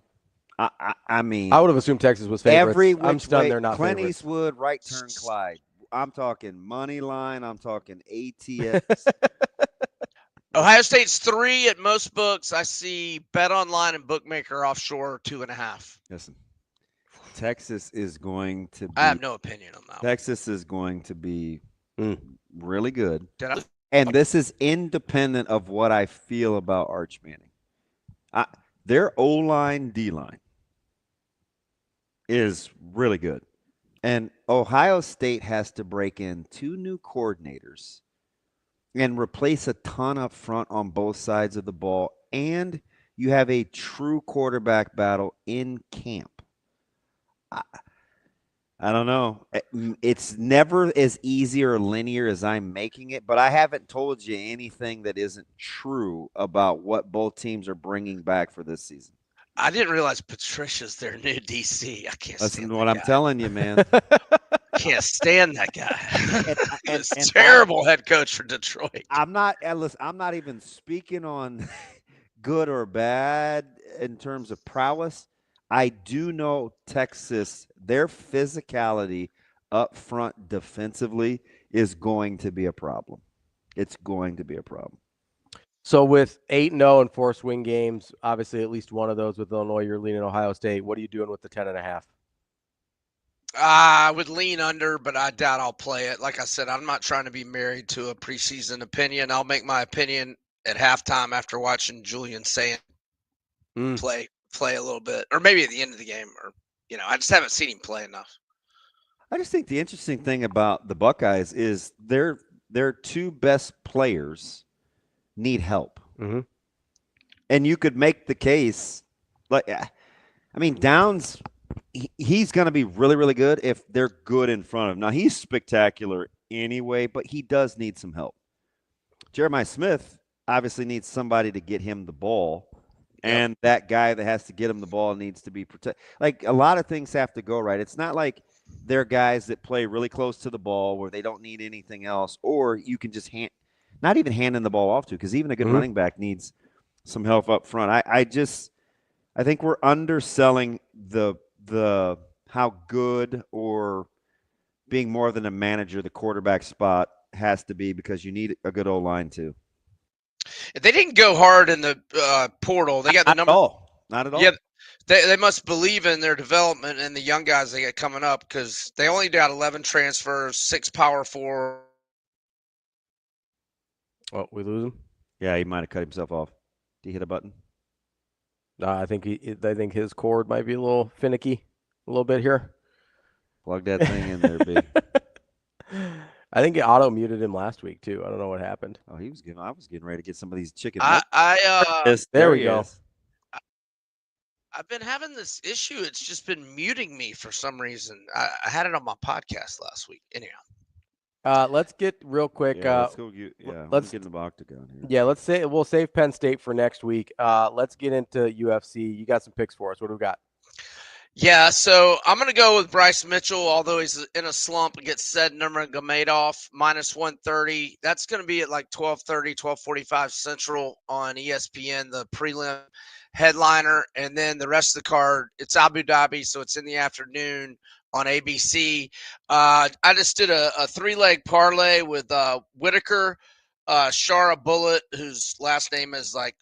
I mean, I would have assumed Texas was favorites. Every I'm which stunned way, they're not Clint favorites. Eastwood, right turn Clyde. I'm talking money line. I'm talking ATS. Ohio State's 3 at most books. I see Bet Online and Bookmaker Offshore 2.5. Listen, Texas is going to be. I have no opinion on that. Texas is going to be really good. Did I? And this is independent of what I feel about Arch Manning. Their O-line, D-line is really good. And Ohio State has to break in 2 new coordinators and replace a ton up front on both sides of the ball. And you have a true quarterback battle in camp. I don't know. It's never as easy or linear as I'm making it, but I haven't told you anything that isn't true about what both teams are bringing back for this season. I didn't realize Patricia's their new DC. I can't Listen stand to what that I'm guy. telling you, man. Can't stand that guy. He's a terrible head coach for Detroit. I'm not even speaking on good or bad in terms of prowess. I do know Texas, their physicality up front defensively is going to be a problem. It's going to be a problem. So with 8-0 and 4 swing games, obviously at least one of those with Illinois, you're leaning Ohio State. What are you doing with the 10.5? I would lean under, but I doubt I'll play it. Like I said, I'm not trying to be married to a preseason opinion. I'll make my opinion at halftime after watching Julian Sand play a little bit, or maybe at the end of the game, or I just haven't seen him play enough. I just think the interesting thing about the Buckeyes is their 2 best players need help. Mm-hmm. And you could make the case, Downs, he's going to be really, really good if they're good in front of him. Now, he's spectacular anyway, but he does need some help. Jeremiah Smith obviously needs somebody to get him the ball. And that guy that has to get him the ball needs to be protected. Like, a lot of things have to go right. It's not like they're guys that play really close to the ball where they don't need anything else, or you can just not even handing the ball off to, because even a good running back needs some help up front. I think we're underselling the how good or being more than a manager the quarterback spot has to be, because you need a good O-line too. They didn't go hard in the portal. They got the number. Not at all. Yeah, they must believe in their development and the young guys they got coming up, because they only got 11 transfers, 6 Power 4. Oh, we lose him? Yeah, he might have cut himself off. Did he hit a button? I think his cord might be a little finicky, a little bit here. Plug that thing in there, B. I think it auto muted him last week too. I don't know what happened. Oh, I was getting ready to get some of these chicken. There we go. I've been having this issue. It's just been muting me for some reason. I had it on my podcast last week. Anyhow. Let's get real quick. Let's go. Let's get in the octagon here. Yeah, we'll save Penn State for next week. Let's get into UFC. You got some picks for us. What do we got? Yeah, so I'm going to go with Bryce Mitchell, although he's in a slump, and gets Said Nurmagomedov minus 130. That's going to be at like 12:30, 12:45 Central on ESPN, the prelim headliner. And then the rest of the card, it's Abu Dhabi, so it's in the afternoon on ABC. I just did a 3-leg parlay with Whitaker, Shara Bullet, whose last name is like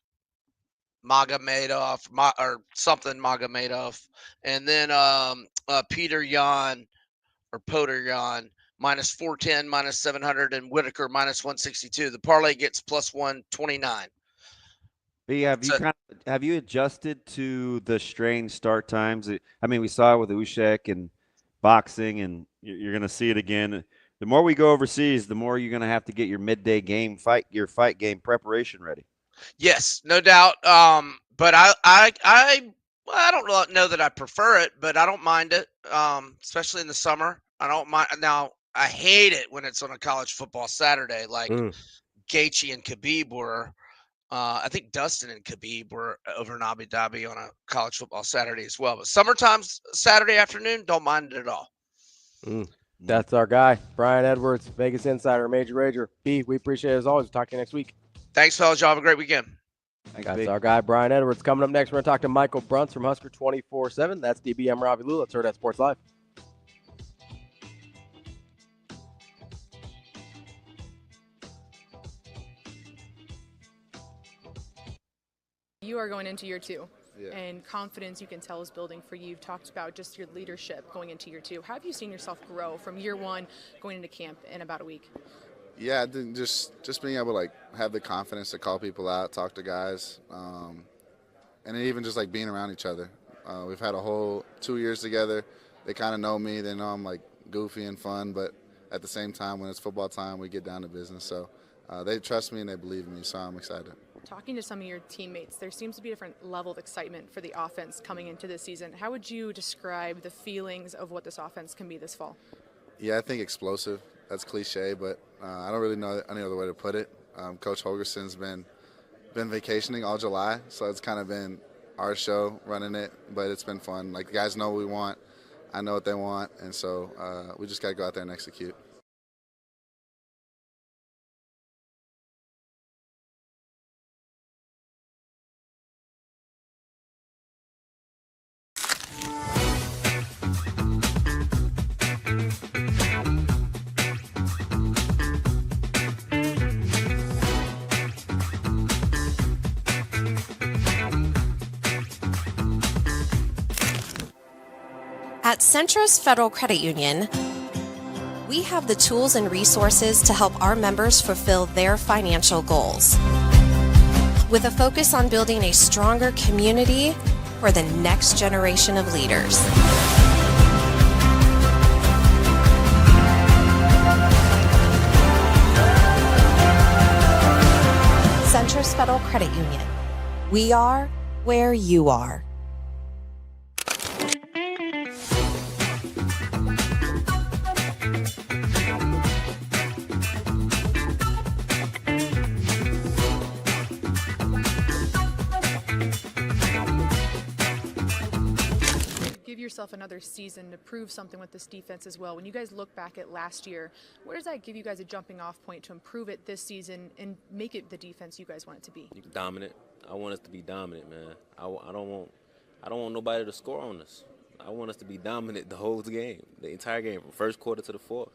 Magomedov or something Magomedov, and then Peter Yan or Poter Yan minus 410, minus 700, and Whitaker minus 162. The parlay gets plus 129. B, have you adjusted to the strange start times? We saw it with Usyk and boxing, and you're going to see it again. The more we go overseas, the more you're going to have to get your midday game your fight game preparation ready. Yes, no doubt. But I don't know that I prefer it, but I don't mind it, especially in the summer. I don't mind. Now, I hate it when it's on a college football Saturday, like Gaethje and Khabib were. I think Dustin and Khabib were over in Abu Dhabi on a college football Saturday as well. But summertime Saturday afternoon, don't mind it at all. That's our guy, Brian Edwards, Vegas Insider, Major Rager. B, we appreciate it as always. We'll talk to you next week. Thanks, fellas. Y'all have a great weekend. That's our guy, Brian Edwards. Coming up next, we're going to talk to Michael Bruntz from Husker 24/7. That's DBM Ravi Lulla. Let's Hurrdat Sports Live. You are going into year two. Yeah. And confidence, you can tell, is building for you. You've talked about just your leadership going into year two. How have you seen yourself grow from year one going into camp in about a week? Yeah, just being able to like have the confidence to call people out, talk to guys, and then even just like being around each other. We've had a whole 2 years together. They kind of know me. They know I'm like goofy and fun, but at the same time, when it's football time, we get down to business. So they trust me and they believe in me, so I'm excited. Talking to some of your teammates, there seems to be a different level of excitement for the offense coming into this season. How would you describe the feelings of what this offense can be this fall? Yeah, I think explosive. That's cliche, but I don't really know any other way to put it. Coach Holgerson's been vacationing all July, so it's kind of been our show running it, but it's been fun. Like, the guys know what we want. I know what they want, and so we just got to go out there and execute. At Centris Federal Credit Union, we have the tools and resources to help our members fulfill their financial goals. With a focus on building a stronger community for the next generation of leaders. Centris Federal Credit Union. We are where you are. Yourself another season to prove something with this defense as well. When you guys look back at last year, where does that give you guys a jumping off point to improve it this season and make it the defense you guys want it to be? Dominant. I want us to be dominant, man. I don't want nobody to score on us. I want us to be dominant the whole game, the entire game, from first quarter to the fourth.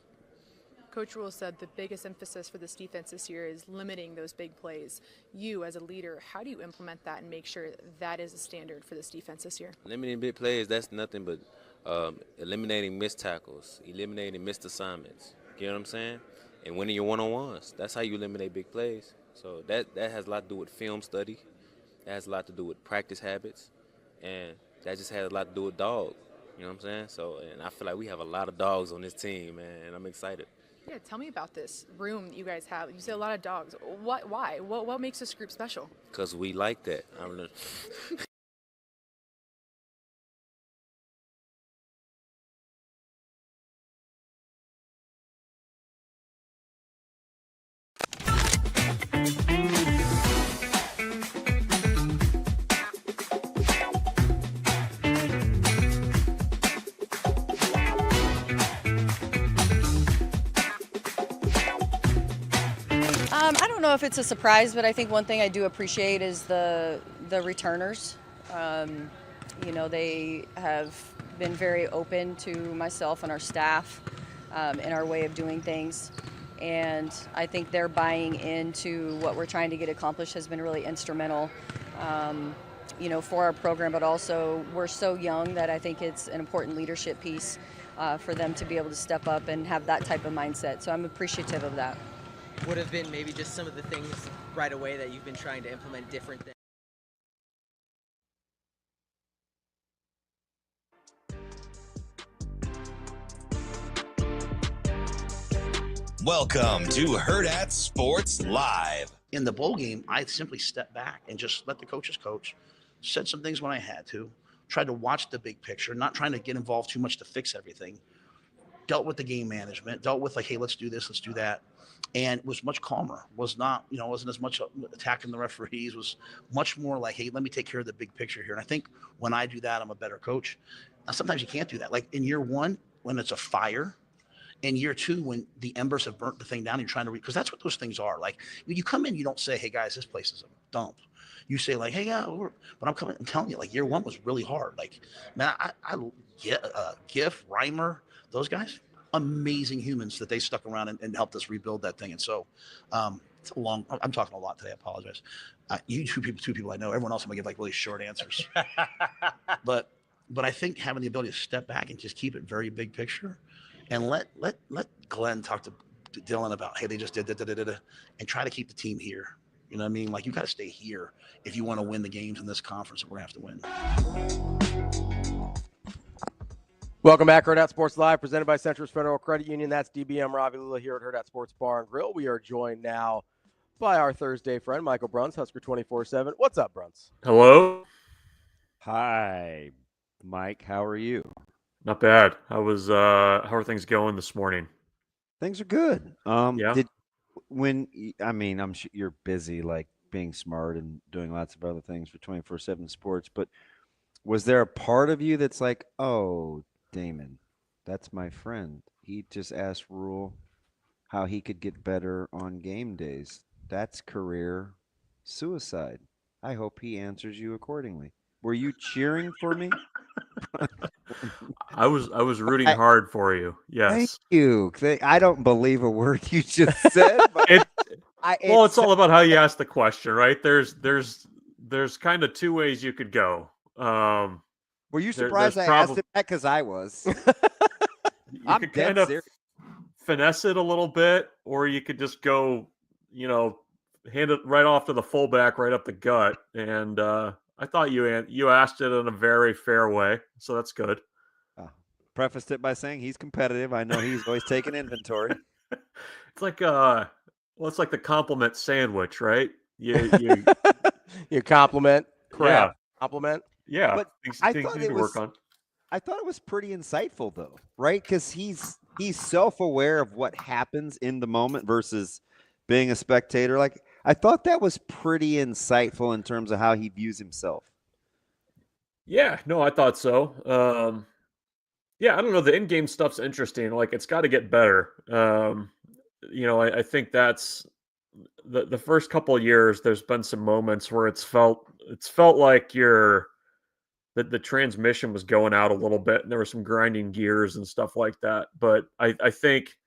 Coach Rhule said the biggest emphasis for this defense this year is limiting those big plays. You, as a leader, how do you implement that and make sure that is a standard for this defense this year? Limiting big plays, that's nothing but eliminating missed tackles, eliminating missed assignments. You know what I'm saying? And winning your one-on-ones. That's how you eliminate big plays. So that has a lot to do with film study. That has a lot to do with practice habits. And that just has a lot to do with dog. You know what I'm saying? So, and I feel like we have a lot of dogs on this team, man, and I'm excited. Yeah, tell me about this room that you guys have. You say a lot of dogs. Why? What makes this group special? Because we like that. I don't know. I don't know if it's a surprise, but I think one thing I do appreciate is the returners. You know, they have been very open to myself and our staff and our way of doing things. And I think their buying into what we're trying to get accomplished has been really instrumental, you know, for our program, but also we're so young that I think it's an important leadership piece for them to be able to step up and have that type of mindset. So I'm appreciative of that. Would have been maybe just some of the things right away that you've been trying to implement different than? Welcome to Hurrdat Sports Live. In the bowl game, I simply stepped back and just let the coaches coach, said some things when I had to, tried to watch the big picture, not trying to get involved too much to fix everything, dealt with the game management, dealt with like, hey, let's do this, let's do that. And was much calmer, was not, you know, wasn't as much attacking the referees, was much more like, hey, let me take care of the big picture here. And I think when I do that, I'm a better coach. Now, sometimes you can't do that. Like in year one, when it's a fire. In year 2, when the embers have burnt the thing down, you're trying to because that's what those things are. Like when you come in, you don't say, "Hey guys, this place is a dump." You say like, "Hey, yeah," but I'm telling you, like year 1 was really hard. Like, man, I get GIF, Reimer, those guys, amazing humans that they stuck around and helped us rebuild that thing. And so, it's a long. I'm talking a lot today. I apologize. You two people I know. Everyone else I'm gonna give like really short answers. but I think having the ability to step back and just keep it very big picture. And let Glenn talk to Dylan about, hey, they just did and try to keep the team here. You know what I mean? Like you got to stay here if you want to win the games in this conference that we're gonna have to win. Welcome back, Hurrdat Sports Live, presented by Centris Federal Credit Union. That's DBM Ravi, Lulla here at Hurrdat Sports Bar and Grill. We are joined now by our Thursday friend, Michael Bruntz, Husker 24/7. What's up, Bruntz? Hello. Hi, Mike. How are you? Not bad. How are things going this morning? Things are good. Yeah. I'm sure you're busy, like being smart and doing lots of other things for 24/7 Sports, but was there a part of you that's like, oh, Damon, that's my friend. He just asked Rhule how he could get better on game days. That's career suicide. I hope he answers you accordingly. Were you cheering for me? I was rooting hard for you. Yes. Thank you. I don't believe a word you just said. But it's all about how you ask the question, right? There's kind of 2 ways you could go. Were you surprised I asked it that? Because I was. You could kind of finesse it a little bit, or you could just go, hand it right off to the fullback, right up the gut. And I thought you asked it in a very fair way, so that's good. Prefaced it by saying he's competitive. I know he's always taking inventory. It's like it's like the compliment sandwich, right? You compliment, crap, yeah. compliment. Yeah, but things you need to work on. I thought it was pretty insightful, though, right? Because he's self-aware of what happens in the moment versus being a spectator. Like, I thought that was pretty insightful in terms of how he views himself. Yeah, no, I thought so. Yeah, I don't know. The in-game stuff's interesting. Like, it's got to get better. I think that's the first couple of years. There's been some moments where it's felt like the transmission was going out a little bit, and there were some grinding gears and stuff like that. But I think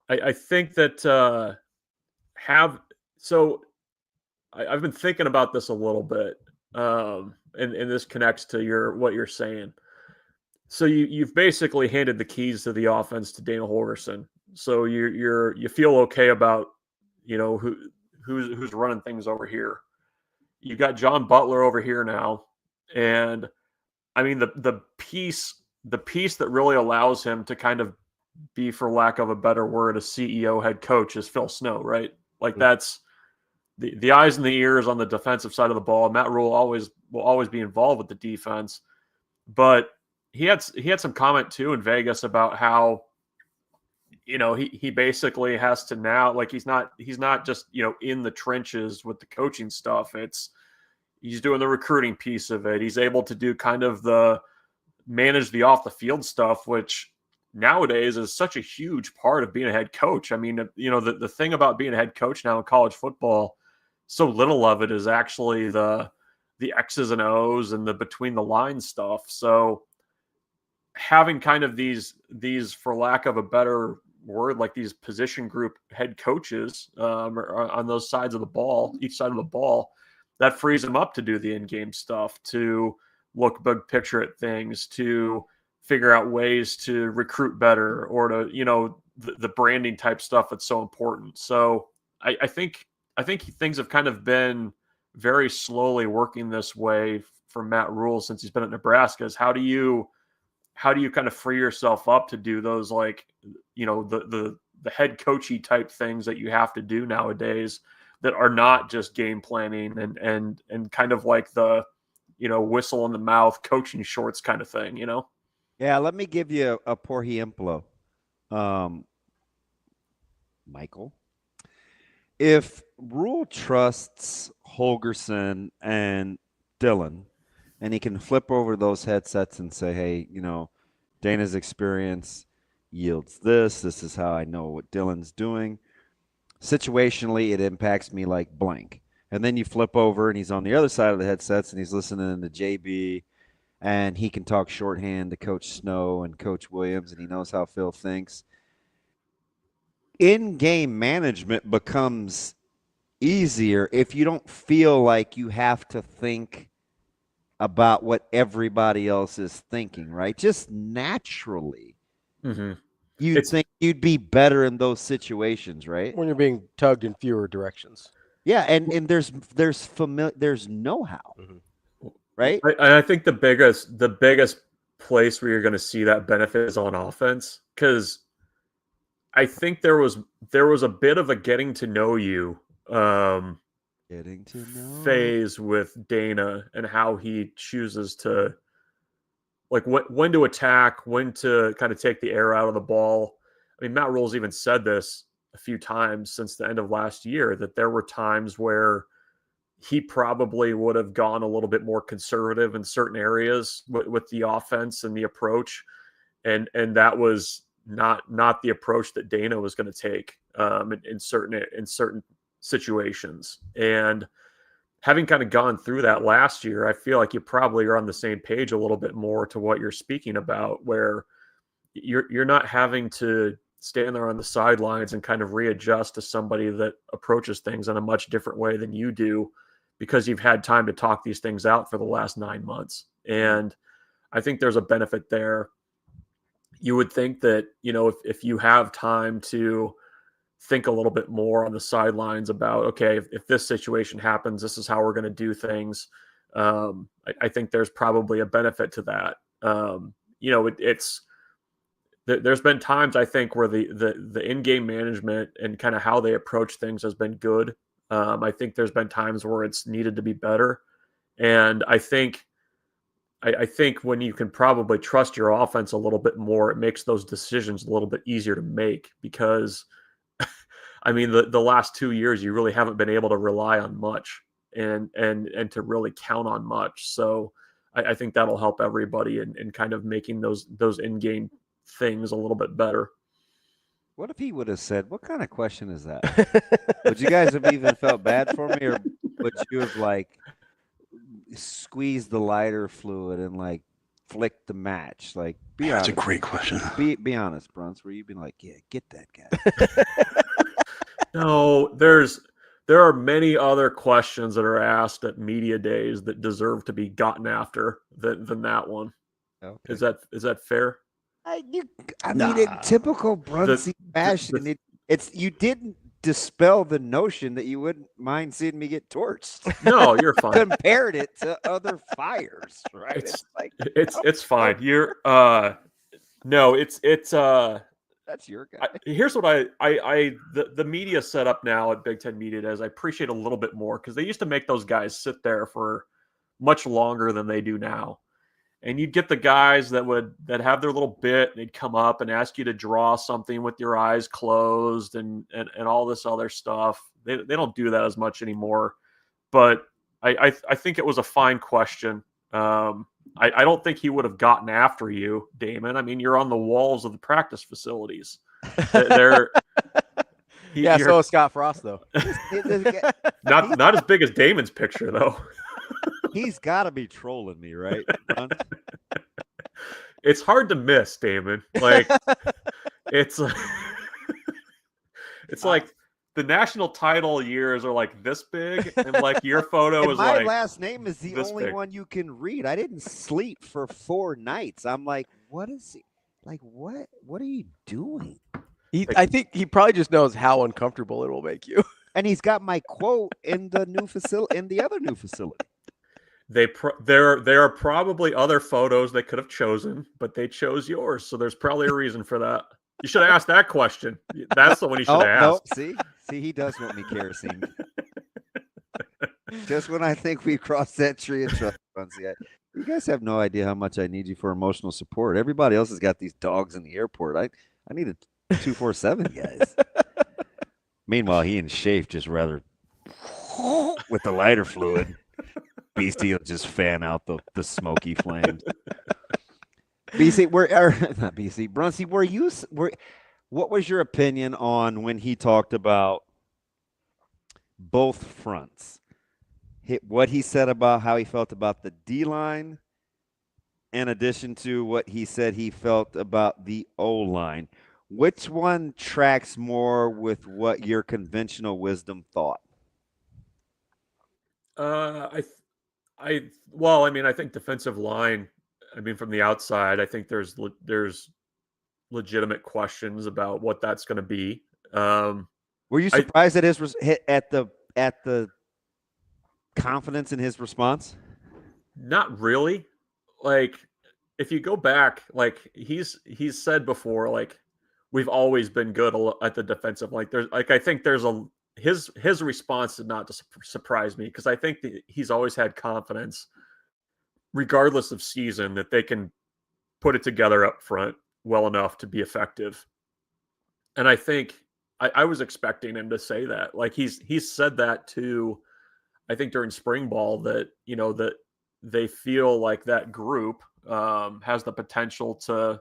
that I've been thinking about this a little bit, and this connects to what you're saying. So you've basically handed the keys to the offense to Dana Holgerson. So you feel okay about who's running things over here. You got John Butler over here now, and I mean the piece that really allows him to kind of be, for lack of a better word, a CEO head coach is Phil Snow, right? Like that's the eyes and the ears on the defensive side of the ball. Matt Rhule will always be involved with the defense, but he had some comment too in Vegas about how he basically has to now, like he's not just in the trenches with the coaching stuff. He's doing the recruiting piece of it. He's able to do kind of manage the off the field stuff, which nowadays is such a huge part of being a head coach. I mean, the thing about being a head coach now in college football, so little of it is actually the X's and O's and the between the lines stuff. So having kind of these, for lack of a better word, like these position group head coaches on those sides of the ball, each side of the ball, that frees them up to do the in-game stuff, to look big picture at things, to figure out ways to recruit better, or to, the branding type stuff that's so important. So I think things have kind of been very slowly working this way for Matt Rhule since he's been at Nebraska. Is how do you kind of free yourself up to do those, like, the head coachy type things that you have to do nowadays that are not just game planning and kind of like the, whistle in the mouth coaching shorts kind of thing, Yeah, let me give you a por ejemplo. Michael, if Rhule trusts Holgerson and Dylan, and he can flip over those headsets and say, hey, Dana's experience yields this. This is how I know what Dylan's doing. Situationally, it impacts me like blank. And then you flip over and he's on the other side of the headsets and he's listening to JB, and he can talk shorthand to Coach Snow and Coach Williams, and he knows how Phil thinks. In-game management becomes easier if you don't feel like you have to think about what everybody else is thinking, right? Just naturally. Mm-hmm. You'd think you'd be better in those situations, right? When you're being tugged in fewer directions. Yeah, and there's know-how, right? I think the biggest place where you're going to see that benefit is on offense, because I think there was a bit of a getting to know you phase with Dana and how he chooses to, like, when to attack, when to kind of take the air out of the ball. I mean, Matt Rhule's even said this a few times since the end of last year, that there were times where he probably would have gone a little bit more conservative in certain areas with the offense and the approach. And that was not the approach that Dana was going to take in certain situations. And having kind of gone through that last year, I feel like you probably are on the same page a little bit more to what you're speaking about, where you're not having to stand there on the sidelines and kind of readjust to somebody that approaches things in a much different way than you do, because you've had time to talk these things out for the last 9 months. And I think there's a benefit there. You would think that, if you have time to think a little bit more on the sidelines about, okay, if this situation happens, this is how we're going to do things. I think there's probably a benefit to that. There's been times, I think, where the in-game management and kind of how they approach things has been good. I think there's been times where it's needed to be better. And I think when you can probably trust your offense a little bit more, it makes those decisions a little bit easier to make, because I mean, the last 2 years, you really haven't been able to rely on much and to really count on much. So I think that'll help everybody in kind of making those in-game things a little bit better. What if he would have said, "What kind of question is that?" Would you guys have even felt bad for me, or would you have squeezed the lighter fluid and flicked the match? Be honest. That's a great question. Be honest, Bruntz. Where you've been like, "Yeah, get that guy." No, there are many other questions that are asked at media days that deserve to be gotten after than that one. Okay. Is that fair? I mean, in typical Bruntz fashion, you didn't dispel the notion that you wouldn't mind seeing me get torched. No, you're fine. Compared it to other fires, right? It's fine. You're no, it's that's your guy. Here's what the media set up now at Big Ten Media Days, I appreciate a little bit more, because they used to make those guys sit there for much longer than they do now. And you'd get the guys that have their little bit, and they'd come up and ask you to draw something with your eyes closed and all this other stuff. They don't do that as much anymore. But I think it was a fine question. I don't think he would have gotten after you, Damon. I mean, you're on the walls of the practice facilities. So is Scott Frost, though. Not as big as Damon's picture, though. He's got to be trolling me, right? It's hard to miss, Damon. It's like the national title years are like this big, and your photo is my last name is the only one you can read. I didn't sleep for 4 nights. I'm like, what is he? What are you doing? I think he probably just knows how uncomfortable it will make you. And he's got my quote in the new facility, in the other new facility. There are probably other photos they could have chosen, but they chose yours, so there's probably a reason for that. You should have asked that question. That's the one you should have asked. No, see, he does want me kerosene. Just when I think we crossed that tree of trust, you guys have no idea how much I need you for emotional support. Everybody else has got these dogs in the airport. I need a 247, guys. Meanwhile, he and Shafe just rather with the lighter fluid. Beastie will just fan out the smoky flames. BC, not BC, Brunsy, what was your opinion on when he talked about both fronts? What he said about how he felt about the D-line, in addition to what he said he felt about the O-line. Which one tracks more with what your conventional wisdom thought? I think defensive line. I mean, from the outside, I think there's legitimate questions about what that's going to be. Were you surprised at his at the confidence in his response? Not really. Like, if you go back, like he's said before, like we've always been good at the defensive. Like I think there's his response did not surprise me because I think that he's always had confidence, regardless of season, that they can put it together up front well enough to be effective. And I think I was expecting him to say that. Like he's said that too, I think during spring ball, that that they feel like that group has the potential to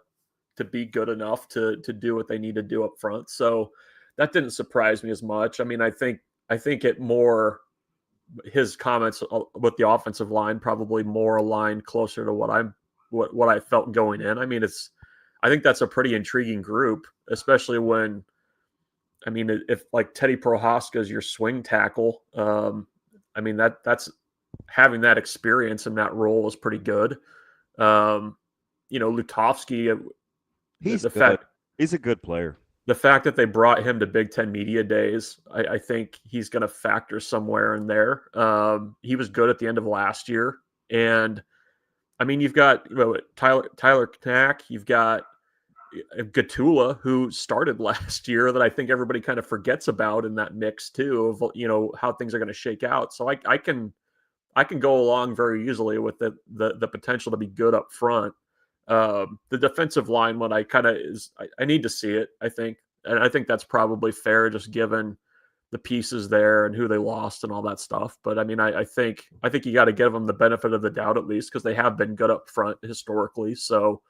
be good enough to do what they need to do up front. So that didn't surprise me as much. I mean, I think it more, his comments with the offensive line probably more aligned closer to what I felt going in. I mean, I think that's a pretty intriguing group, especially when, I mean, if like Teddy Prohaska is your swing tackle, I mean, that's having that experience in that role is pretty good. Lutovsky, he's good. He's a good player. The fact that they brought him to Big Ten Media Days, I think he's going to factor somewhere in there. He was good at the end of last year. And, I mean, you've got Tyler Knack, you've got Gatula, who started last year, that I think everybody kind of forgets about in that mix, too, of, how things are going to shake out. So I can go along very easily with the potential to be good up front. The defensive line one, I need to see it, I think. And I think that's probably fair, just given the pieces there and who they lost and all that stuff. But I mean, I think you got to give them the benefit of the doubt, at least, because they have been good up front historically. So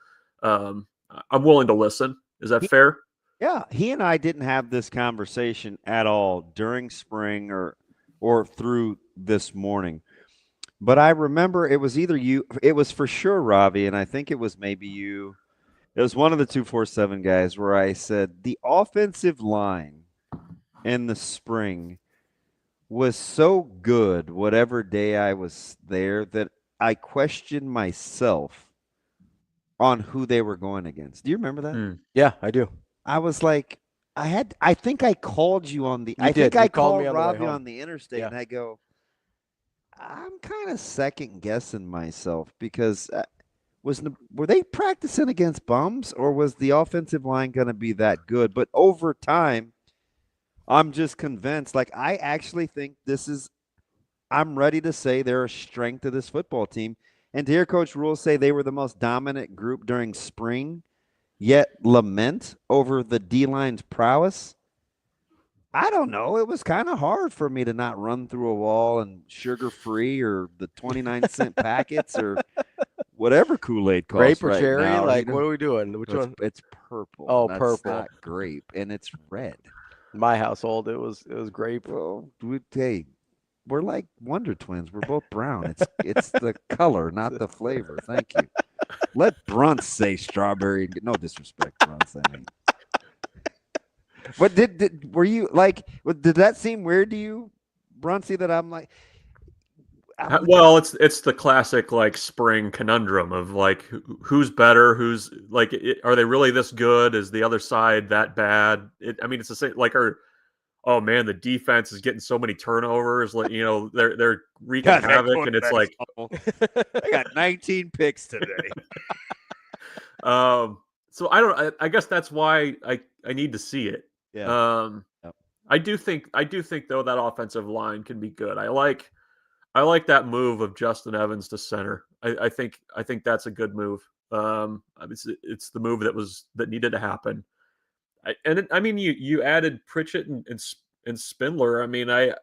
I'm willing to listen. Is that fair? Yeah. He and I didn't have this conversation at all during spring or through this morning. But I remember it was either you, it was for sure Ravi, and I think it was maybe you. It was one of the 247 guys where I said the offensive line in the spring was so good, whatever day I was there, that I questioned myself on who they were going against. Do you remember that? Yeah, I do. I was like, I think I called you on the, I called me on Ravi the way home. on the interstate, and I go, I'm kind of second guessing myself because were they practicing against bums, or was the offensive line going to be that good? But over time, I'm just convinced. Like, I actually think I'm ready to say they're a strength of this football team. And to hear Coach Rhule say they were the most dominant group during spring, yet lament over the D-line's prowess, I don't know. It was kind of hard for me to not run through a wall and sugar-free or the 29-cent packets or whatever Kool-Aid costs. Grape or right cherry? now, Like, what are we doing? Which one? It's purple. Oh, That's purple. not grape, and it's red. My household, it was grape. Well, we're like Wonder Twins. We're both brown. It's the color, not the flavor. Thank you. Let Bruntz say strawberry. No disrespect, Bruntz. I mean. But were you like? Did that seem weird to you, Brunsy? That I'm like, well, it's the classic like spring conundrum of like who's better, who's like, are they really this good? Is the other side that bad? I mean, it's the same. Like, oh man, the defense is getting so many turnovers. Like, they're wreaking havoc, and it's like, I got 19 picks today. So I guess that's why I need to see it. Yeah. I do think though that offensive line can be good. I like that move of Justin Evans to center. I think that's a good move. It's the move that needed to happen. I mean, you added Pritchett and Spindler. I mean, I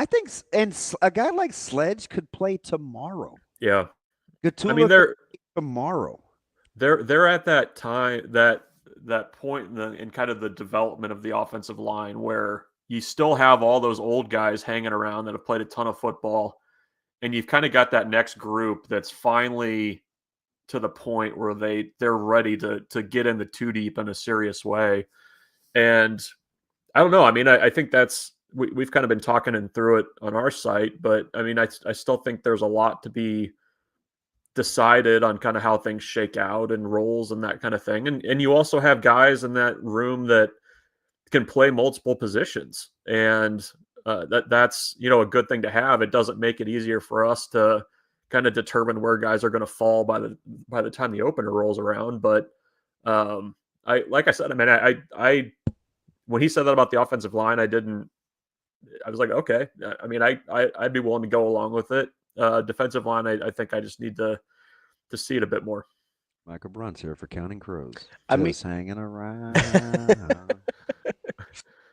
think and a guy like Sledge could play tomorrow. Yeah. Gatula I mean, tomorrow. they're at that time that point in kind of the development of the offensive line where you still have all those old guys hanging around that have played a ton of football, and you've kind of got that next group that's finally to the point where they're ready to get in the two deep in a serious way. And I don't know. I mean, I think that's we've kind of been talking through it on our site, but I mean, I still think there's a lot to be decided on kind of how things shake out and roles and that kind of thing. And you also have guys in that room that can play multiple positions, and that's a good thing to have. It doesn't make it easier for us to kind of determine where guys are going to fall by the time the opener rolls around. But like I said, I mean, I when he said that about the offensive line, I was like, okay. I mean, I'd be willing to go along with it. Defensive line, I think I just need to see it a bit more. Michael Bruntz here for Counting Crows. I mean, Just hanging around.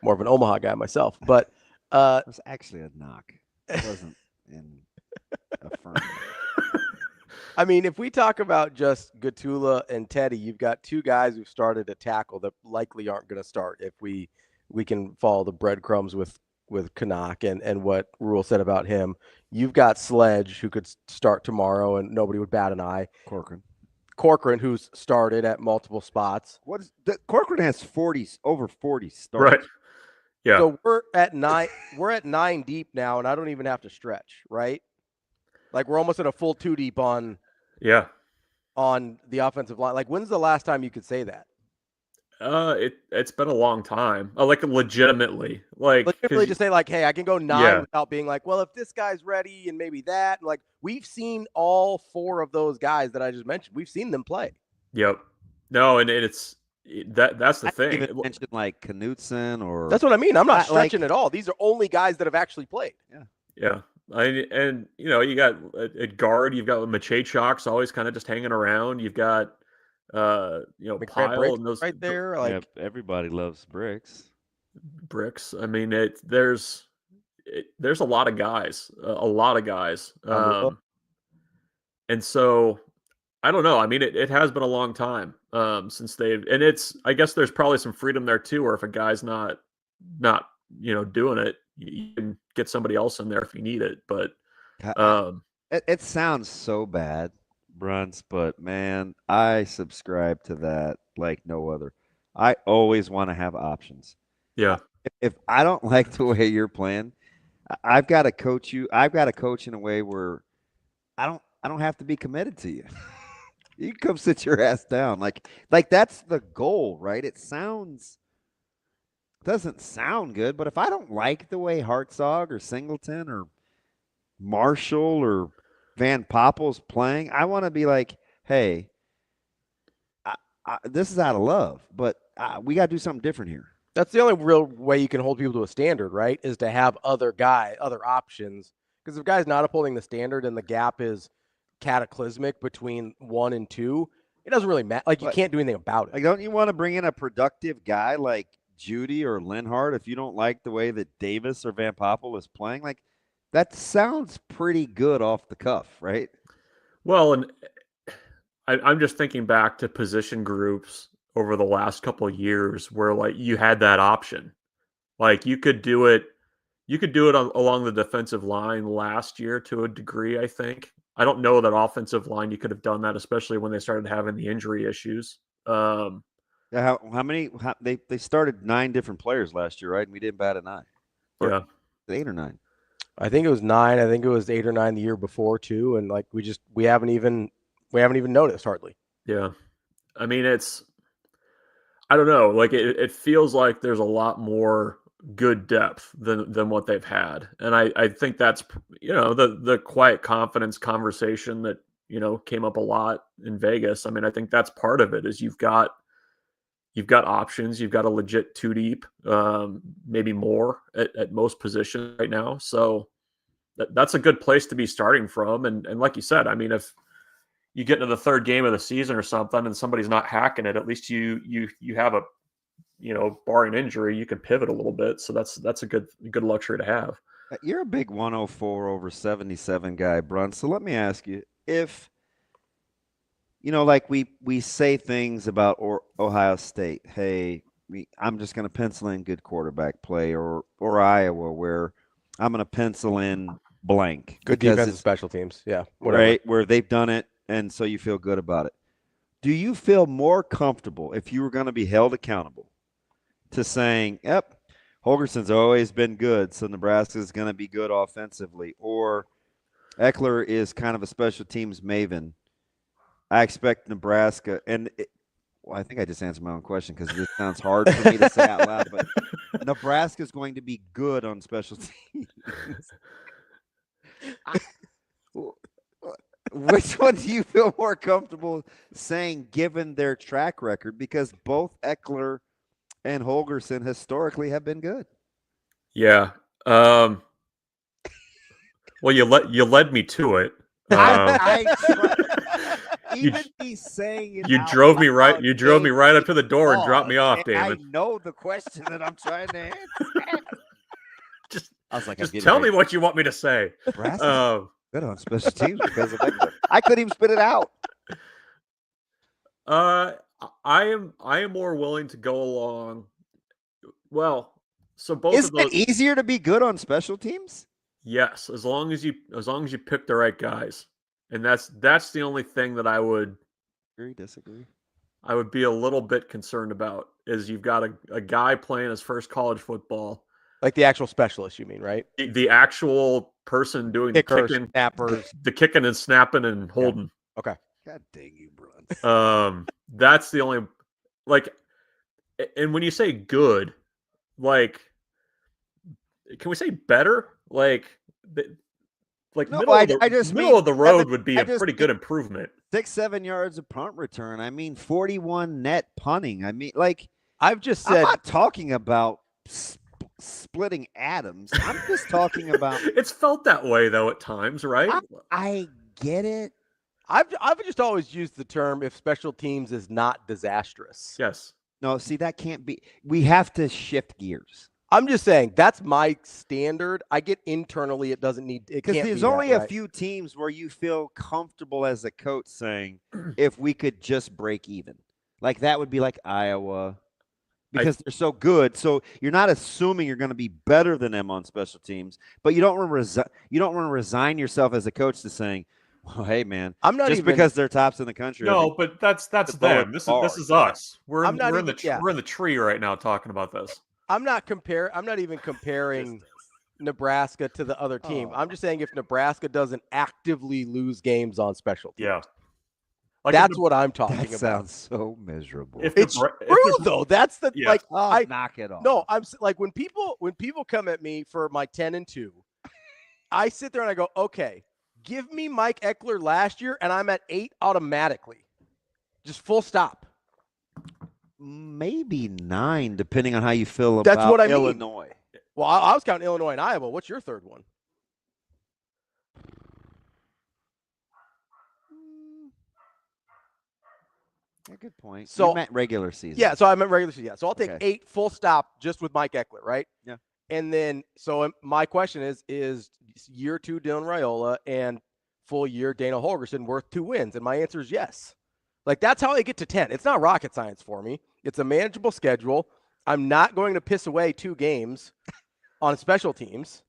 more of an Omaha guy myself, but it was actually a knock. It wasn't in affirmative. I mean, if we talk about just Gatula and Teddy, you've got two guys who've started a tackle that likely aren't going to start if we can follow the breadcrumbs with Canuck and what Rhule said about him. You've got Sledge, who could start tomorrow and nobody would bat an eye. Corcoran, who's started at multiple spots. Corcoran has over 40 starts. Right. Yeah. So we're at 9 deep now, and I don't even have to stretch, right? Like we're almost at a full 2 deep on the offensive line. Like, when's the last time you could say that? It's been a long time. Like legitimately to say like, hey, I can go 9 without being like, well, if this guy's ready and maybe that. Like, we've seen all 4 of those guys that I just mentioned. We've seen them play. Yep. No, and that's the thing. Even mentioned like Knutson or that's what I mean. I'm not stretching at all. These are only guys that have actually played. Yeah. You got at guard, you've got Machachok's always kind of just hanging around. You've got Pyle and those right there. Like everybody loves Bricks. I mean, there's a lot of guys, and so I don't know. I mean, it has been a long time since I guess there's probably some freedom there too, or if a guy's not doing it, you can get somebody else in there if you need it. But it sounds so bad, Bruntz, but man, I subscribe to that like no other. I always want to have options. Yeah. If I don't like the way you're playing, I've got to coach you. I've got to coach in a way where I don't have to be committed to you. You can come sit your ass down. Like that's the goal, right? It doesn't sound good, but if I don't like the way Hartzog or Singleton or Marshall or Van Poppel's playing, I want to be like, hey, this is out of love, but we got to do something different here. That's the only real way you can hold people to a standard, right? Is to have other options. Because if a guy's not upholding the standard and the gap is cataclysmic between 1 and 2, it doesn't really matter. Like, you can't do anything about it. Like, don't you want to bring in a productive guy like Judy or Linhart if you don't like the way that Davis or Van Poppel is playing? Like, that sounds pretty good off the cuff, right? Well, and I'm just thinking back to position groups over the last couple of years where like you had that option. Like you could do it along the defensive line last year to a degree, I think. I don't know that offensive line you could have done that, especially when they started having the injury issues. Yeah, how many they started 9 different players last year, right? And we didn't bat an eye. Yeah. 8 or 9. I think it was 9. I think it was 8 or 9 the year before too. And like we haven't even noticed hardly. Yeah. I mean, I don't know. Like it feels like there's a lot more good depth than what they've had. And I think that's, the quiet confidence conversation that, came up a lot in Vegas. I mean, I think that's part of it is you've got options. You've got a legit 2 deep, maybe more at most positions right now. So that's a good place to be starting from. And like you said, I mean, if you get into the 3rd game of the season or something and somebody's not hacking it, at least you have a, barring injury, you can pivot a little bit. So that's a good luxury to have. You're a big 104 over 77 guy, Bruntz. So let me ask you, if like we say things about Ohio State. Hey, I'm just going to pencil in good quarterback play, or Iowa, where I'm going to pencil in blank. Good because defensive it's special teams. Yeah, whatever. right where they've done it, and so you feel good about it. Do you feel more comfortable if you were going to be held accountable to saying, "Yep, Holgerson's always been good, so Nebraska is going to be good offensively," or Eckler is kind of a special teams maven? I expect Nebraska, well, I think I just answered my own question because this sounds hard for me to say out loud, but Nebraska is going to be good on special teams. Which one do you feel more comfortable saying given their track record? Because both Eckler and Holgerson historically have been good. Yeah. Well, you led me to it. Even me saying it. You drove me right. You drove me right up to the door and dropped me off, Damon. I know the question that I'm trying to answer. I was like, just tell me what you want me to say. Good on special teams because of Eckler. I couldn't even spit it out. I am more willing to go along. Well, so both Is of those. it easier to be good on special teams? Yes, as long as you pick the right guys, and that's the only thing that I would disagree. I would be a little bit concerned about is you've got a guy playing his first college football. Like the actual specialist, you mean, right? The actual person doing Kickers, the kicking, snappers, the kicking and snapping and holding. Yeah. Okay. God dang you, Bruntz. That's the only and when you say good, like, can we say better? Like No, middle of the road would be a pretty good improvement. 6-7 yards of punt return. I mean, 41 net punting. I mean, like I've just said, I'm not talking about splitting atoms. I'm just talking about. It's felt that way though at times, right? I get it. I've just always used the term if special teams is not disastrous. Yes. No, see, that can't be. We have to shift gears. I'm just saying that's my standard. I get internally it doesn't need it. Because there's only a few teams where you feel comfortable as a coach saying, if we could just break even. Like that would be like Iowa. Because they're so good, so you're not assuming you're going to be better than them on special teams, but you don't want to resign yourself as a coach to saying, "Well, hey, man, I'm not just even, because they're tops in the country." No, but that's them. This is us. We're in the tree right now talking about this. I'm not even comparing Nebraska to the other team. I'm just saying if Nebraska doesn't actively lose games on special teams. Yeah. That's what I'm talking about. That sounds so miserable. It's true though. That's the knock it off. No, I'm like when people come at me for my 10-2, I sit there and I go, okay, give me Mike Eckler last year, and I'm at 8 automatically, just full stop. Maybe 9, depending on how you feel about That's what I mean. Illinois. Well, I was counting Illinois and Iowa. What's your third one? Yeah, good point. So you meant regular season. Yeah, so I meant regular season. Yeah. So I'll take Okay. 8 full stop just with Mike Eckler, right? Yeah. And then, so my question is year 2 Dylan Raiola and full year Dana Holgerson worth 2 wins? And my answer is yes. Like, that's how I get to 10. It's not rocket science for me. It's a manageable schedule. I'm not going to piss away 2 games on special teams.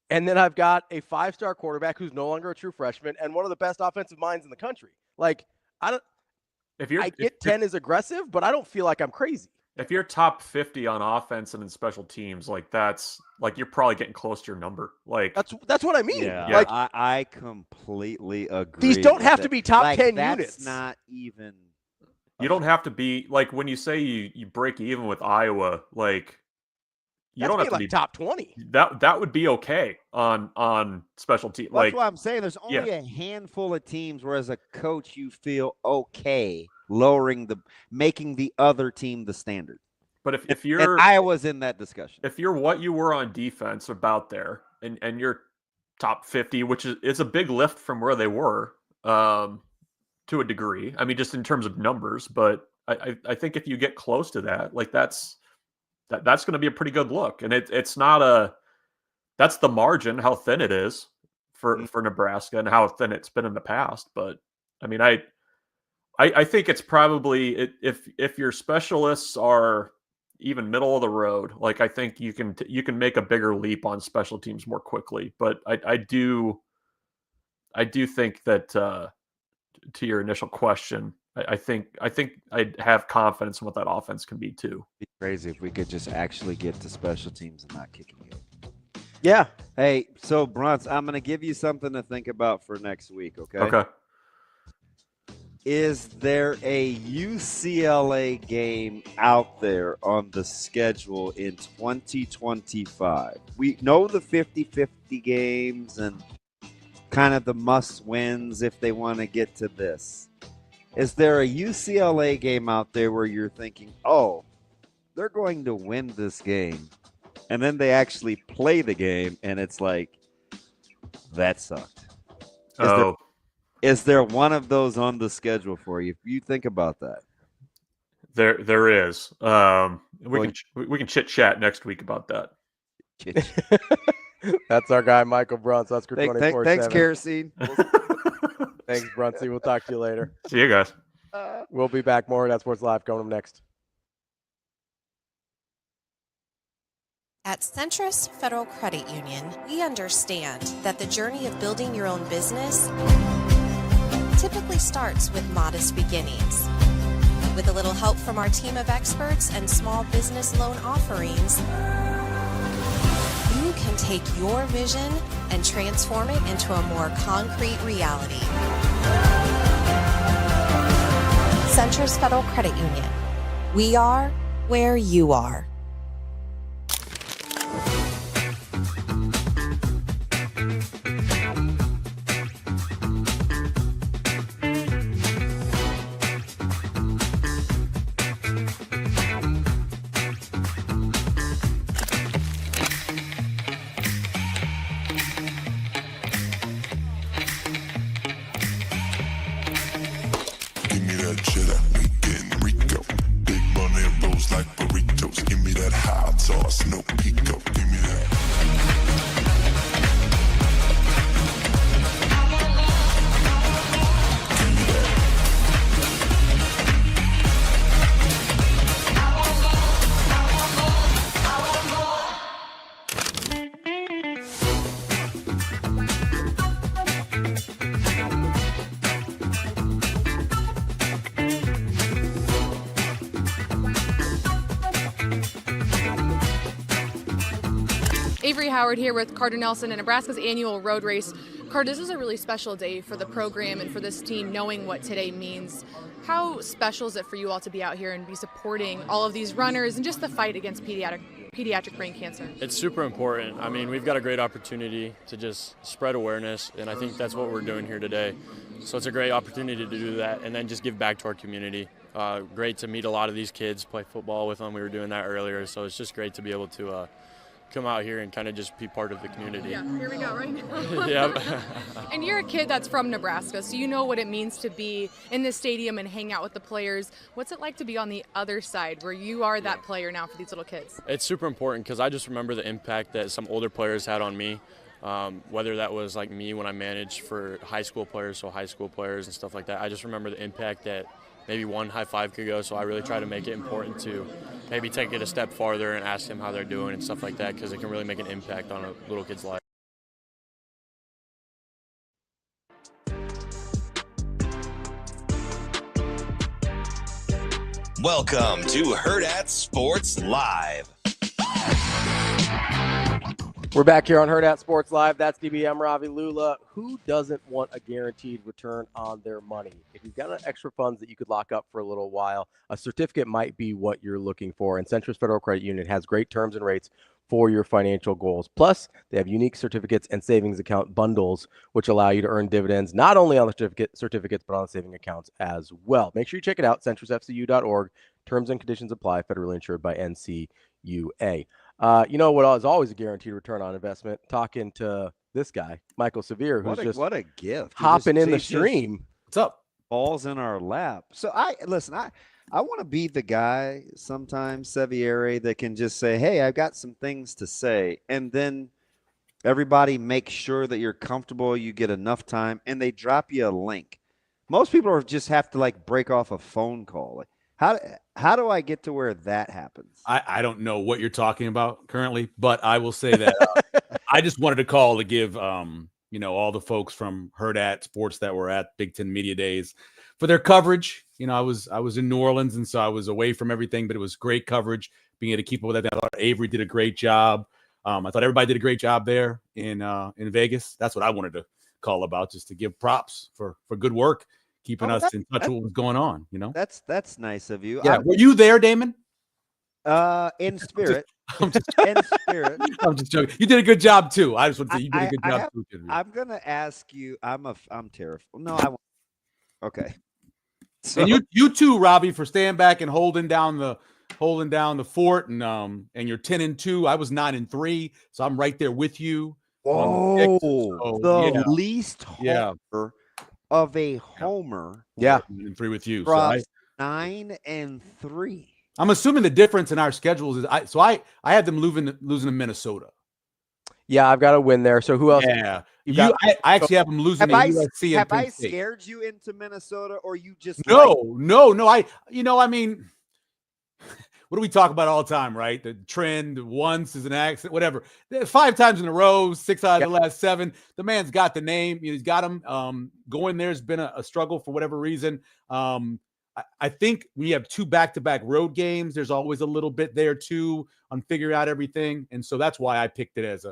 And then I've got a 5-star quarterback who's no longer a true freshman and one of the best offensive minds in the country. Like, I get 10 is aggressive, but I don't feel like I'm crazy. If you're top 50 on offense and in special teams, like that's like you're probably getting close to your number. Like that's what I mean. Yeah, like I completely agree. These don't have with to it. be top Like, 10 that's units. Not even. You don't have to be like when you say you break even with Iowa, like you don't have to like be top 20. That would be okay on special team. Well, Like that's what I'm saying. There's only a handful of teams where, as a coach, you feel okay making the other team the standard. But if you're and Iowa's in that discussion. If you're what you were on defense about there, and you're top 50, which is a big lift from where they were, to a degree. I mean, just in terms of numbers, but I think if you get close to that, like that's going to be a pretty good look. And it's not that's the margin, how thin it is for Nebraska and how thin it's been in the past. But I mean, I think it's probably if your specialists are even middle of the road, like I think you can make a bigger leap on special teams more quickly. But I do think that to your initial question, I think I have confidence in what that offense can be too. It'd be crazy if we could just actually get to special teams and not kicking it. Yeah. Hey, so Bruntz, I'm going to give you something to think about for next week, okay? Okay. Is there a UCLA game out there on the schedule in 2025? We know the 50-50 games and kind of the must-wins if they want to get to this. Is there a UCLA game out there where you're thinking, oh, they're going to win this game, and then they actually play the game, and it's like, that sucked? Is there one of those on the schedule for you? If you think about that. There is. We can chit chat next week about that. That's our guy, Michael Bruntz. Husker 24/7. Thanks, Kerosene. Thanks, Bruntsy. We'll talk to you later. See you guys. We'll be back. More Hurrdat Sports Live coming up next. At Centris Federal Credit Union, we understand that the journey of building your own business typically starts with modest beginnings. With a little help from our team of experts and small business loan offerings, you can take your vision and transform it into a more concrete reality. Centris Federal Credit Union. We are where you are. Howard here with Carter Nelson and Nebraska's annual road race. Carter, this is a really special day for the program and for this team, knowing what today means. How special is it for you all to be out here and be supporting all of these runners and just the fight against pediatric brain cancer? It's super important. I mean, we've got a great opportunity to just spread awareness, and I think that's what we're doing here today. So it's a great opportunity to do that and then just give back to our community. Great to meet a lot of these kids, play football with them. We were doing that earlier, so it's just great to be able to come out here and kind of just be part of the community. Yeah, here we go, right now. Yep. And you're a kid that's from Nebraska, so you know what it means to be in this stadium and hang out with the players. What's it like to be on the other side where you are that player now for these little kids? It's super important because I just remember the impact that some older players had on me, whether that was like me when I managed for high school players, so high school players and stuff like that. I just remember the impact that maybe one high five could go, so I really try to make it important to maybe take it a step farther and ask them how they're doing and stuff like that, because it can really make an impact on a little kid's life. Welcome to Hurrdat Sports Live. We're back here on Hurrdat Sports Live. That's DBM Ravi, Lulla. Who doesn't want a guaranteed return on their money? If you've got extra funds that you could lock up for a little while, a certificate might be what you're looking for. And Centris Federal Credit Union has great terms and rates for your financial goals. Plus, they have unique certificates and savings account bundles, which allow you to earn dividends not only on the certificates, but on the saving accounts as well. Make sure you check it out, centrisfcu.org. Terms and conditions apply, federally insured by NCUA. You know what is always a guaranteed return on investment? Talking to this guy, Michael Severe, who's what a gift. Hopping in the stream. What's up? Balls in our lap. So I want to be the guy sometimes, Seviere, that can just say, hey, I've got some things to say. And then everybody makes sure that you're comfortable, you get enough time, and they drop you a link Most people are just have to like break off a phone call. Like, how do I get to where that happens? I don't know what you're talking about currently, but I will say that I just wanted to call to give all the folks from Hurrdat Sports that were at Big Ten Media Days for their coverage. I was in New Orleans, and so I was away from everything, but it was great coverage. Being able to keep up with that, I thought Avery did a great job. I thought everybody did a great job there in Vegas. That's what I wanted to call about, just to give props for good work, keeping us in touch with what was going on. That's nice of you. Yeah, were you there, Damon? In spirit. I'm just in spirit. I'm just joking. You did a good job too. I just want to say you did a good job too. I'm gonna ask you. I'm terrified. No, I won't. Okay. So, and you too, Ravi, for staying back and holding down the fort, and you're 10-2. I was 9-3, so I'm right there with you. Whoa, the yeah. least homer of a homer. Yeah, 9-3 with you. So 9-3. I'm assuming the difference in our schedules is I had them losing to Minnesota. Yeah, I've got a win there. So who else? Yeah, I actually have them losing to USC. Have I scared you into Minnesota, or you just no? I mean, what do we talk about all the time, right? The trend, once is an accident, whatever. 5 times in a row, 6 out of the last 7. The man's got the name. He's got him. Going there has been a struggle for whatever reason. I think when you have 2 back-to-back road games, there's always a little bit there too on figuring out everything, and so that's why I picked it as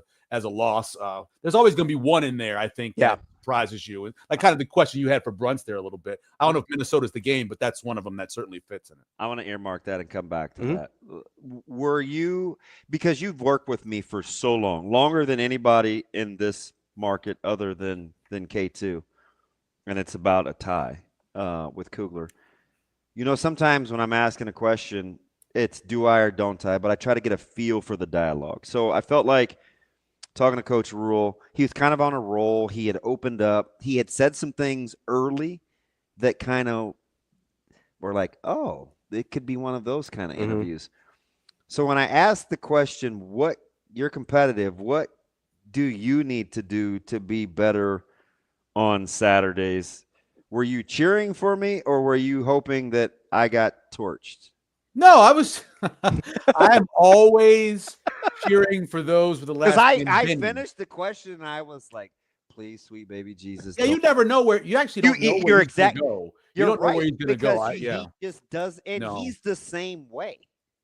a loss. There's always going to be one in there, I think, that surprises you. And like kind of the question you had for Bruntz there a little bit. I don't know if Minnesota's the game, but that's one of them that certainly fits in it. I want to earmark that and come back to that. Were you, because you've worked with me for so long, longer than anybody in this market other than K2, and it's about a tie with Kugler. Sometimes when I'm asking a question, it's do I or don't I, but I try to get a feel for the dialogue. So I felt like talking to Coach Rhule, he was kind of on a roll. He had opened up. He had said some things early that kind of were like, oh, it could be one of those kind of interviews. So when I asked the question, you're competitive, what do you need to do to be better on Saturdays? Were you cheering for me, or were you hoping that I got torched? No, I was. I am always cheering for those with the last. Because I finished the question and I was like, "Please, sweet baby Jesus." Yeah, you never know where you actually don't know where he's going to go. You don't know where he's going to go. He just does, and he's the same way.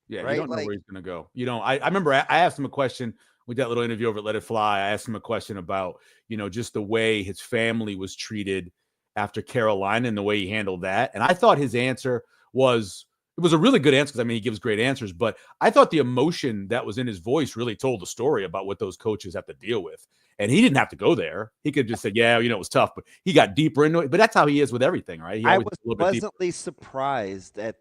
Yeah, right? You don't know where he's going to go. I remember I asked him a question with that little interview over at Let It Fly. I asked him a question about just the way his family was treated after Carolina and the way he handled that. And I thought his answer was a really good answer, because he gives great answers, but I thought the emotion that was in his voice really told the story about what those coaches have to deal with. And he didn't have to go there. He could just say, yeah, it was tough, but he got deeper into it. But that's how he is with everything, right? I was pleasantly surprised at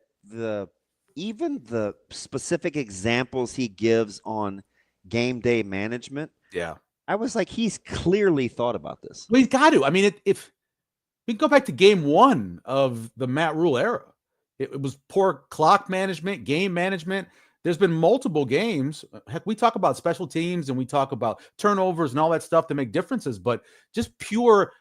even the specific examples he gives on game day management. Yeah. I was like, he's clearly thought about this. Well, he's got to. If we go back to game 1 of the Matt Rhule era, it was poor clock management, game management. There's been multiple games. Heck, we talk about special teams and we talk about turnovers and all that stuff to make differences, but just pure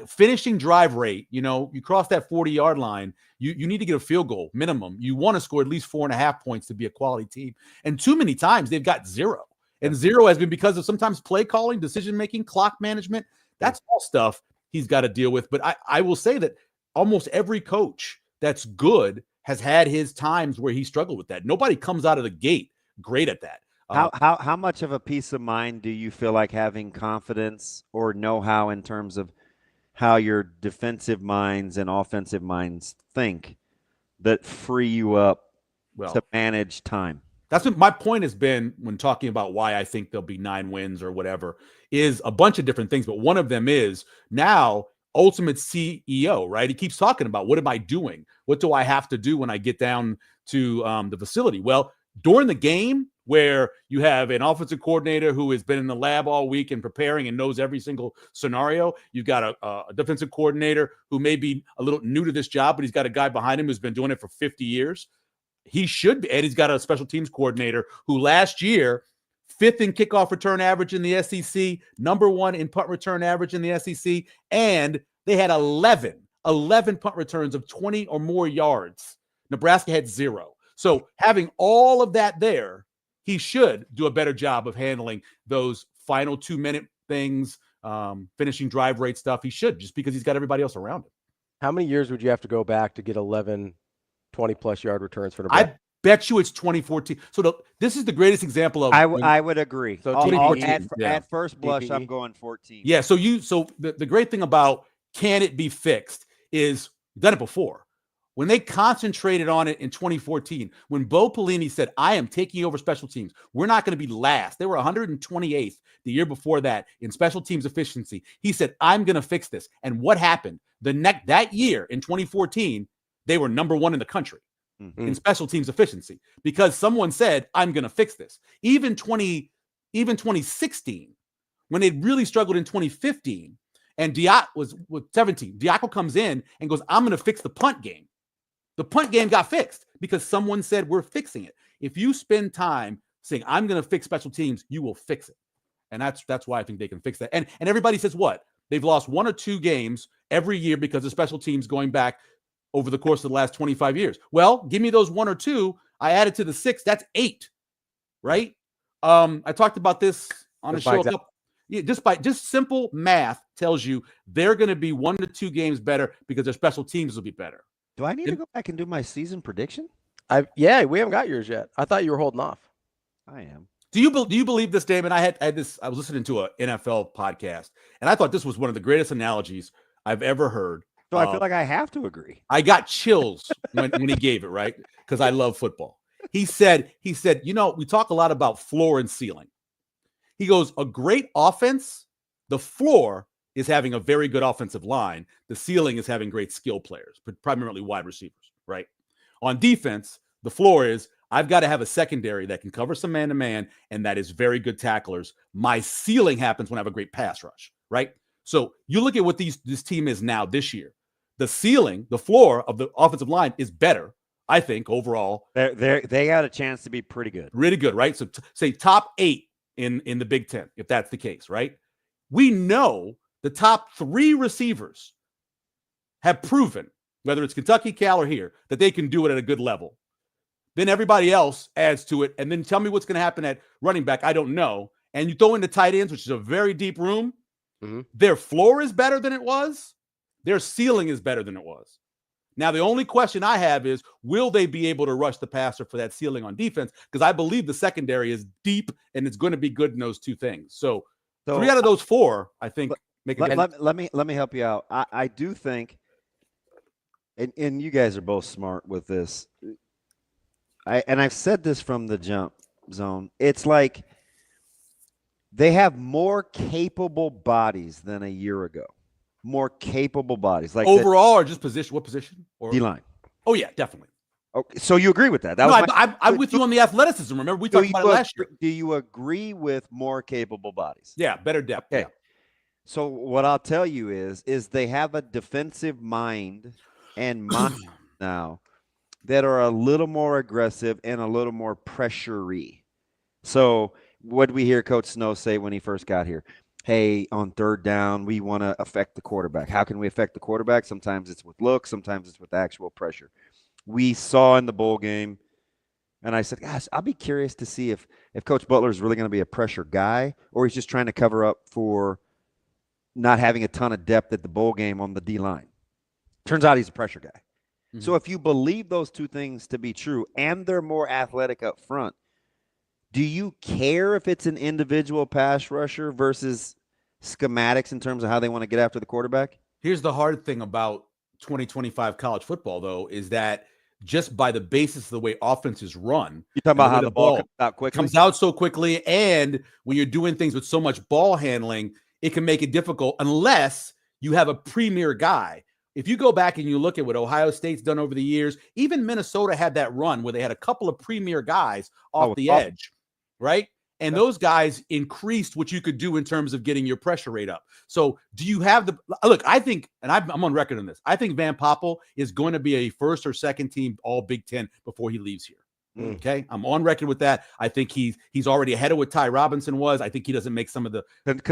finishing drive rate. You cross that 40-yard line, you need to get a field goal minimum. You want to score at least 4.5 points to be a quality team. And too many times they've got 0. And 0 has been because of sometimes play calling, decision-making, clock management. That's all stuff he's got to deal with. But I will say that almost every coach that's good has had his times where he struggled with that. Nobody comes out of the gate great at that. How much of a peace of mind do you feel like having confidence or know-how in terms of how your defensive minds and offensive minds think that free you up to manage time? That's what my point has been when talking about why I think there'll be 9 wins or whatever, is a bunch of different things. But one of them is now ultimate CEO, right? He keeps talking about, what am I doing? What do I have to do when I get down to the facility? Well, during the game, where you have an offensive coordinator who has been in the lab all week and preparing and knows every single scenario, you've got a defensive coordinator who may be a little new to this job, but he's got a guy behind him who's been doing it for 50 years. He should be, and he's got a special teams coordinator who last year, 5th in kickoff return average in the SEC, number 1 in punt return average in the SEC, and They had 11 punt returns of 20 or more yards. Nebraska had 0. So having all of that there, he should do a better job of handling those final 2-minute things, finishing drive rate stuff. He should, just because he's got everybody else around him. How many years would you have to go back to get 11 20-plus yard returns for Nebraska? I bet you it's 2014. So this is the greatest example of. I would agree. So 2014, at first blush, TPE. I'm going 14. Yeah. So the great thing about can it be fixed is we've done it before. When they concentrated on it in 2014, when Bo Pelini said, I am taking over special teams, we're not going to be last. They were 128th the year before that in special teams efficiency. He said, I'm going to fix this. And what happened? That year in 2014, they were number 1 in the country in special teams efficiency because someone said, I'm going to fix this. Even 2016, when they really struggled in 2015, and Diak was with 17, Diaco comes in and goes, I'm going to fix the punt game. The punt game got fixed because someone said we're fixing it. If you spend time saying I'm going to fix special teams, you will fix it. And that's why I think they can fix that. And everybody says what? They've lost 1 or 2 games every year because of special teams going back over the course of the last 25 years. Well, give me those 1 or 2. I added to the 6. That's 8, right? I talked about this on a show. Just simple math tells you they're going to be 1 to 2 games better because their special teams will be better. Do I need to go back and do my season prediction? Yeah, we haven't got yours yet. I thought you were holding off. I am. Do you believe this, Damon? I was listening to an NFL podcast, and I thought this was one of the greatest analogies I've ever heard. So I feel like I have to agree. I got chills when he gave it, right? Because I love football. He said, we talk a lot about floor and ceiling. He goes, a great offense, the floor is having a very good offensive line. The ceiling is having great skill players, but primarily wide receivers, right? On defense, the floor is I've got to have a secondary that can cover some man-to-man and that is very good tacklers. My ceiling happens when I have a great pass rush, right? So you look at what this team is now this year. The ceiling, the floor of the offensive line is better, I think, overall. They got a chance to be pretty good. Really good, right? So say top 8 in the Big Ten, if that's the case, right? We know the top 3 receivers have proven, whether it's Kentucky, Cal, or here, that they can do it at a good level. Then everybody else adds to it, and then tell me what's going to happen at running back. I don't know. And you throw in the tight ends, which is a very deep room. Their floor is better than it was. Their ceiling is better than it was. Now, the only question I have is, will they be able to rush the passer for that ceiling on defense? Because I believe the secondary is deep, and it's going to be good in those 2 things. So 3 out of those 4, I think, make a difference. Let me help you out. I do think, and you guys are both smart with this. I've said this from the jump zone. It's like they have more capable bodies than a year ago. More capable bodies, like overall, or just position? What position? D-line. Oh yeah, definitely. Okay, so you agree with that? I'm with you on the athleticism. Remember, we talked about it last year. Do you agree with more capable bodies? Yeah, better depth. Okay. Yeah. So what I'll tell you is they have a defensive mind and mind now that are a little more aggressive and a little more pressure-y. So what did we hear Coach Snow say when he first got here? Hey, on 3rd down, we want to affect the quarterback. How can we affect the quarterback? Sometimes it's with looks. Sometimes it's with actual pressure. We saw in the bowl game, and I said, gosh, I'll be curious to see if Coach Butler is really going to be a pressure guy or he's just trying to cover up for not having a ton of depth at the bowl game on the D-line. Turns out he's a pressure guy. So if you believe those 2 things to be true and they're more athletic up front, do you care if it's an individual pass rusher versus schematics in terms of how they want to get after the quarterback? Here's the hard thing about 2025 college football, though, is that just by the basis of the way offenses run. You talking about how the ball comes out quickly? Comes out so quickly, and when you're doing things with so much ball handling, it can make it difficult unless you have a premier guy. If you go back and you look at what Ohio State's done over the years, even Minnesota had that run where they had a couple of premier guys off the edge, right? And those guys increased what you could do in terms of getting your pressure rate up. So do you have the – look, I think – and I'm on record on this. I think Van Poppel is going to be a 1st or 2nd team all Big Ten before he leaves here. Okay, I'm on record with that. I think he's already ahead of what Ty Robinson was. I think he doesn't make some of the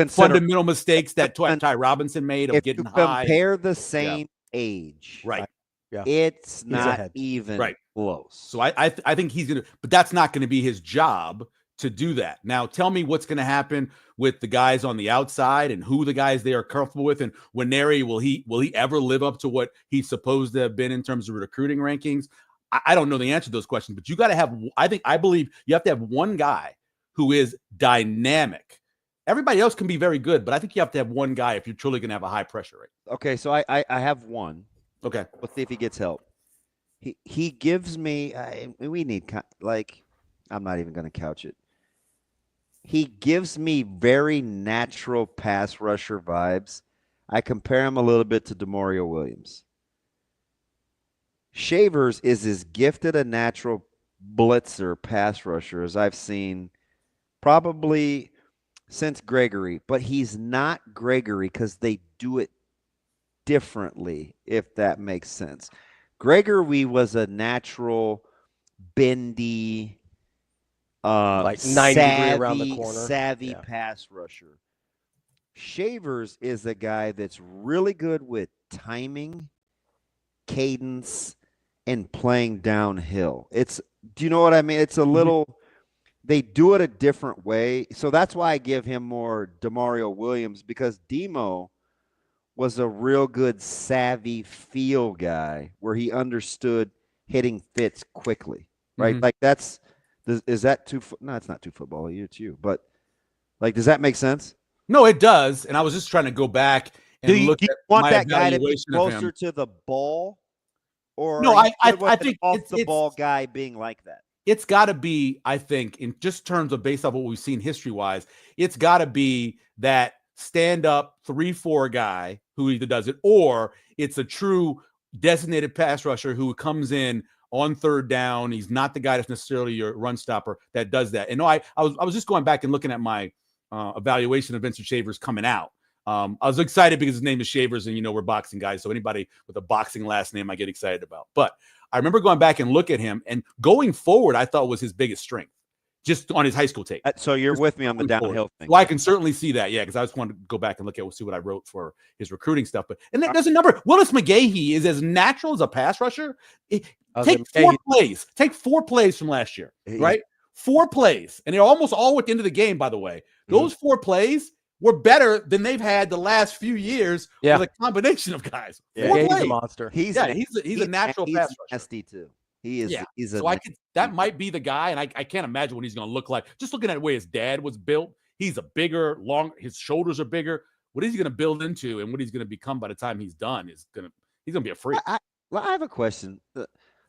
fundamental mistakes that Ty Robinson made of if getting you high. compare the same age, Right. It's He's not ahead. even close. So I think he's gonna, but that's not going to be his job to do that. Now, tell me what's going to happen with the guys on the outside and who the guys they are comfortable with, and Nwaneri, will he ever live up to what he's supposed to have been in terms of recruiting rankings? I don't know the answer to those questions, but you got to have. I believe you have to have one guy who is dynamic. Everybody else can be very good, but I think you have to have one guy if you're truly going to have a high pressure rate. Okay, so I have one. Okay, let's see if he gets help. He gives me. We need I'm not even going to couch it. He gives me very natural pass rusher vibes. I compare him a little bit to Demario Williams. Shavers is as gifted a natural blitzer pass rusher as I've seen probably since Gregory, but he's not Gregory because they do it differently, if that makes sense. Gregory was a natural, bendy, like 90 degree around the corner, savvy pass rusher. Shavers is a guy that's really good with timing, cadence, and playing downhill. Do you know what I mean? It's a little, they do it a different way. So that's why I give him more Demario Williams, because Demo was a real good savvy feel guy where he understood hitting fits quickly, right? Like is that too? No, it's not too football. It's you. But does that make sense? No, it does. And I was just trying to go back and look at want my that guy to be evaluation of him. closer to the ball, or No, I think off the ball guy being like that. It's got to be, I think, in just terms of based off what we've seen history-wise, it's got to be that stand-up 3-4 guy who either does it, or it's a true designated pass rusher who comes in on third down. He's not the guy that's necessarily your run stopper that does that. And no, I was just going back and looking at my evaluation of Vincent Shavers coming out. I was excited because his name is Shavers, and we're boxing guys, so anybody with a boxing last name I get excited about. But I remember going back and look at him, and going forward, I thought was his biggest strength, just on his high school tape. So you're with me on the downhill thing. Well, I can certainly see that, because I just wanted to go back and look at see what I wrote for his recruiting stuff. But there's a number. Willis McGahee is as natural as a pass rusher. Take 4 plays. Take 4 plays from last year, right? 4 plays, and they're almost all at the end of the game. By the way, those 4 plays were better than they've had the last few years with a combination of guys. Yeah, he's a monster. He's a natural pass rusher. Nasty too. He is. Yeah. He's so that might be the guy, and I can't imagine what he's going to look like. Just looking at the way his dad was built, he's a bigger, his shoulders are bigger. What is he going to build into, and what he's going to become by the time he's done he's going to be a freak. I have a question.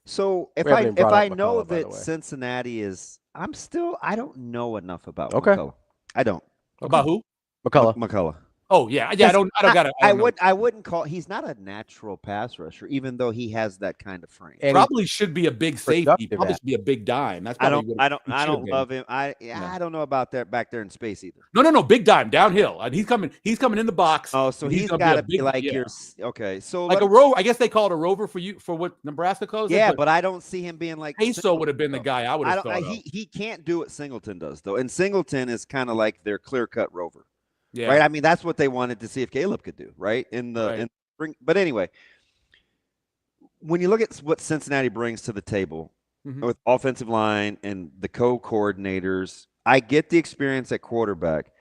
So if We haven't I brought up know McCullough, by the that way. Cincinnati is, I don't know enough about Okay. McCullough. I don't. About who? McCullough. Oh yeah. I don't got it. I wouldn't call. He's not a natural pass rusher, even though he has that kind of frame. And probably should be a big safety. Probably should be a big dime. That's I probably don't love him. I don't know about that back there in space either. No, big dime downhill. He's coming in the box. Oh, so he's got to be like your okay. So like a rover. I guess they call it a rover for what Nebraska calls it. Yeah, but I don't see him being like Peso would have been the guy I would have thought. He can't do what Singleton does though, and Singleton is kind of like their clear cut rover. Yeah. Right. I mean, that's what they wanted to see if Caleb could do, right? In spring. But anyway, when you look at what Cincinnati brings to the table with offensive line and the co-coordinators, I get the experience at quarterback.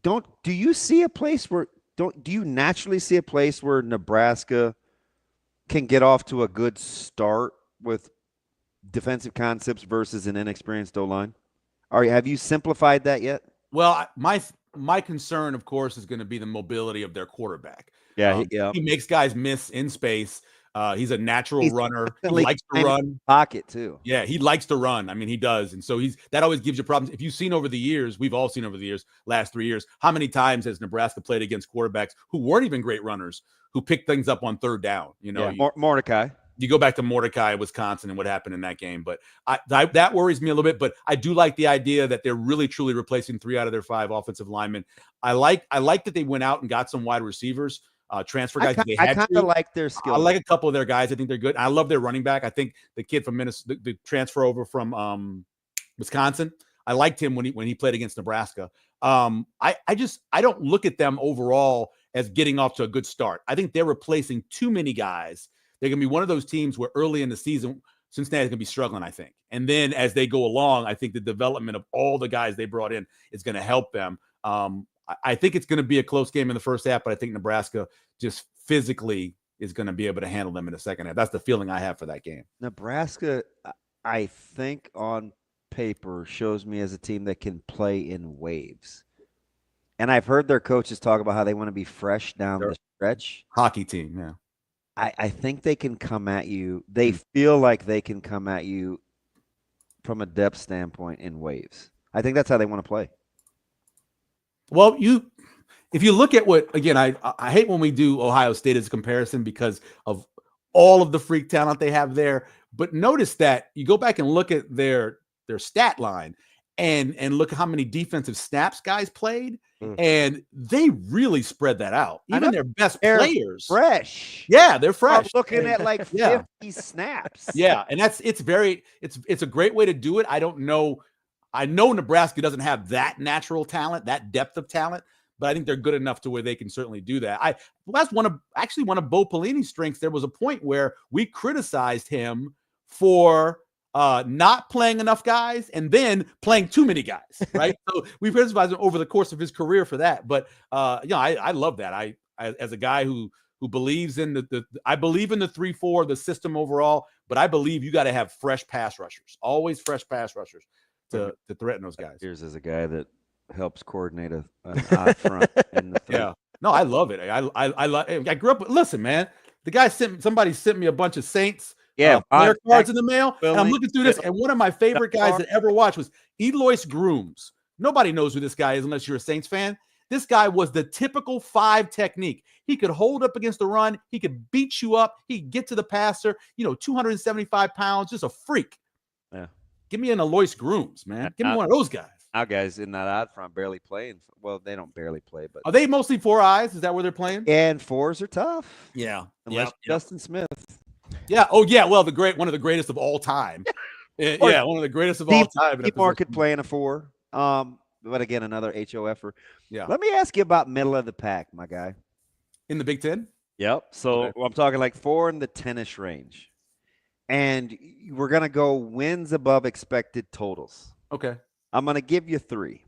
Do you see a place where do you naturally see a place where Nebraska can get off to a good start with defensive concepts versus an inexperienced O-line? Have you simplified that yet? Well, my concern, of course, is going to be the mobility of their quarterback. Yeah, he makes guys miss in space. He's a natural runner. He likes to run. Pocket too. Yeah, he likes to run. I mean, he does, and so that always gives you problems. If you've seen over the years, we've all seen over the years, last 3 years, how many times has Nebraska played against quarterbacks who weren't even great runners, who picked things up on third down? Mordecai. You go back to Mordecai, Wisconsin, and what happened in that game. But that worries me a little bit. But I do like the idea that they're really, truly replacing 3 out of their 5 offensive linemen. I like that they went out and got some wide receivers. transfer guys. I kind of like their skill. I like a couple of their guys. I think they're good. I love their running back. I think the kid from Minnesota, the transfer over from Wisconsin, I liked him when he played against Nebraska. I don't look at them overall as getting off to a good start. I think they're replacing too many guys. They're going to be one of those teams where early in the season, Cincinnati's going to be struggling, I think. And then as they go along, I think the development of all the guys they brought in is going to help them. I think it's going to be a close game in the first half, but I think Nebraska just physically is going to be able to handle them in the second half. That's the feeling I have for that game. Nebraska, I think on paper, shows me as a team that can play in waves. And I've heard their coaches talk about how they want to be fresh down the stretch. Hockey team, yeah. I think they can come at you. They feel like they can come at you from a depth standpoint in waves. I think that's how they want to play. Well, if you look at what, again, I hate when we do Ohio State as a comparison because of all of the freak talent they have there. But notice that you go back and look at their stat line and look at how many defensive snaps guys played. And they really spread that out. Even their best players. Fresh. Yeah, they're fresh. I'm looking at like 50 snaps. Yeah, and it's a great way to do it. I don't know. I know Nebraska doesn't have that natural talent, that depth of talent, but I think they're good enough to where they can certainly do that. That's one of Bo Pelini's strengths. There was a point where we criticized him for not playing enough guys and then playing too many guys, right? So we've criticized him over the course of his career for that. But I love that. I as a guy who believes in I believe in the 3-4, the system overall, but I believe you got to have fresh pass rushers, always fresh pass rushers to threaten those guys. Here's as a guy that helps coordinate an odd front in the yeah. No, I love it. I grew up. Listen, man, the guy somebody sent me a bunch of Saints. Player cards in the mail, and I'm looking through this, and one of my favorite guys that ever watched was Elois Grooms. Nobody knows who this guy is unless you're a Saints fan. This guy was the typical 5 technique. He could hold up against the run. He could beat you up. He could get to the passer. 275 pounds, just a freak. Yeah. Give me an Elois Grooms, man. Give me one of those guys. Our guys in that odd front barely playing. Well, they don't barely play, but are they mostly 4 eyes? Is that where they're playing? And 4s are tough. Yeah. Unless Justin Smith. Yeah. Oh, yeah. Well, one of the greatest of all time. Yeah, one of the greatest of all time. Steve could play in a 4. But again, another HOFer. Yeah. Let me ask you about middle of the pack, my guy. In the Big Ten? Yep. So I'm talking like 4 in the 10-ish range. And we're going to go wins above expected totals. Okay. I'm going to give you 3.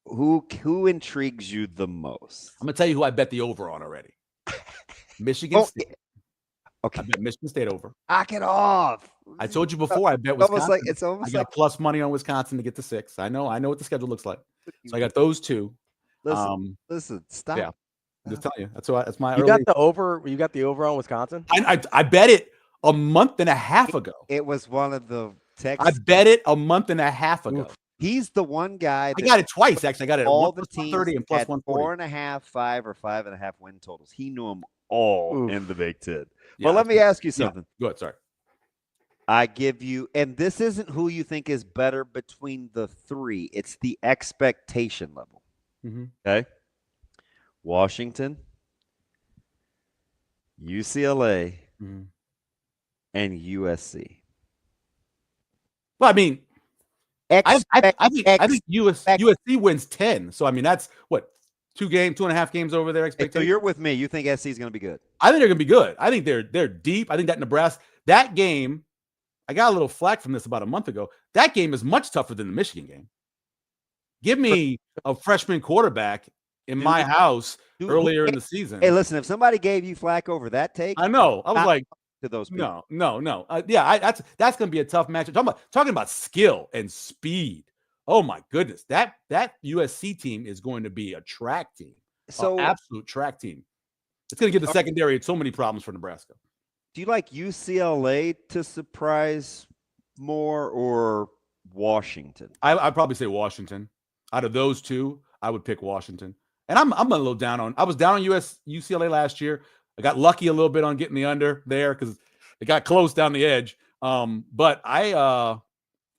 Who intrigues you the most? I'm going to tell you who I bet the over on already. Michigan State. Okay. I bet Michigan State over. Knock it off. I told you before. I bet Wisconsin. It's almost I got plus money on Wisconsin to get to 6. I know what the schedule looks like. So I got those 2. Listen. Stop. Yeah, I'm just telling you. That's my. You got the over. You got the over on Wisconsin. I bet it a month and a half ago. It was one of the texts. I bet it a month and a half ago. He's the one guy. I got it twice. Actually, I got it all at the teams 130 and plus at 140. 4.5, 5, or 5.5 win totals. He knew them all in the Big Ten. Yeah, But let me ask you something. Go ahead. Sorry. I give you, and this isn't who you think is better between the 3. It's the expectation level. Mm-hmm. Okay. Washington, UCLA, and USC. Well, I mean, I think USC wins 10. So I mean, that's what 2.5 games over their expectation. So you're with me. You think SC is going to be good? I think they're going to be good. I think they're deep. I think that Nebraska game. I got a little flack from this about a month ago. That game is much tougher than the Michigan game. Give me a freshman quarterback in my house earlier in the season. Hey, listen, if somebody gave you flack over that take, I know. I was like, to those people. No. That's going to be a tough matchup. Talking about skill and speed. Oh my goodness, that USC team is going to be a track team. So absolute track team. It's going to give the secondary so many problems for Nebraska. Do you like UCLA to surprise more or Washington? I'd probably say Washington. Out of those 2, I would pick Washington. And I'm a little down on. I was down on UCLA last year. I got lucky a little bit on getting the under there because it got close down the edge. But I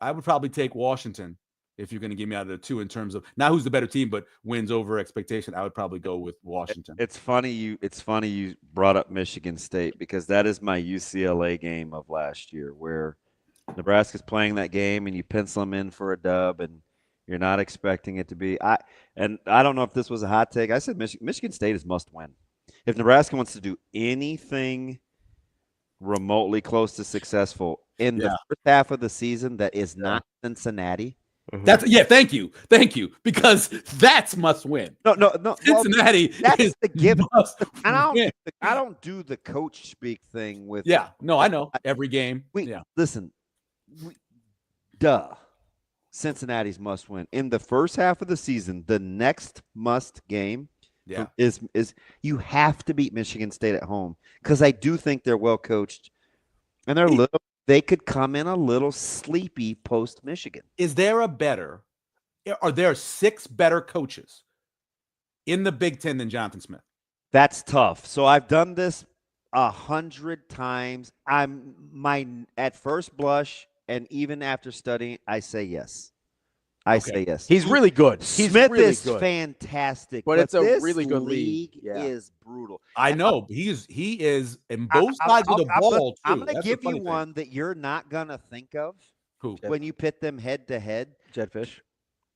would probably take Washington If you're going to give me out of the two in terms of not who's the better team, but wins over expectation, I would probably go with Washington. It's funny you brought up Michigan State because that is my UCLA game of last year where Nebraska's playing that game and you pencil them in for a dub and you're not expecting it to be. I don't know if this was a hot take. I said Michigan State is must win. If Nebraska wants to do anything remotely close to successful in the first half of the season that is not Cincinnati. That's thank you, because that's must win. No. Cincinnati That's the given. I don't do the coach speak thing with. Yeah, no, I know every game. Listen, Cincinnati's must win in the first half of the season. The next must game, is you have to beat Michigan State at home because I do think they're well coached and they're little. They could come in a little sleepy post Michigan. Are there 6 better coaches in the Big Ten than Jonathan Smith? That's tough. So I've done this 100 times. At first blush, and even after studying, I say yes. I say yes. He's really good. Smith really is good. fantastic, but it's a this really good league. Is brutal. I know he is in both sides of the ball. Too. I'm going to give you one that you're not going to think of. Who? When you pit them head to head. Jedfish.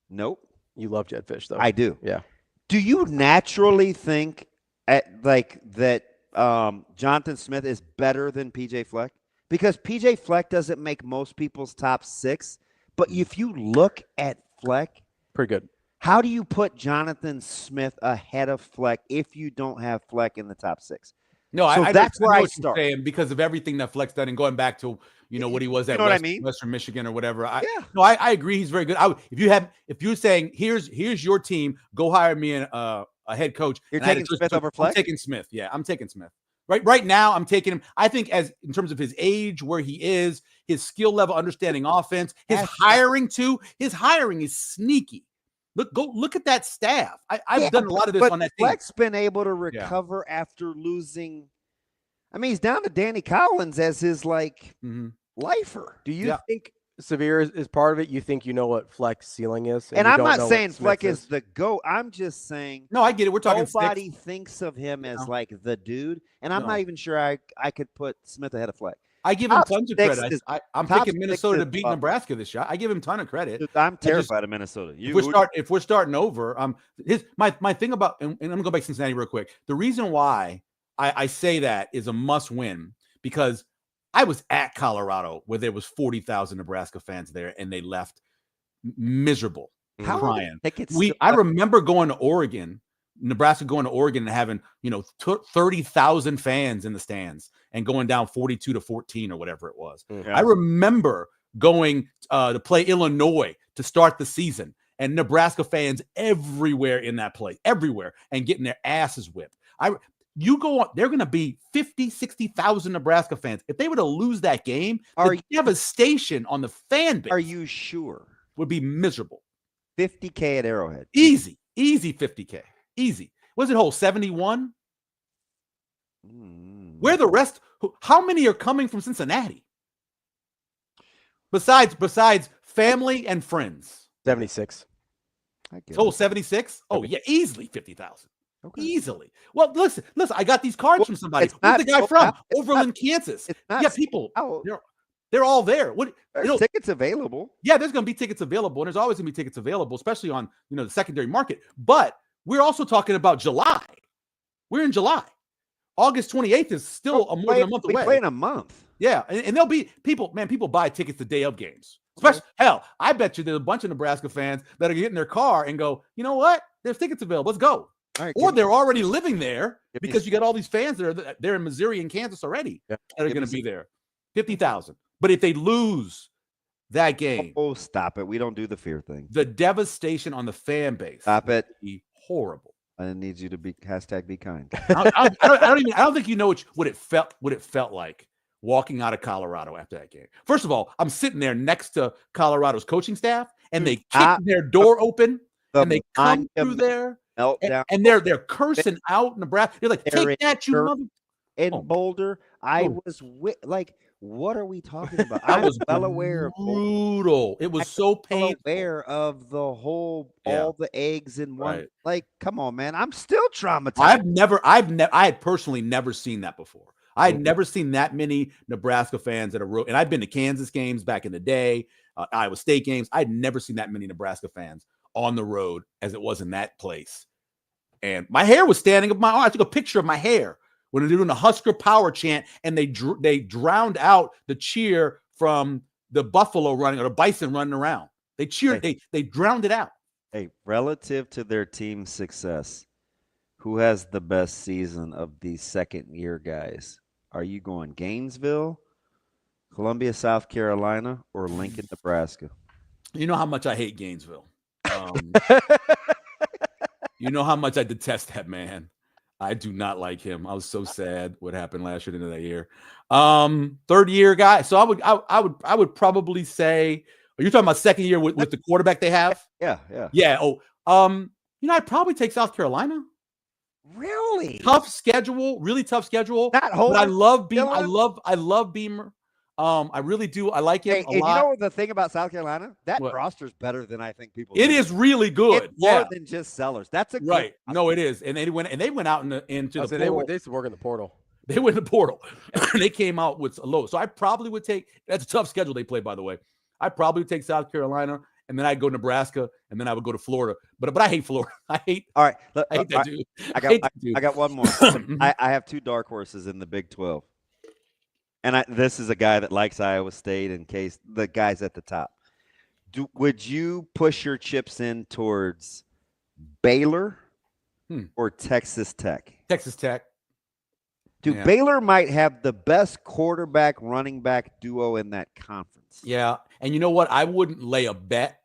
Nope. You love Jedfish, though. I do. Yeah. Do you naturally think that Jonathan Smith is better than PJ Fleck? Because PJ Fleck doesn't make most people's top 6. But if you look at Fleck, pretty good. How do you put Jonathan Smith ahead of Fleck if you don't have Fleck in the top 6? No, so that's where I start. Saying because of everything that Fleck's done and going back to what he was at Western Michigan or whatever. I agree. He's very good. If you're saying here's your team, go hire me a head coach. You're taking Smith over Fleck? I'm taking Smith. Yeah, I'm taking Smith. Right now, I'm taking him. I think in terms of his age, where he is, his skill level, understanding offense, his hiring is sneaky. Look at that staff. I've done a lot of this on that team. Fleck's been able to recover after losing. I mean, he's down to Danny Collins as his lifer. Do you think Severe is part of it? You think you know what Fleck's ceiling is? And I'm not saying Fleck is the GOAT. I'm just saying. No, I get it. We're talking. Nobody thinks of him as like the dude, and I'm not even sure I could put Smith ahead of Fleck. I give him tons of credit. I'm picking Minnesota to beat Nebraska this year. I give him a ton of credit. I'm terrified of Minnesota. If we're starting over, my thing about, and I'm gonna go back to Cincinnati real quick. The reason why I say that is a must win because I was at Colorado where there was 40,000 Nebraska fans there and they left miserable, crying. I remember going to Oregon, Nebraska going to Oregon and having 30,000 fans in the stands and going down 42-14 or whatever it was. Yeah. I remember going to play Illinois to start the season and Nebraska fans everywhere in that place, everywhere, and getting their asses whipped. You go on, they're going to be 50, 60,000 Nebraska fans. If they were to lose that game, the devastation on the fan base. Are you sure? Would be miserable. 50K at Arrowhead. Easy 50K. Easy. Was it whole 71? Where the rest? How many are coming from Cincinnati? Besides family and friends. 76. Total 76? Oh, yeah, easily 50,000. Okay. Easily. Well, listen. I got these cards from somebody. Where's the guy from? Overland, Kansas. People. They're all there. There's tickets available. Yeah, there's going to be tickets available, and there's always going to be tickets available, especially on the secondary market. But we're also talking about July. We're in July. August 28th is still more than a month away. We play in a month. Yeah, and there'll be people. Man, people buy tickets the day of games. Especially, hell, I bet you there's a bunch of Nebraska fans that are getting in their car and go, you know what? There's tickets available. Let's go. Right, or they're already living there because you got all these fans that they're in Missouri and Kansas already that are going to be there. 50,000. But if they lose that game, stop it! We don't do the fear thing. The devastation on the fan base. Stop it! Be horrible. I need you to be #be kind. I don't think you know what it felt like walking out of Colorado after that game. First of all, I'm sitting there next to Colorado's coaching staff, and they kick their door open, and they come through there. And they're cursing out Nebraska. They're like, take that, you mother. in Boulder. I was like, what are we talking about? I was well aware of brutal. It was so painful. Aware of the whole, Yeah. all the eggs in one. Right. Like, come on, man. I'm still traumatized. I had personally never seen that before. I had never seen that many Nebraska fans at a road. And I've been to Kansas games back in the day, Iowa State games. I'd never seen that many Nebraska fans on the road as it was in that place. And my hair was standing up my arm. I took a picture of my hair when they were doing the Husker power chant, and they drowned out the cheer from the buffalo running or the bison running around. They cheered. They drowned it out. Hey, relative to their team's success, who has the best season of these second-year guys? Are you going Gainesville, Columbia, South Carolina, or Lincoln, Nebraska? You know how much I hate Gainesville. You know how much I detest that man. I do not like him. I was so sad what happened last year, into that year. Third year guy. So I would probably say, are you talking about second year with the quarterback they have? Yeah. I'd probably take South Carolina. Really? Tough schedule, really tough schedule. But I love Beamer. I love Beamer. I really do. I like him a lot. You know the thing about South Carolina? That roster's better than I think people. It is really good. It's more than just sellers. That's a right. No, it is. And they went out into the portal. They used to work in the portal. They went in the portal. They came out with a low. So I probably would take. That's a tough schedule they play, by the way. I probably would take South Carolina, and then I'd go Nebraska, and then I would go to Florida. But I hate Florida. I hate that dude. I got one more. I have two dark horses in the Big 12. And this is a guy that likes Iowa State in case the guys at the top. Would you push your chips in towards Baylor or Texas Tech? Texas Tech. Dude, Baylor might have the best quarterback running back duo in that conference. Yeah. And you know what? I wouldn't lay a bet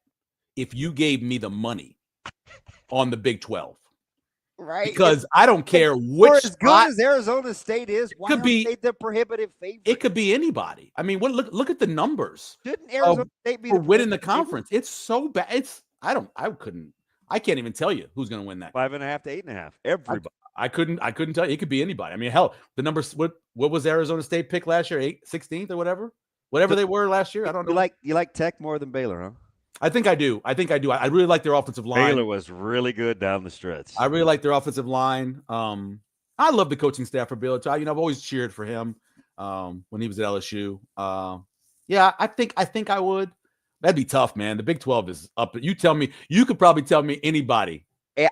if you gave me the money on the Big 12. Right. Because I don't care which as good as Arizona State is, why could be they the prohibitive favorite? It could be anybody. I mean, look at the numbers. Shouldn't Arizona State be for winning the conference? It's so bad. I can't even tell you who's going to win that. 5.5 to 8.5. Everybody. I couldn't tell you. It could be anybody. I mean, hell, the numbers. What was Arizona State pick last year? 16th or whatever they were last year. I don't know. You like Tech more than Baylor, huh? I think I do. I really like their offensive line. Baylor was really good down the stretch. I really like their offensive line. I love the coaching staff for Baylor. I've always cheered for him when he was at LSU. I think I would. That'd be tough, man. The Big 12 is up. You could probably tell me anybody.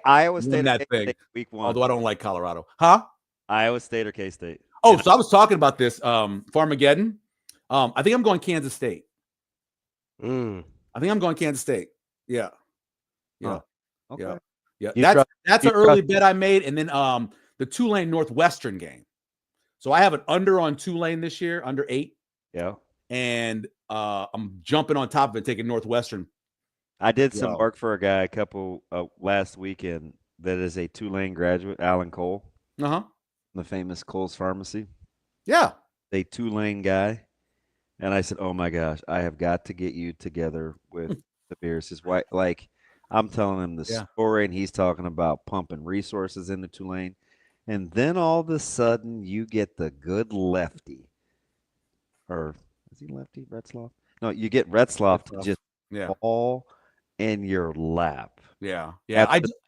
Iowa State that thing. Week 1. Although I don't like Colorado. Huh? Iowa State or K-State? Oh, so I was talking about this. Farmageddon. I think I'm going Kansas State. I think I'm going Kansas State. Yeah. Oh, okay. Yeah. That's an early bet I made. And then the Tulane Northwestern game. So I have an under on Tulane this year, under 8. Yeah. And I'm jumping on top of it, taking Northwestern. I did some work for a guy last weekend that is a Tulane graduate, Alan Cole. Uh-huh. The famous Cole's Pharmacy. Yeah. A Tulane guy. And I said, oh, my gosh, I have got to get you together with the Bears. His wife, I'm telling him the story, and he's talking about pumping resources into Tulane. And then all of a sudden, you get the good lefty. Or is he lefty, Retzloff? No, you get Retzloff to just fall in your lap. Yeah.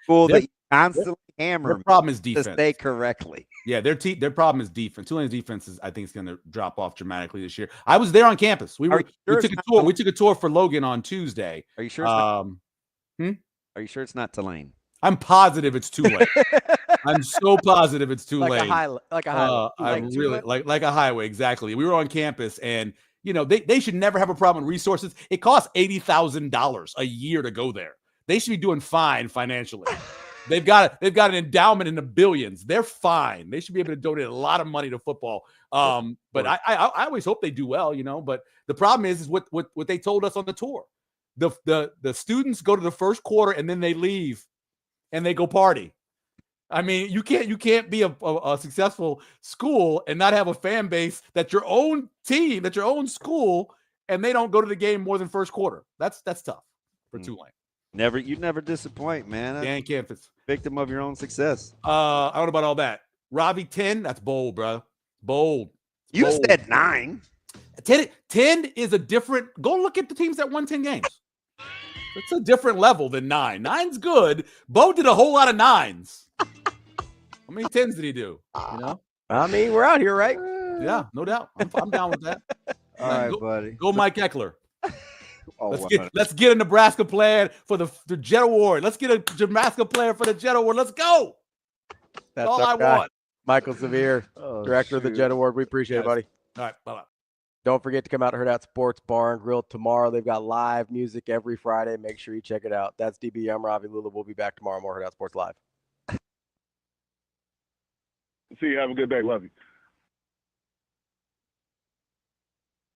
School that you constantly hammer. Their problem is defense. To say correctly. Yeah, their problem is defense. Tulane's defense I think is going to drop off dramatically this year. I was there on campus. We took a tour. We took a tour for Logan on Tuesday. Are you sure? Are you sure it's not Tulane? I'm positive it's Tulane. I'm so positive it's Tulane. Like a highway. I really like a highway. Exactly. We were on campus, and they should never have a problem with resources. It costs $80,000 a year to go there. They should be doing fine financially. They've got an endowment in the billions. They're fine. They should be able to donate a lot of money to football. But I always hope they do well, But the problem is what they told us on the tour. The students go to the first quarter and then they leave and they go party. I mean, you can't be a successful school and not have a fan base that's your own team, that's your own school, and they don't go to the game more than first quarter. That's tough for Tulane. You never disappoint, man. Dan campus. Victim of your own success. I don't know about all that. Ravi 10, that's bold, bro. Bold. You Bold. said 9. 10 is a different. Go look at the teams that won 10 games. It's a different level than 9. 9's good. Bo did a whole lot of 9s. How many 10s did he do? You know? I mean, we're out here, right? Yeah, no doubt. I'm down with that. All right, buddy. Go Mike Eckler. Oh, Let's get a Nebraska player for the Jet Award. Let's get a Nebraska player for the Jet Award. Let's go. That's all I want. Michael Severe, director of the Jet Award. We appreciate it, buddy. All right, bye-bye. Don't forget to come out to Hurrdat Sports Bar and Grill tomorrow. They've got live music every Friday. Make sure you check it out. That's DB. I'm Ravi. Lulla. We'll be back tomorrow. More Hurrdat Sports Live. See you. Have a good day. Love you.